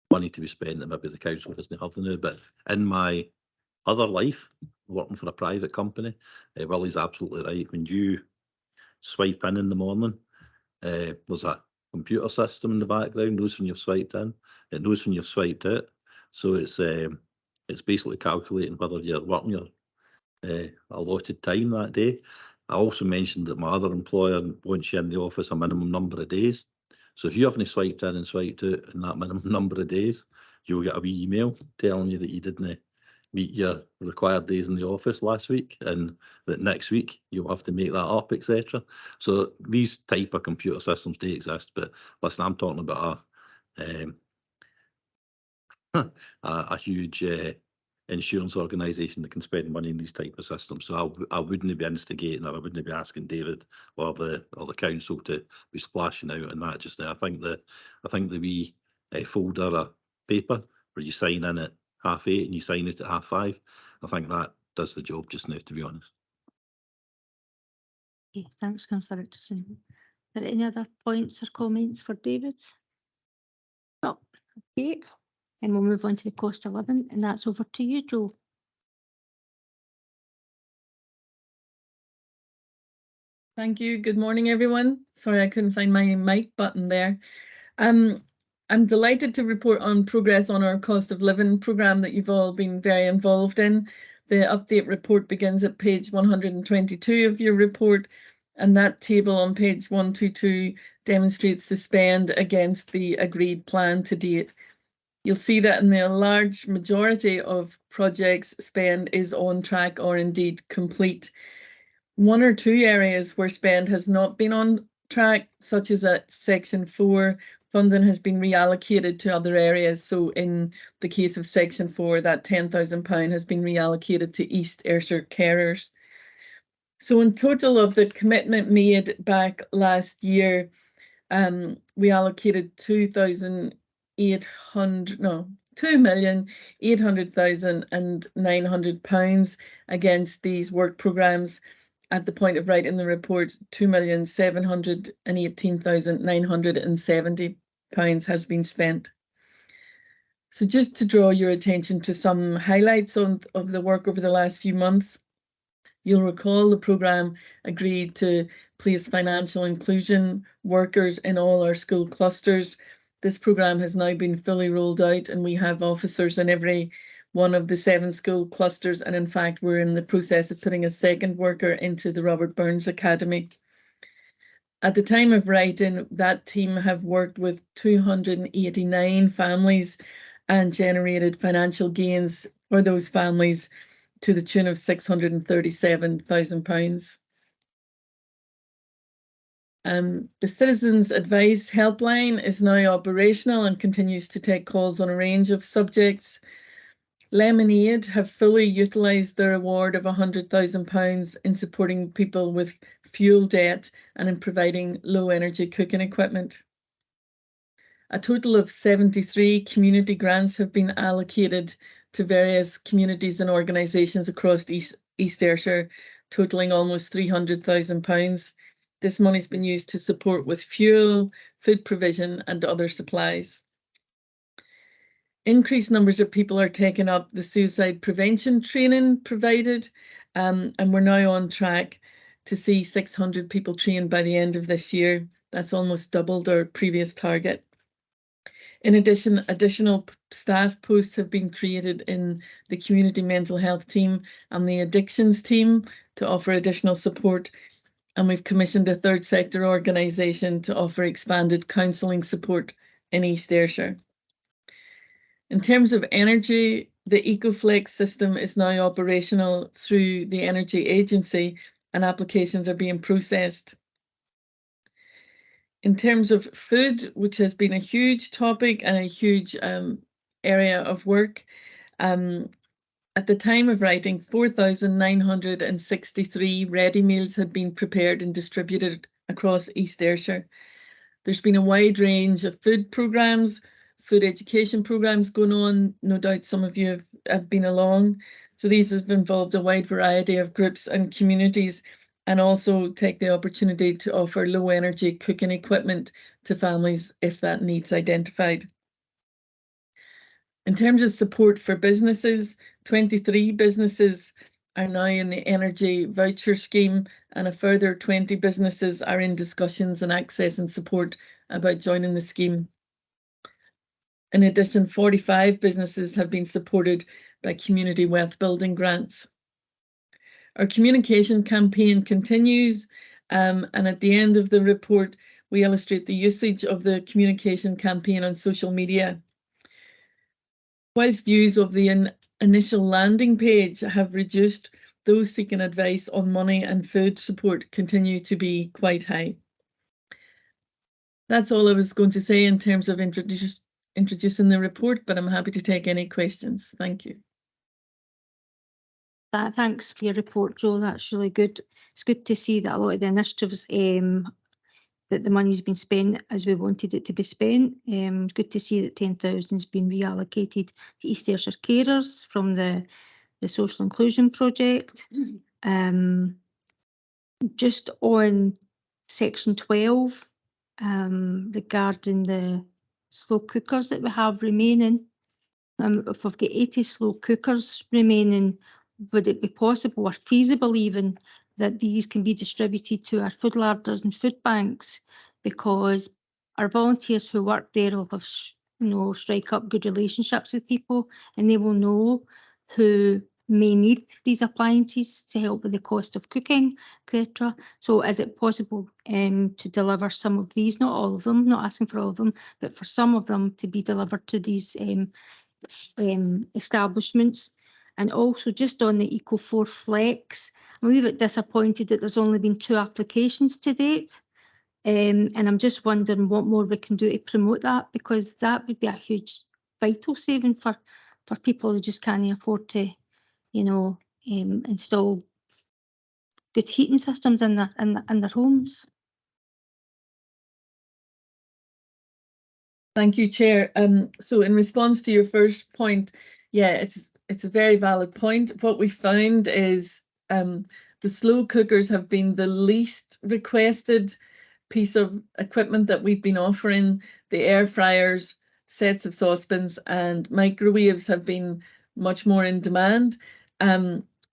S10: money to be spent that maybe the council doesn't have the now. But in my other life, working for a private company, Willie's absolutely right. When you swipe in the morning, there's a computer system in the background, knows when you've swiped in, it knows when you've swiped out. So it's basically calculating whether you're working your allotted time that day. I also mentioned that my other employer wants you in the office a minimum number of days. So if you haven't swiped in and swiped out in that minimum number of days, you'll get a wee email telling you that you didn't meet your required days in the office last week, and that next week you'll have to make that up, etc. So these type of computer systems do exist, but listen, I'm talking about a huge insurance organisation that can spend money in these type of systems. So I wouldn't be instigating, or I wouldn't be asking David or the council to be splashing out on that just now. I think the wee folder of paper where you sign in at 8:30 and you sign it at 5:30, I think that does the job just now, to be honest.
S1: Okay, thanks, Councillor Richardson. Are there any other points or comments for David? No. Okay, and we'll move on to the cost of living, and that's over to you, Joe.
S17: Thank you. Good morning, everyone. Sorry, I couldn't find my mic button there. I'm delighted to report on progress on our cost of living programme that you've all been very involved in. The update report begins at page 122 of your report, and that table on page 122 demonstrates the spend against the agreed plan to date. You'll see that in the large majority of projects, spend is on track or indeed complete. One or two areas where spend has not been on track, such as at section 4, funding has been reallocated to other areas. So in the case of section 4, that £10,000 has been reallocated to East Ayrshire carers. So in total of the commitment made back last year, we allocated £2,800,900 against these work programmes. At the point of writing the report, £2,718,970 has been spent. So just to draw your attention to some highlights of the work over the last few months, you'll recall the programme agreed to place financial inclusion workers in all our school clusters. This programme has now been fully rolled out, and we have officers in every one of the 7 school clusters, and in fact we're in the process of putting a second worker into the Robert Burns Academy. At the time of writing, that team have worked with 289 families and generated financial gains for those families to the tune of £637,000. The Citizens Advice Helpline is now operational and continues to take calls on a range of subjects. Lemonade have fully utilised their award of £100,000 in supporting people with fuel debt and in providing low energy cooking equipment. A total of 73 community grants have been allocated to various communities and organisations across East Ayrshire, totalling almost £300,000. This money's been used to support with fuel, food provision and other supplies. Increased numbers of people are taking up the suicide prevention training provided, and we're now on track to see 600 people trained by the end of this year. That's almost doubled our previous target. In addition, additional staff posts have been created in the community mental health team and the addictions team to offer additional support. And we've commissioned a third sector organisation to offer expanded counselling support in East Ayrshire. In terms of energy, the EcoFlex system is now operational through the Energy Agency and applications are being processed. In terms of food, which has been a huge topic and a huge area of work, at the time of writing, 4,963 ready meals had been prepared and distributed across East Ayrshire. There's been a wide range of food programmes, food education programmes going on. No doubt some of you have been along. So these have involved a wide variety of groups and communities, and also take the opportunity to offer low energy cooking equipment to families if that need's identified. In terms of support for businesses, 23 businesses are now in the energy voucher scheme, and a further 20 businesses are in discussions and access and support about joining the scheme. In addition, 45 businesses have been supported by community wealth building grants. Our communication campaign continues, and at the end of the report, we illustrate the usage of the communication campaign on social media. Whilst views of the initial landing page have reduced, those seeking advice on money and food support continue to be quite high. That's all I was going to say in terms of introducing the report, but I'm happy to take any questions. Thank you.
S1: Thanks for your report, Jo. That's really good. It's good to see that a lot of the initiatives that the money's been spent as we wanted it to be spent. Good to see that 10,000 has been reallocated to East Ayrshire carers from the social inclusion project. Just on section 12, regarding the slow cookers that we have remaining, if we've got 80 slow cookers remaining, would it be possible or feasible even that these can be distributed to our food larders and food banks? Because our volunteers who work there will have, strike up good relationships with people, and they will know who may need these appliances to help with the cost of cooking, etc. So is it possible to deliver some of these, not all of them, not asking for all of them, but for some of them to be delivered to these establishments? And also just on the Eco4 Flex, I'm a wee bit disappointed that there's only been 2 applications to date. And I'm just wondering what more we can do to promote that, because that would be a huge vital saving for people who just can't afford to, install good heating systems in their homes.
S17: Thank you, Chair. So in response to your first point, yeah, it's a very valid point. What we found is the slow cookers have been the least requested piece of equipment that we've been offering. The air fryers, sets of saucepans and microwaves have been much more in demand.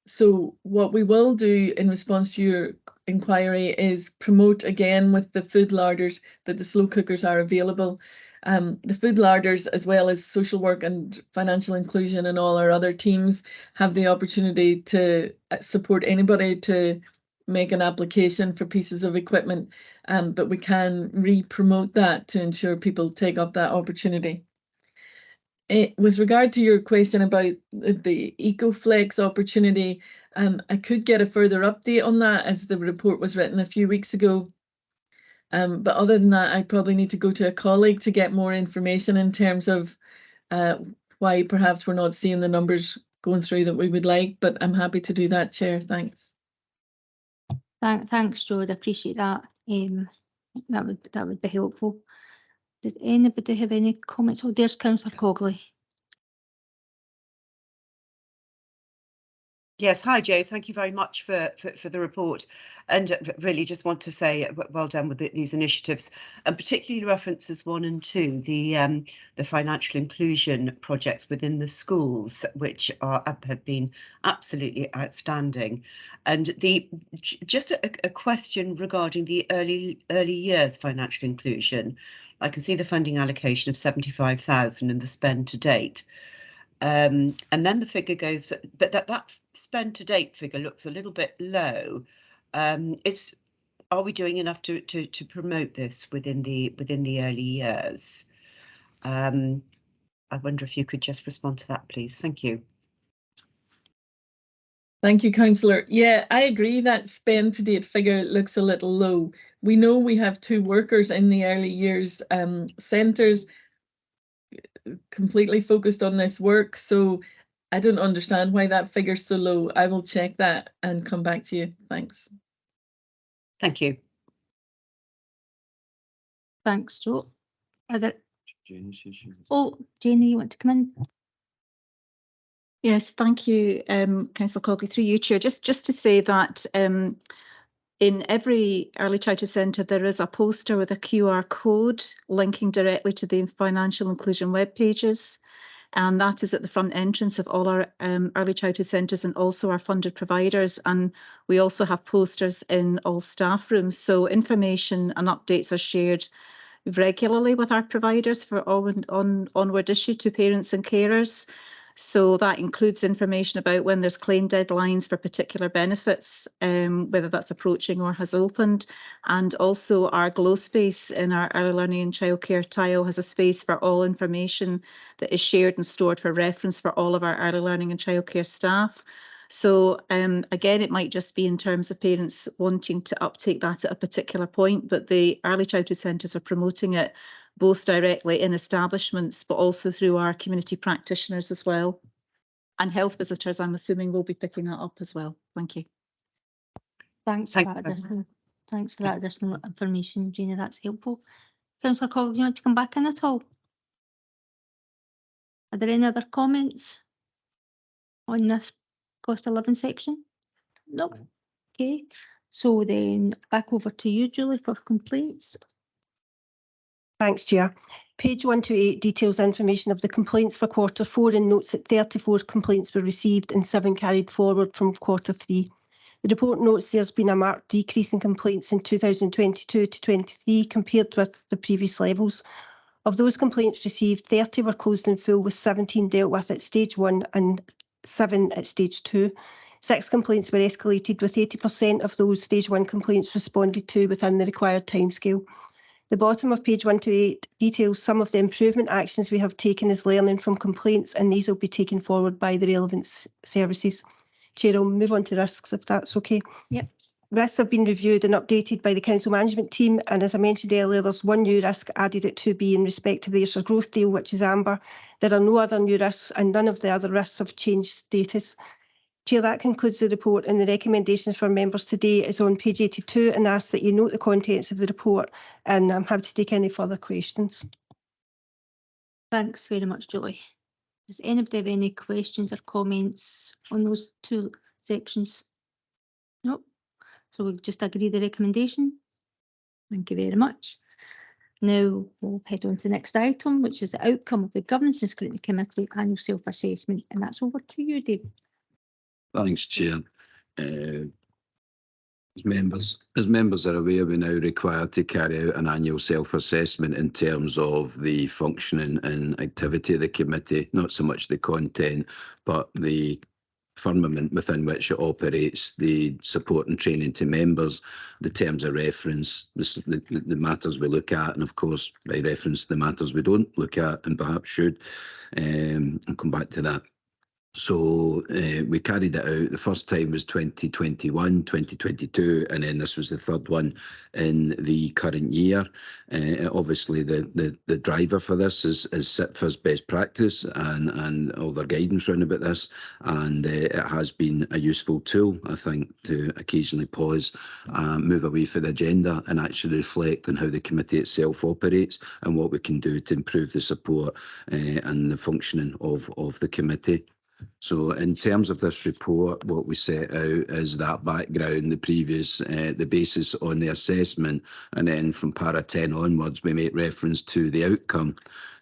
S17: So what we will do in response to your inquiry is promote again with the food larders that the slow cookers are available. The food larders, as well as social work and financial inclusion and all our other teams, have the opportunity to support anybody to make an application for pieces of equipment, but we can re-promote that to ensure people take up that opportunity. With regard to your question about the EcoFlex opportunity, I could get a further update on that as the report was written a few weeks ago. But other than that, I probably need to go to a colleague to get more information in terms of why perhaps we're not seeing the numbers going through that we would like, but I'm happy to do that, Chair. Thanks.
S1: Thanks, Jo. I appreciate that. That would be helpful. Does anybody have any comments? Oh, there's Councillor Cogley.
S5: Yes, hi Joe, thank you very much for the report, and really just want to say well done with these initiatives, and particularly references 1 and 2, the financial inclusion projects within the schools, which have been absolutely outstanding. And just a question regarding the early years financial inclusion. I can see the funding allocation of 75,000 and the spend to date. And then the figure goes, but that spend to date figure looks a little bit low. Are we doing enough to promote this within the early years? I wonder if you could just respond to that, please. Thank you.
S17: Thank you, Councillor. Yeah, I agree that spend to date figure looks a little low. We know we have 2 workers in the early years centres completely focused on this work, so I don't understand why that figure's so low. I will check that and come back to you. Thanks.
S5: Thank you.
S1: Thanks, Joe. Are there...
S2: Jenny says she wants-
S1: Oh, Jenny, you want to come in?
S8: Yes, thank you, Councillor Cogley, through you, Chair. Just to say that in every early childhood centre there is a poster with a QR code linking directly to the financial inclusion web pages, and that is at the front entrance of all our early childhood centres and also our funded providers. And we also have posters in all staff rooms, so information and updates are shared regularly with our providers for onward issue to parents and carers. So that includes information about when there's claim deadlines for particular benefits, whether that's approaching or has opened. And also our glow space in our early learning and childcare tile has a space for all information that is shared and stored for reference for all of our early learning and childcare staff. So again, it might just be in terms of parents wanting to uptake that at a particular point, but the early childhood centres are promoting it both directly in establishments, but also through our community practitioners as well. And health visitors, I'm assuming, will be picking that up as well. Thank you.
S1: Thanks for that additional information, Gina. That's helpful. Councillor Cogley, do you want to come back in at all? Are there any other comments on this cost of living section? No. Okay. So then back over to you, Julie, for complaints.
S9: Thanks, Chair. Page 128 details information of the complaints for Q4 and notes that 34 complaints were received and 7 carried forward from Q3. The report notes there's been a marked decrease in complaints in 2022 to 23 compared with the previous levels. Of those complaints received, 30 were closed in full, with 17 dealt with at stage 1 and 7 at stage 2. 6 complaints were escalated, with 80% of those stage 1 complaints responded to within the required timescale. The bottom of page 128 details some of the improvement actions we have taken as learning from complaints, and these will be taken forward by the relevant services. Chair, I'll move on to risks if that's okay.
S1: Yep.
S9: Risks have been reviewed and updated by the council management team, and as I mentioned earlier, there's one new risk added at 2B in respect to the Ayrshire growth deal, which is amber. There are no other new risks, and none of the other risks have changed status. Chair, that concludes the report, and the recommendations for members today is on page 82, and I ask that you note the contents of the report, and I'm happy to take any further questions.
S1: Thanks very much, Julie. Does anybody have any questions or comments on those 2 sections? Nope. So we'll just agree the recommendation. Thank you very much. Now we'll head on to the next item, which is the outcome of the Governance and Scrutiny Committee annual self-assessment, and that's over to you, David.
S11: Thanks, Chair. As members are aware, we're now required to carry out an annual self-assessment in terms of the functioning and activity of the committee, not so much the content, but the firmament within which it operates, the support and training to members, the terms of reference, the matters we look at, and of course, by reference, the matters we don't look at and perhaps should. I'll come back to that. So we carried it out. The first time was 2021, 2022, and then this was the third one in the current year. Obviously, the driver for this is SIPFA's best practice and all their guidance around about this, and it has been a useful tool, I think, to occasionally pause, move away from the agenda and actually reflect on how the committee itself operates and what we can do to improve the support and the functioning of the committee. So in terms of this report, what we set out is that background, the previous, the basis on the assessment, and then from para 10 onwards, we make reference to the outcome.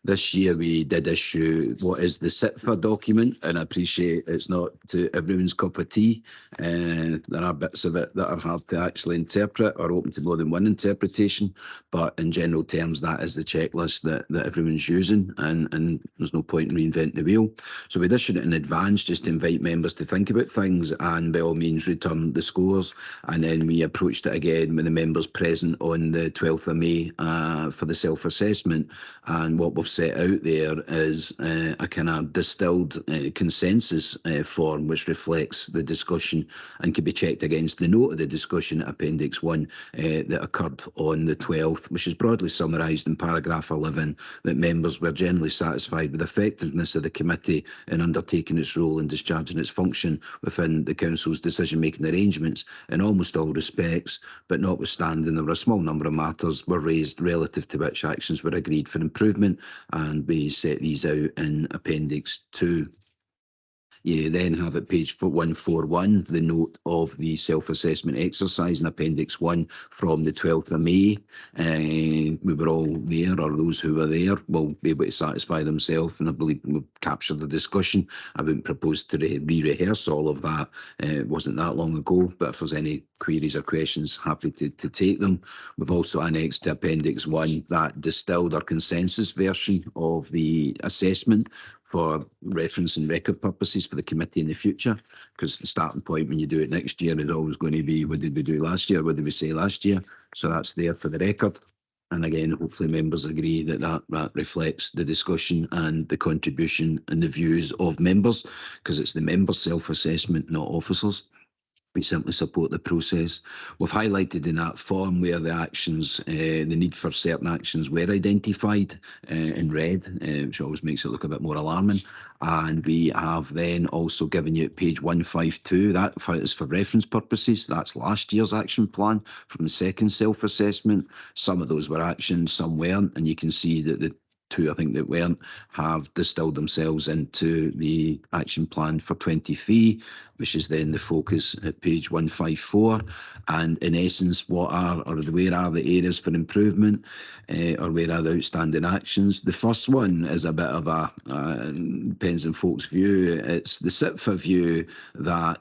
S11: This year we did issue what is the SITFA document, and I appreciate it's not to everyone's cup of tea. There are bits of it that are hard to actually interpret or open to more than one interpretation, but in general terms, that is the checklist that everyone's using, and there's no point in reinventing the wheel. So we'd issued it in advance just to invite members to think about things and by all means return the scores. And then we approached it again with the members present on the 12th of May for the self-assessment. And what we've set out there is a kind of distilled consensus form which reflects the discussion and can be checked against the note of the discussion at Appendix 1 that occurred on the 12th, which is broadly summarised in paragraph 11, that members were generally satisfied with the effectiveness of the committee in undertaking its role and discharging its function within the Council's decision-making arrangements in almost all respects, but notwithstanding there were a small number of matters were raised relative to which actions were agreed for improvement, and we set these out in Appendix 2. You then have at page 141 the note of the self-assessment exercise in Appendix 1 from the 12th of May. We were all there, or those who were there will be able to satisfy themselves, and I believe we've captured the discussion. I wouldn't propose to re-rehearse all of that. It wasn't that long ago, but if there's any queries or questions, happy to take them. We've also annexed to Appendix 1 that distilled or consensus version of the assessment for reference and record purposes for the committee in the future, because the starting point when you do it next year is always going to be, what did we do last year, what did we say last year? So that's there for the record. And again, hopefully members agree that that reflects the discussion and the contribution and the views of members, because it's the members' self-assessment, not officers. We simply support the process. We've highlighted in that form where the actions, the need for certain actions were identified in red, which always makes it look a bit more alarming. And we have then also given you at page 152, that is for reference purposes. That's last year's action plan from the second self-assessment. Some of those were actions, some weren't. And you can see that the two, I think, that weren't, have distilled themselves into the action plan for 23, which is then the focus at page 154. And in essence, where are the areas for improvement, or where are the outstanding actions? The first one is a bit of a, depends on folks' view. It's the SITFA view that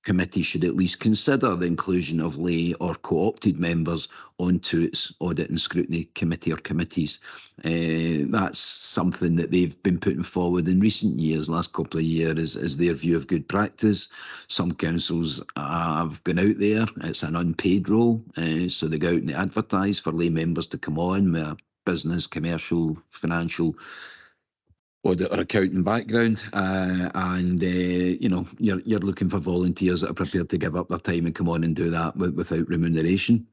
S11: committee should at least consider the inclusion of lay or co-opted members onto its audit and scrutiny committee or committees. That's something that they've been putting forward in recent years, last couple of years, as their view of good practice. Some councils have gone out there. It's an unpaid role, so they go out and they advertise for lay members to come on with a business, commercial, financial, audit or accounting background, and you know, you're looking for volunteers that are prepared to give up their time and come on and do that without remuneration.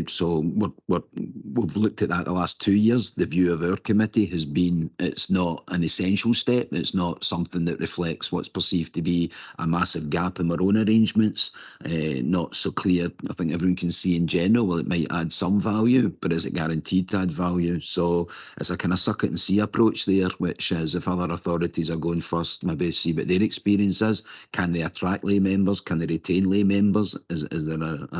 S11: So we've looked at that the last 2 years. The view of our committee has been it's not an essential step. It's not something that reflects what's perceived to be a massive gap in our own arrangements. Not so clear. I think everyone can see in general, well, it might add some value, but is it guaranteed to add value? So it's a kind of suck it and see approach there, which is if other authorities are going first, maybe see what their experience is. Can they attract lay members? Can they retain lay members? Is there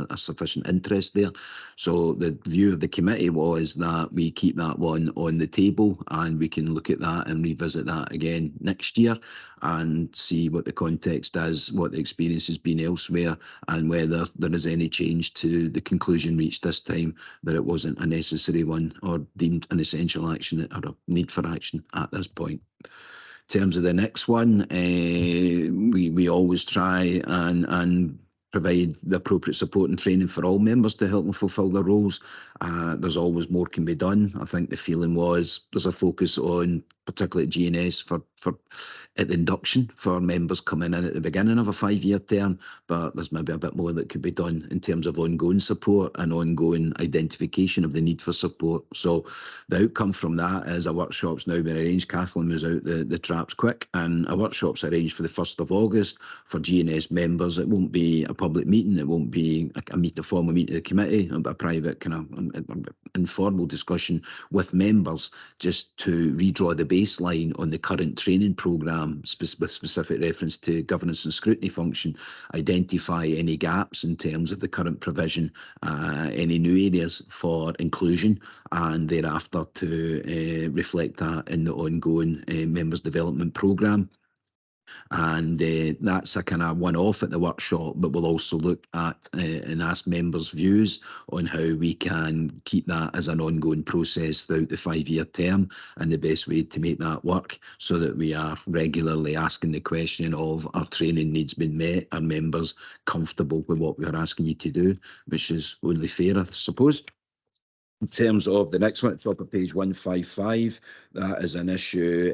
S11: a sufficient interest there? So the view of the committee was that we keep that one on the table and we can look at that and revisit that again next year and see what the context is, what the experience has been elsewhere, and whether there is any change to the conclusion reached this time that it wasn't a necessary one or deemed an essential action or a need for action at this point. In terms of the next one, we always try and provide the appropriate support and training for all members to help them fulfil their roles. There's always more can be done. I think the feeling was there's a focus on, particularly at GNS, for at the induction for members coming in at the beginning of a 5-year term, but there's maybe a bit more that could be done in terms of ongoing support and ongoing identification of the need for support. So the outcome from that is a workshop's now been arranged. Kathleen moves out the traps quick, and a workshop's arranged for the 1st of August for GNS members. It won't be a public meeting. It won't be a formal meeting of the committee, but a private kind of informal discussion with members just to redraw the baseline on the current training programme with specific reference to governance and scrutiny function, identify any gaps in terms of the current provision, any new areas for inclusion, and thereafter to reflect that in the ongoing members development programme. And that's a kind of one-off at the workshop, but we'll also look at and ask members' views on how we can keep that as an ongoing process throughout the 5-year term, and the best way to make that work so that we are regularly asking the question of, our training needs being met, are members comfortable with what we are asking you to do, which is only fair, I suppose. In terms of the next one, top of page 155, that is an issue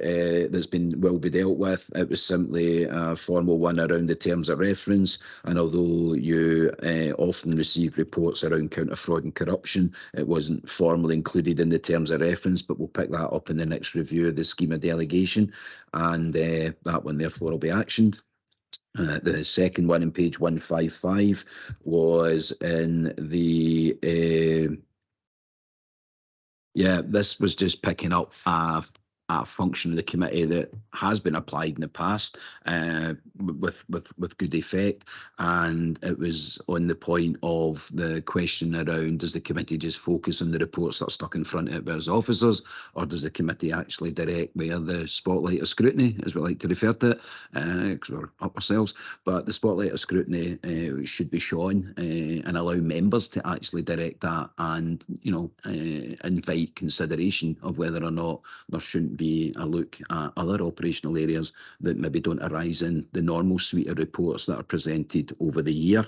S11: that's will be dealt with. It was simply a formal one around the terms of reference, and although you often receive reports around counter fraud and corruption, it wasn't formally included in the terms of reference, but we'll pick that up in the next review of the scheme of delegation, and that one therefore will be actioned. The second one on page 155 was in the this was just picking up a function of the committee that has been applied in the past with good effect, and it was on the point of the question around, does the committee just focus on the reports that are stuck in front of it by its officers, or does the committee actually direct where the spotlight of scrutiny, as we like to refer to it, because we're up ourselves, but the spotlight of scrutiny should be shown and allow members to actually direct that, and invite consideration of whether or not there shouldn't be a look at other operational areas that maybe don't arise in the normal suite of reports that are presented over the year.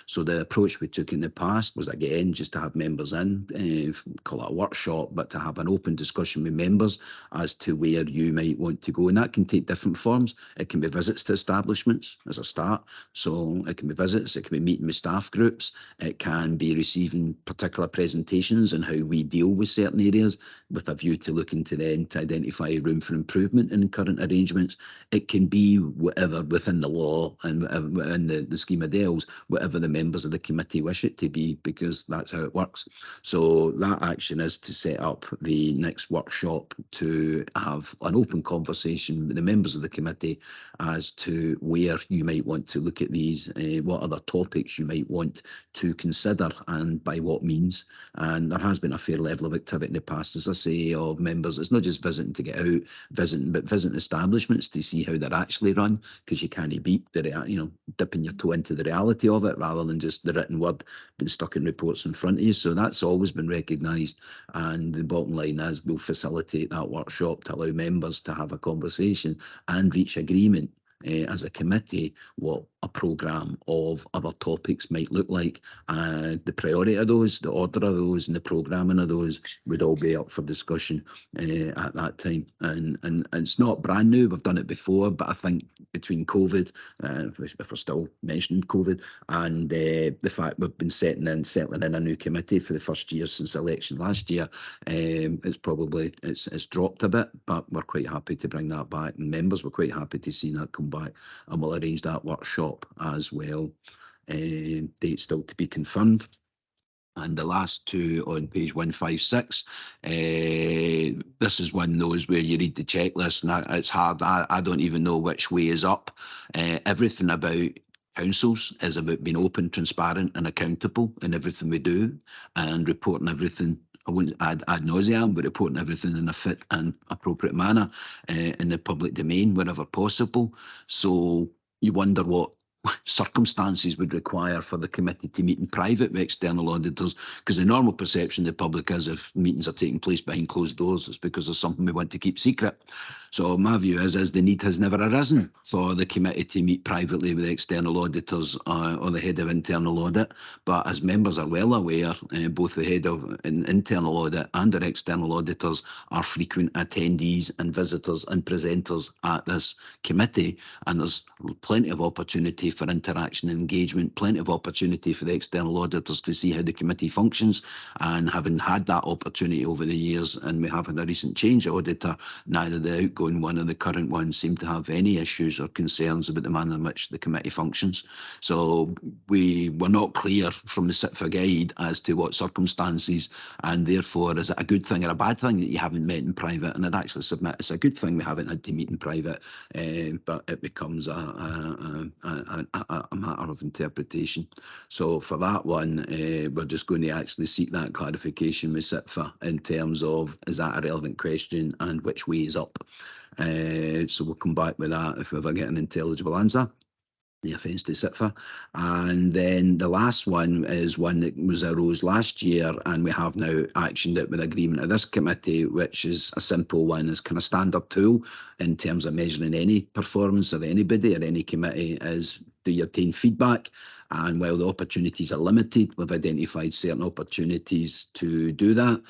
S11: So the approach we took in the past was, again, just to have members in, call it a workshop, but to have an open discussion with members as to where you might want to go. And that can take different forms. It can be visits to establishments as a start. So it can be visits, it can be meeting with staff groups, it can be receiving particular presentations on how we deal with certain areas with a view to looking to then to identify room for improvement in current arrangements. It can be whatever within the law and within the scheme of deals, whatever the members of the committee wish it to be, because that's how it works. So that action is to set up the next workshop to have an open conversation with the members of the committee as to where you might want to look at these, what other topics you might want to consider and by what means. And there has been a fair level of activity in the past, as I say, of members. It's not just visiting to get out, but visiting establishments to see how they're actually run, because you can't beat the dipping your toe into the reality of it rather than just the written word being stuck in reports in front of you. So that's always been recognised, and the bottom line is we'll facilitate that workshop to allow members to have a conversation and reach agreement as a committee what a programme of other topics might look like. The priority of those, the order of those and the programming of those would all be up for discussion at that time. And it's not brand new, we've done it before, but I think between COVID, if we're still mentioning COVID, and the fact we've been settling in a new committee for the first year since the election last year, it's dropped a bit, but we're quite happy to bring that back, and members were quite happy to see that come back, and we'll arrange that workshop as well. Date still to be confirmed. And the last two on page 156, this is one of those where you read the checklist and it's hard. I don't even know which way is up. Everything about councils is about being open, transparent and accountable in everything we do, and reporting everything. I wouldn't ad nauseam, but reporting everything in a fit and appropriate manner in the public domain wherever possible. So you wonder what circumstances would require for the committee to meet in private with external auditors, because the normal perception of the public is if meetings are taking place behind closed doors, it's because there's something we want to keep secret. So my view is the need has never arisen for the committee to meet privately with external auditors or the head of internal audit. But as members are well aware, both the head of internal audit and our external auditors are frequent attendees and visitors and presenters at this committee, and there's plenty of opportunity for interaction and engagement, plenty of opportunity for the external auditors to see how the committee functions, and having had that opportunity over the years, and we have had a recent change auditor, neither the outgoing one or the current one seem to have any issues or concerns about the manner in which the committee functions. So we were not clear from the SITFA guide as to what circumstances, and therefore is it a good thing or a bad thing that you haven't met in private? And I'd actually submit it's a good thing we haven't had to meet in private, but it becomes a matter of interpretation. So for that one, we're just going to actually seek that clarification with SITFA in terms of, is that a relevant question and which way is up? So we'll come back with that if we ever get an intelligible answer. The offence to SITFA. And then the last one is one that arose last year, and we have now actioned it with agreement of this committee, which is a simple one, is kind of standard tool in terms of measuring any performance of anybody or any committee, is do you obtain feedback? And while the opportunities are limited, we've identified certain opportunities to do that.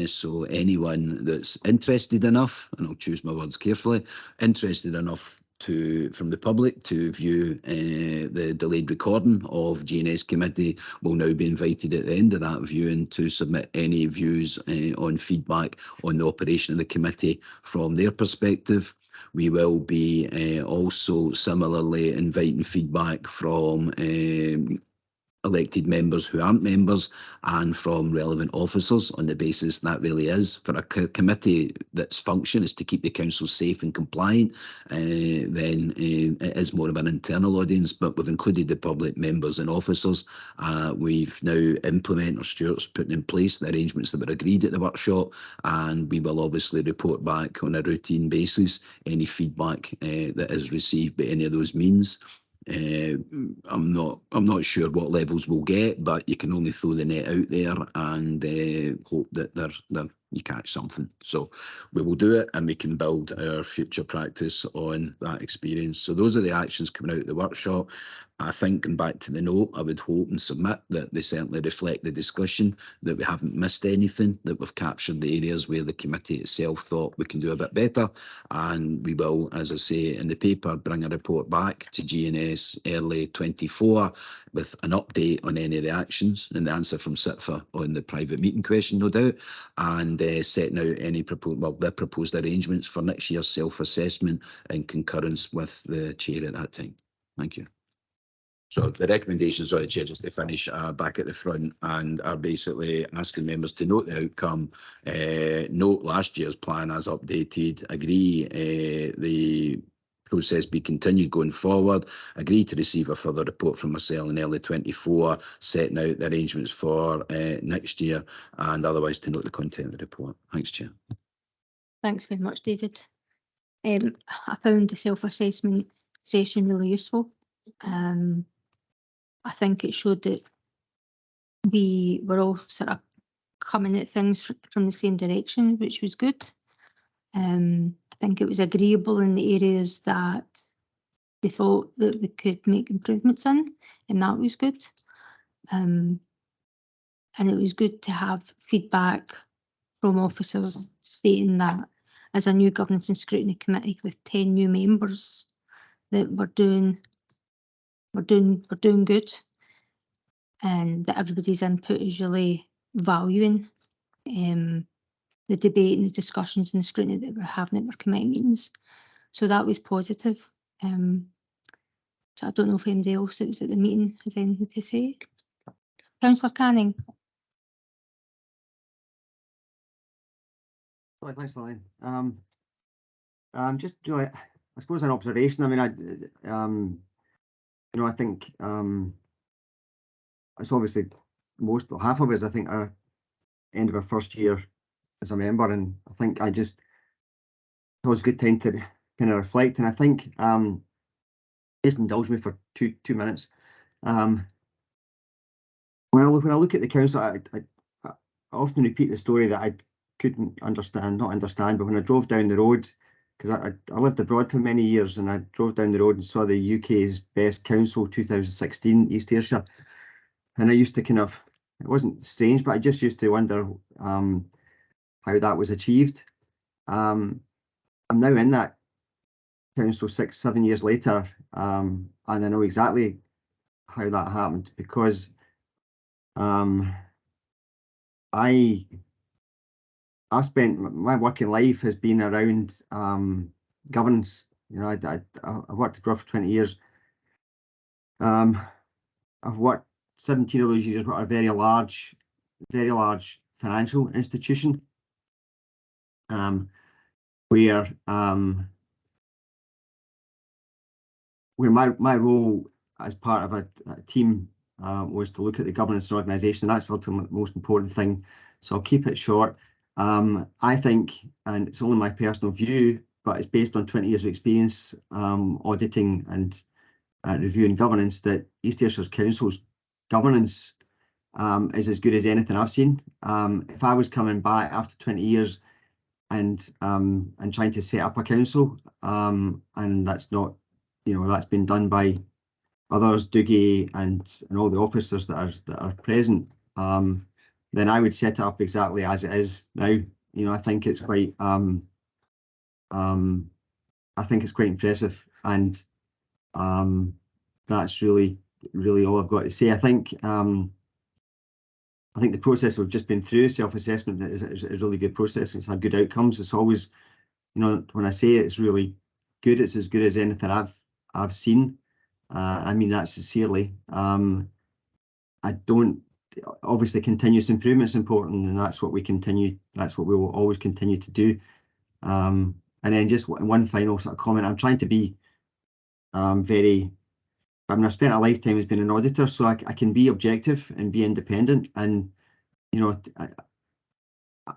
S11: So anyone that's interested enough, and I'll choose my words carefully, interested enough from the public to view the delayed recording of G&S committee will now be invited at the end of that viewing to submit any views on feedback on the operation of the committee from their perspective. We will be also similarly inviting feedback from elected members who aren't members and from relevant officers, on the basis that really is for a committee that's function is to keep the council safe and compliant, then it is more of an internal audience, but we've included the public members and officers. We've now implemented, or Stuart's putting in place, the arrangements that were agreed at the workshop, and we will obviously report back on a routine basis any feedback that is received by any of those means. I'm not sure what levels we'll get, but you can only throw the net out there and hope that you catch something. So we will do it, and we can build our future practice on that experience. So those are the actions coming out of the workshop. I think, and back to the note, I would hope and submit that they certainly reflect the discussion, that we haven't missed anything, that we've captured the areas where the committee itself thought we can do a bit better. And we will, as I say in the paper, bring a report back to G&S early 24 with an update on any of the actions and the answer from SITFA on the private meeting question, no doubt, and setting out any proposed arrangements for next year's self-assessment in concurrence with the chair at that time. Thank you. So the recommendations, sorry, Chair, just to finish back at the front, and are basically asking members to note the outcome, note last year's plan as updated, agree the process be continued going forward, agree to receive a further report from myself in early 24, setting out the arrangements for next year, and otherwise to note the content of the report. Thanks, Chair.
S1: Thanks very much, David. I found the self-assessment session really useful. I think it showed that we were all sort of coming at things from the same direction, which was good. I think it was agreeable in the areas that we thought that we could make improvements in, and that was good. And it was good to have feedback from officers stating that as a new governance and scrutiny committee with 10 new members, that we're doing good, and that everybody's input is really valuing the debate and the discussions and the scrutiny that we're having at our committee meetings. So that was positive. So I don't know if anybody else that was at the meeting has anything to say. Councillor Canning.
S4: Well, thanks, Lynn. Just I suppose an observation. I mean, I think it's obviously half of us, I think, are end of our first year as a member, and I think it was a good time to kind of reflect. And I think just indulge me for two minutes. When I look at the council, I often repeat the story that I couldn't not understand, but when I drove down the road, because I lived abroad for many years, and I drove down the road and saw the UK's Best Council 2016 East Ayrshire, and I used to kind of, it wasn't strange, but I just used to wonder how that was achieved. I'm now in that council 6-7 years later, and I know exactly how that happened, because I spent my working life has been around governance. You know, I worked abroad for 20 years. I've worked 17 of those years at a very large financial institution, where my role as part of a team was to look at the governance and organisation. That's ultimately the most important thing. So I'll keep it short. I think, and it's only my personal view, but it's based on 20 years of experience auditing and reviewing governance, that East Ayrshire Council's governance is as good as anything I've seen. If I was coming back after 20 years and trying to set up a council, and that's not, you know, that's been done by others, Dougie and all the officers that are present, then I would set it up exactly as it is now. You know, I think it's quite impressive, and that's really all I've got to say. I think the process we've just been through, self-assessment, is a really good process. It's had good outcomes. It's always, you know, when I say it's really good, it's as good as anything I've seen. I mean that sincerely. I don't, obviously continuous improvement is important, and that's what we will always continue to do. And then just one final sort of comment. I'm trying to be I've spent a lifetime as being an auditor, so I can be objective and be independent, and you know,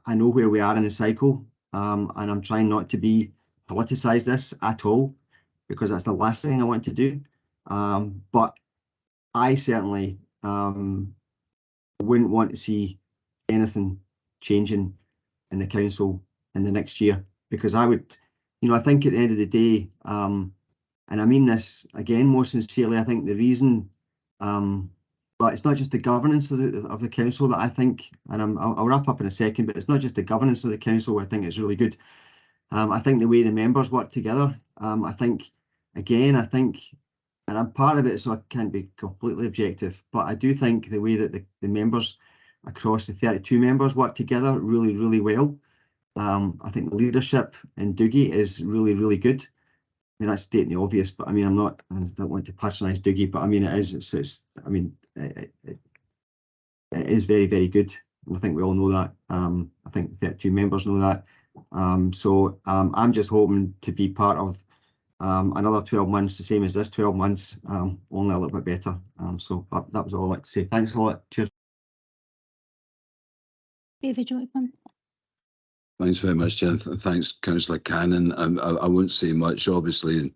S4: I know where we are in the cycle, and I'm trying not to be politicise this at all, because that's the last thing I want to do. But I certainly wouldn't want to see anything changing in the council in the next year, because I would, you know, I think at the end of the day, and I mean this again more sincerely, I think the reason, but it's not just the governance of the council that I think, and I'll wrap up in a second, but it's not just the governance of the council I think it's really good. I think the way the members work together, I think, and I'm part of it, so I can't be completely objective, but I do think the way that the members across the 32 members work together really well. I think the leadership in Dougie is really good. I mean, that's stating the obvious, but I mean, I don't want to patronise Dougie, but I mean, it is, I mean, it is very good. And I think we all know that. I think the 32 members know that. So I'm just hoping to be part of another 12 months, the same as this 12 months, only a little bit better. So that was all I'd like to say. Thanks a lot. Cheers.
S1: David, do you want to come?
S11: Thanks very much, Jen. Thanks, Councillor Cannon. I won't say much. Obviously,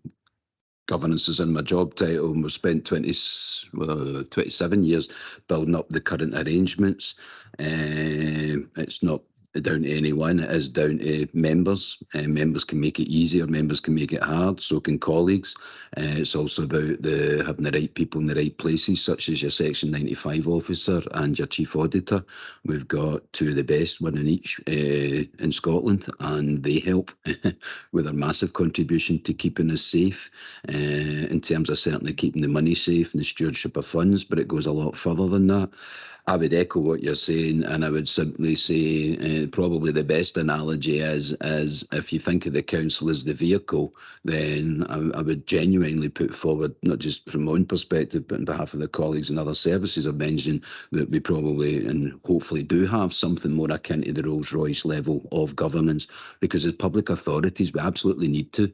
S11: governance is in my job title, and we've spent 27 years building up the current arrangements. It's not down to anyone, it is down to members. Members can make it easier, members can make it hard, so can colleagues. It's also about having the right people in the right places, such as your Section 95 officer and your Chief Auditor. We've got two of the best, one in each in Scotland, and they help with a massive contribution to keeping us safe, in terms of certainly keeping the money safe and the stewardship of funds, but it goes a lot further than that. I would echo what you're saying, and I would simply say probably the best analogy is if you think of the council as the vehicle, then I would genuinely put forward, not just from my own perspective, but on behalf of the colleagues and other services I've mentioned, that we probably and hopefully do have something more akin to the Rolls-Royce level of governance, because as public authorities, we absolutely need to.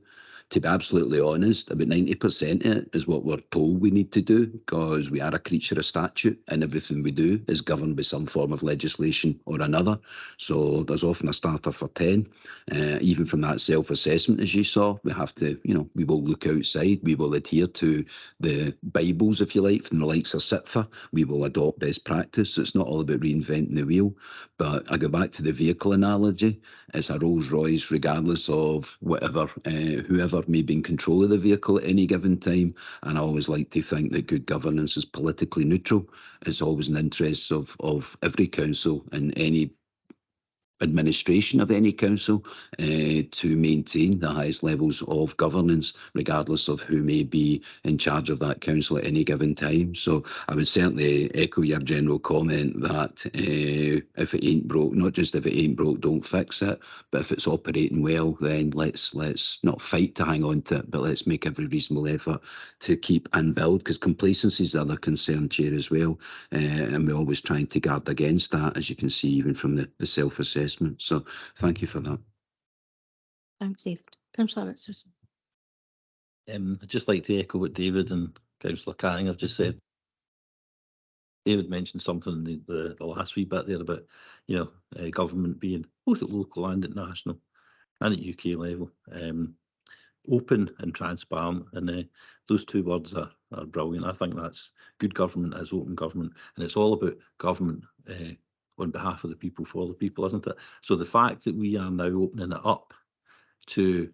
S11: To be absolutely honest, about 90% of it is what we're told we need to do, because we are a creature of statute and everything we do is governed by some form of legislation or another. So there's often a starter for 10. Even from that self-assessment, as you saw, we have to, we will look outside, we will adhere to the Bibles, if you like, from the likes of SITFA, we will adopt best practice. It's not all about reinventing the wheel. But I go back to the vehicle analogy. It's a Rolls Royce, regardless of whatever, whoever may be in control of the vehicle at any given time. And I always like to think that good governance is politically neutral. It's always in the interests of every council and any administration of any council to maintain the highest levels of governance, regardless of who may be in charge of that council at any given time. So I would certainly echo your general comment that if it ain't broke, not just if it ain't broke, don't fix it, but if it's operating well, then let's not fight to hang on to it, but let's make every reasonable effort to keep and build, because complacency is the other concern, Chair, as well. And we're always trying to guard against that, as you can see, even from the self-assessment. So thank you for that.
S1: Thanks, David. Councillor Richardson.
S10: I'd just like to echo what David and Councillor Canning have just said. David mentioned something in the last wee bit there about, government being both at local and at national and at UK level, open and transparent, and those two words are brilliant. I think that's good government as open government, and it's all about government on behalf of the people, for the people, isn't it? So the fact that we are now opening it up to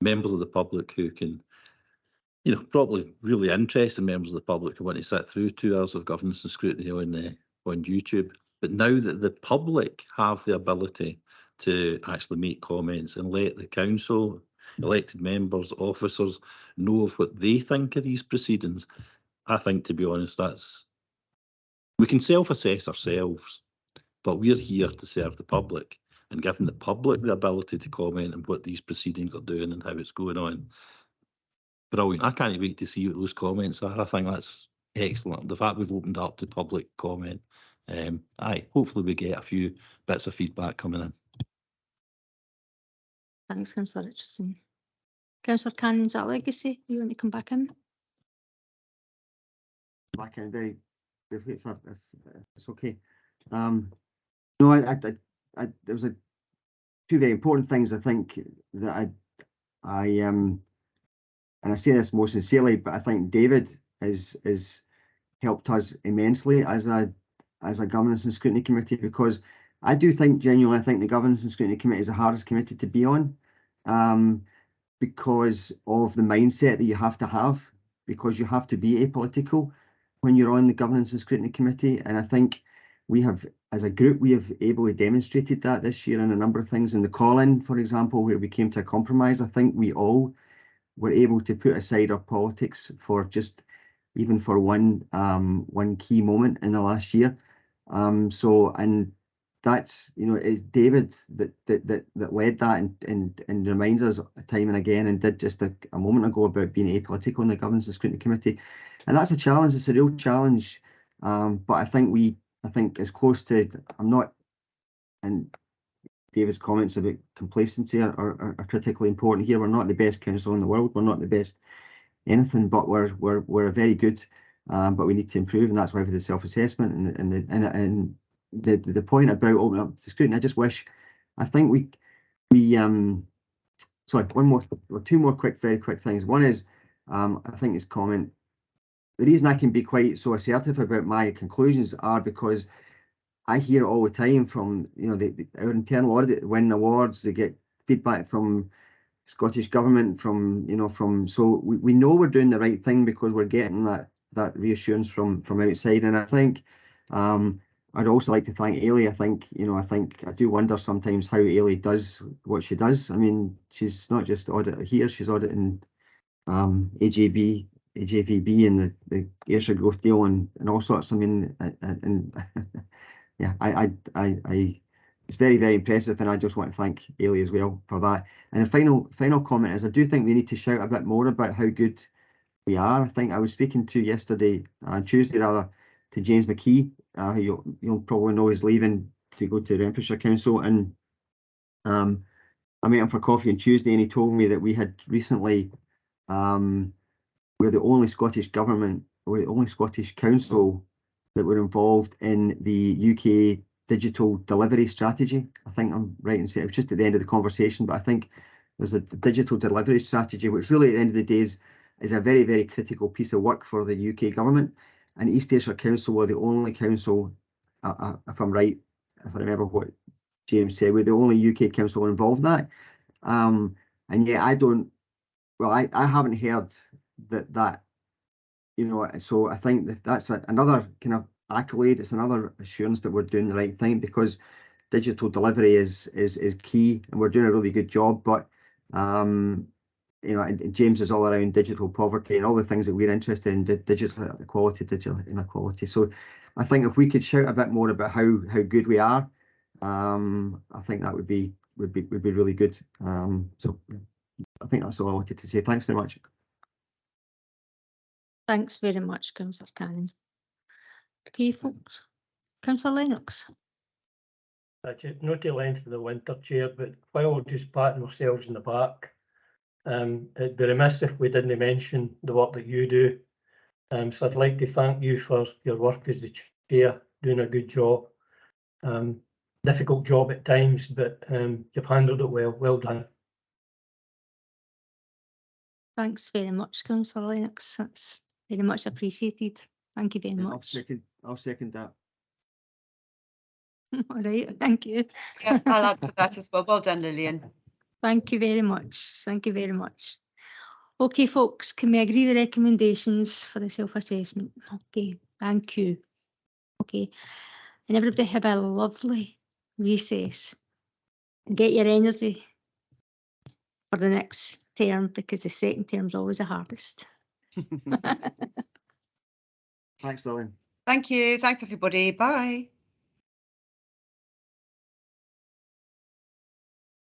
S10: members of the public who can, probably really interested members of the public who want to sit through 2 hours of governance and scrutiny on YouTube. But now that the public have the ability to actually make comments and let the council, elected members, officers know of what they think of these proceedings, I think, to be honest, we can self-assess ourselves, but we're here to serve the public, and giving the public the ability to comment on what these proceedings are doing and how it's going on. Brilliant. I can't wait to see what those comments are. I think that's excellent. The fact we've opened up to public comment. Hopefully we get a few bits of feedback coming in.
S1: Thanks, Councillor Richardson. Councillor Canning, is that legacy? You want to come back in?
S4: Back in very briefly, if it's okay. No, there was two very important things I think that and I say this most sincerely, but I think David has helped us immensely as a governance and scrutiny committee, because I do think genuinely, I think the governance and scrutiny committee is the hardest committee to be on, because of the mindset that you have to have, because you have to be apolitical when you're on the governance and scrutiny committee. And I think we have, as a group, we have ably demonstrated that this year in a number of things. In the call-in, for example, where we came to a compromise, I think we all were able to put aside our politics for just even for one key moment in the last year. And that's, it's David that led that and reminds us time and again, and did just a moment ago, about being apolitical in the governance and scrutiny committee. And that's a challenge. It's a real challenge. But I think as close to, I'm not, and David's comments about complacency are critically important here. We're not the best council in the world. We're not the best anything, but we're very good. But we need to improve, and that's why for the self-assessment and the point about opening up the scrutiny. I just wish, I think sorry, two more very quick things. One is, I think his comment, the reason I can be quite so assertive about my conclusions are because I hear all the time from, our internal audit winning awards. They get feedback from Scottish Government, so we know we're doing the right thing because we're getting that reassurance from outside. And I think I'd also like to thank Ailey. I think I do wonder sometimes how Ailey does what she does. I mean, she's not just auditing here; she's auditing AJVB and the Ayrshire growth deal and all sorts. I mean, and yeah, it's very, very impressive, and I just want to thank Ailey as well for that. And the final comment is, I do think we need to shout a bit more about how good we are. I think I was speaking to Tuesday rather, to James McKee, who you'll probably know is leaving to go to Renfrewshire Council, and I met him for coffee on Tuesday, and he told me that we had recently, we're the only Scottish government, or the only Scottish council that were involved in the UK digital delivery strategy. I think I'm right in saying it was just at the end of the conversation, but I think there's a digital delivery strategy, which really at the end of the day is a very, very critical piece of work for the UK government. And East Ayrshire Council were the only council, if I'm right, if I remember what James said, we're the only UK council involved in that. And yet I haven't heard that, so I think that's another kind of accolade. It's another assurance that we're doing the right thing, because digital delivery is key, and we're doing a really good job. But you know, and James is all around digital poverty and all the things that we're interested in, digital equality, digital inequality. So I think if we could shout a bit more about how good we are, I think that would be really good. So I think that's all I wanted to say. Thanks very much.
S1: Thanks very much, Councillor Cannon. Okay, folks. Councillor Lennox.
S16: Not the length of the winter, Chair, but while we're just patting ourselves in the back, it'd be remiss if we didn't mention the work that you do. So I'd like to thank you for your work as the Chair, doing a good job. Difficult job at times, but you've handled it well. Well done.
S1: Thanks very much, Councillor Lennox. That's very much appreciated. Thank you very much.
S4: I'll second that.
S1: All right, thank you.
S5: Yeah, I'll add to that as well. Well done, Lillian.
S1: Thank you very much. Thank you very much. Okay, folks, can we agree the recommendations for the self-assessment? Okay, thank you. Okay, and everybody have a lovely recess and get your energy for the next term, because the second term is always the hardest.
S4: Thanks, Lillian.
S5: Thank you. Thanks, everybody. Bye.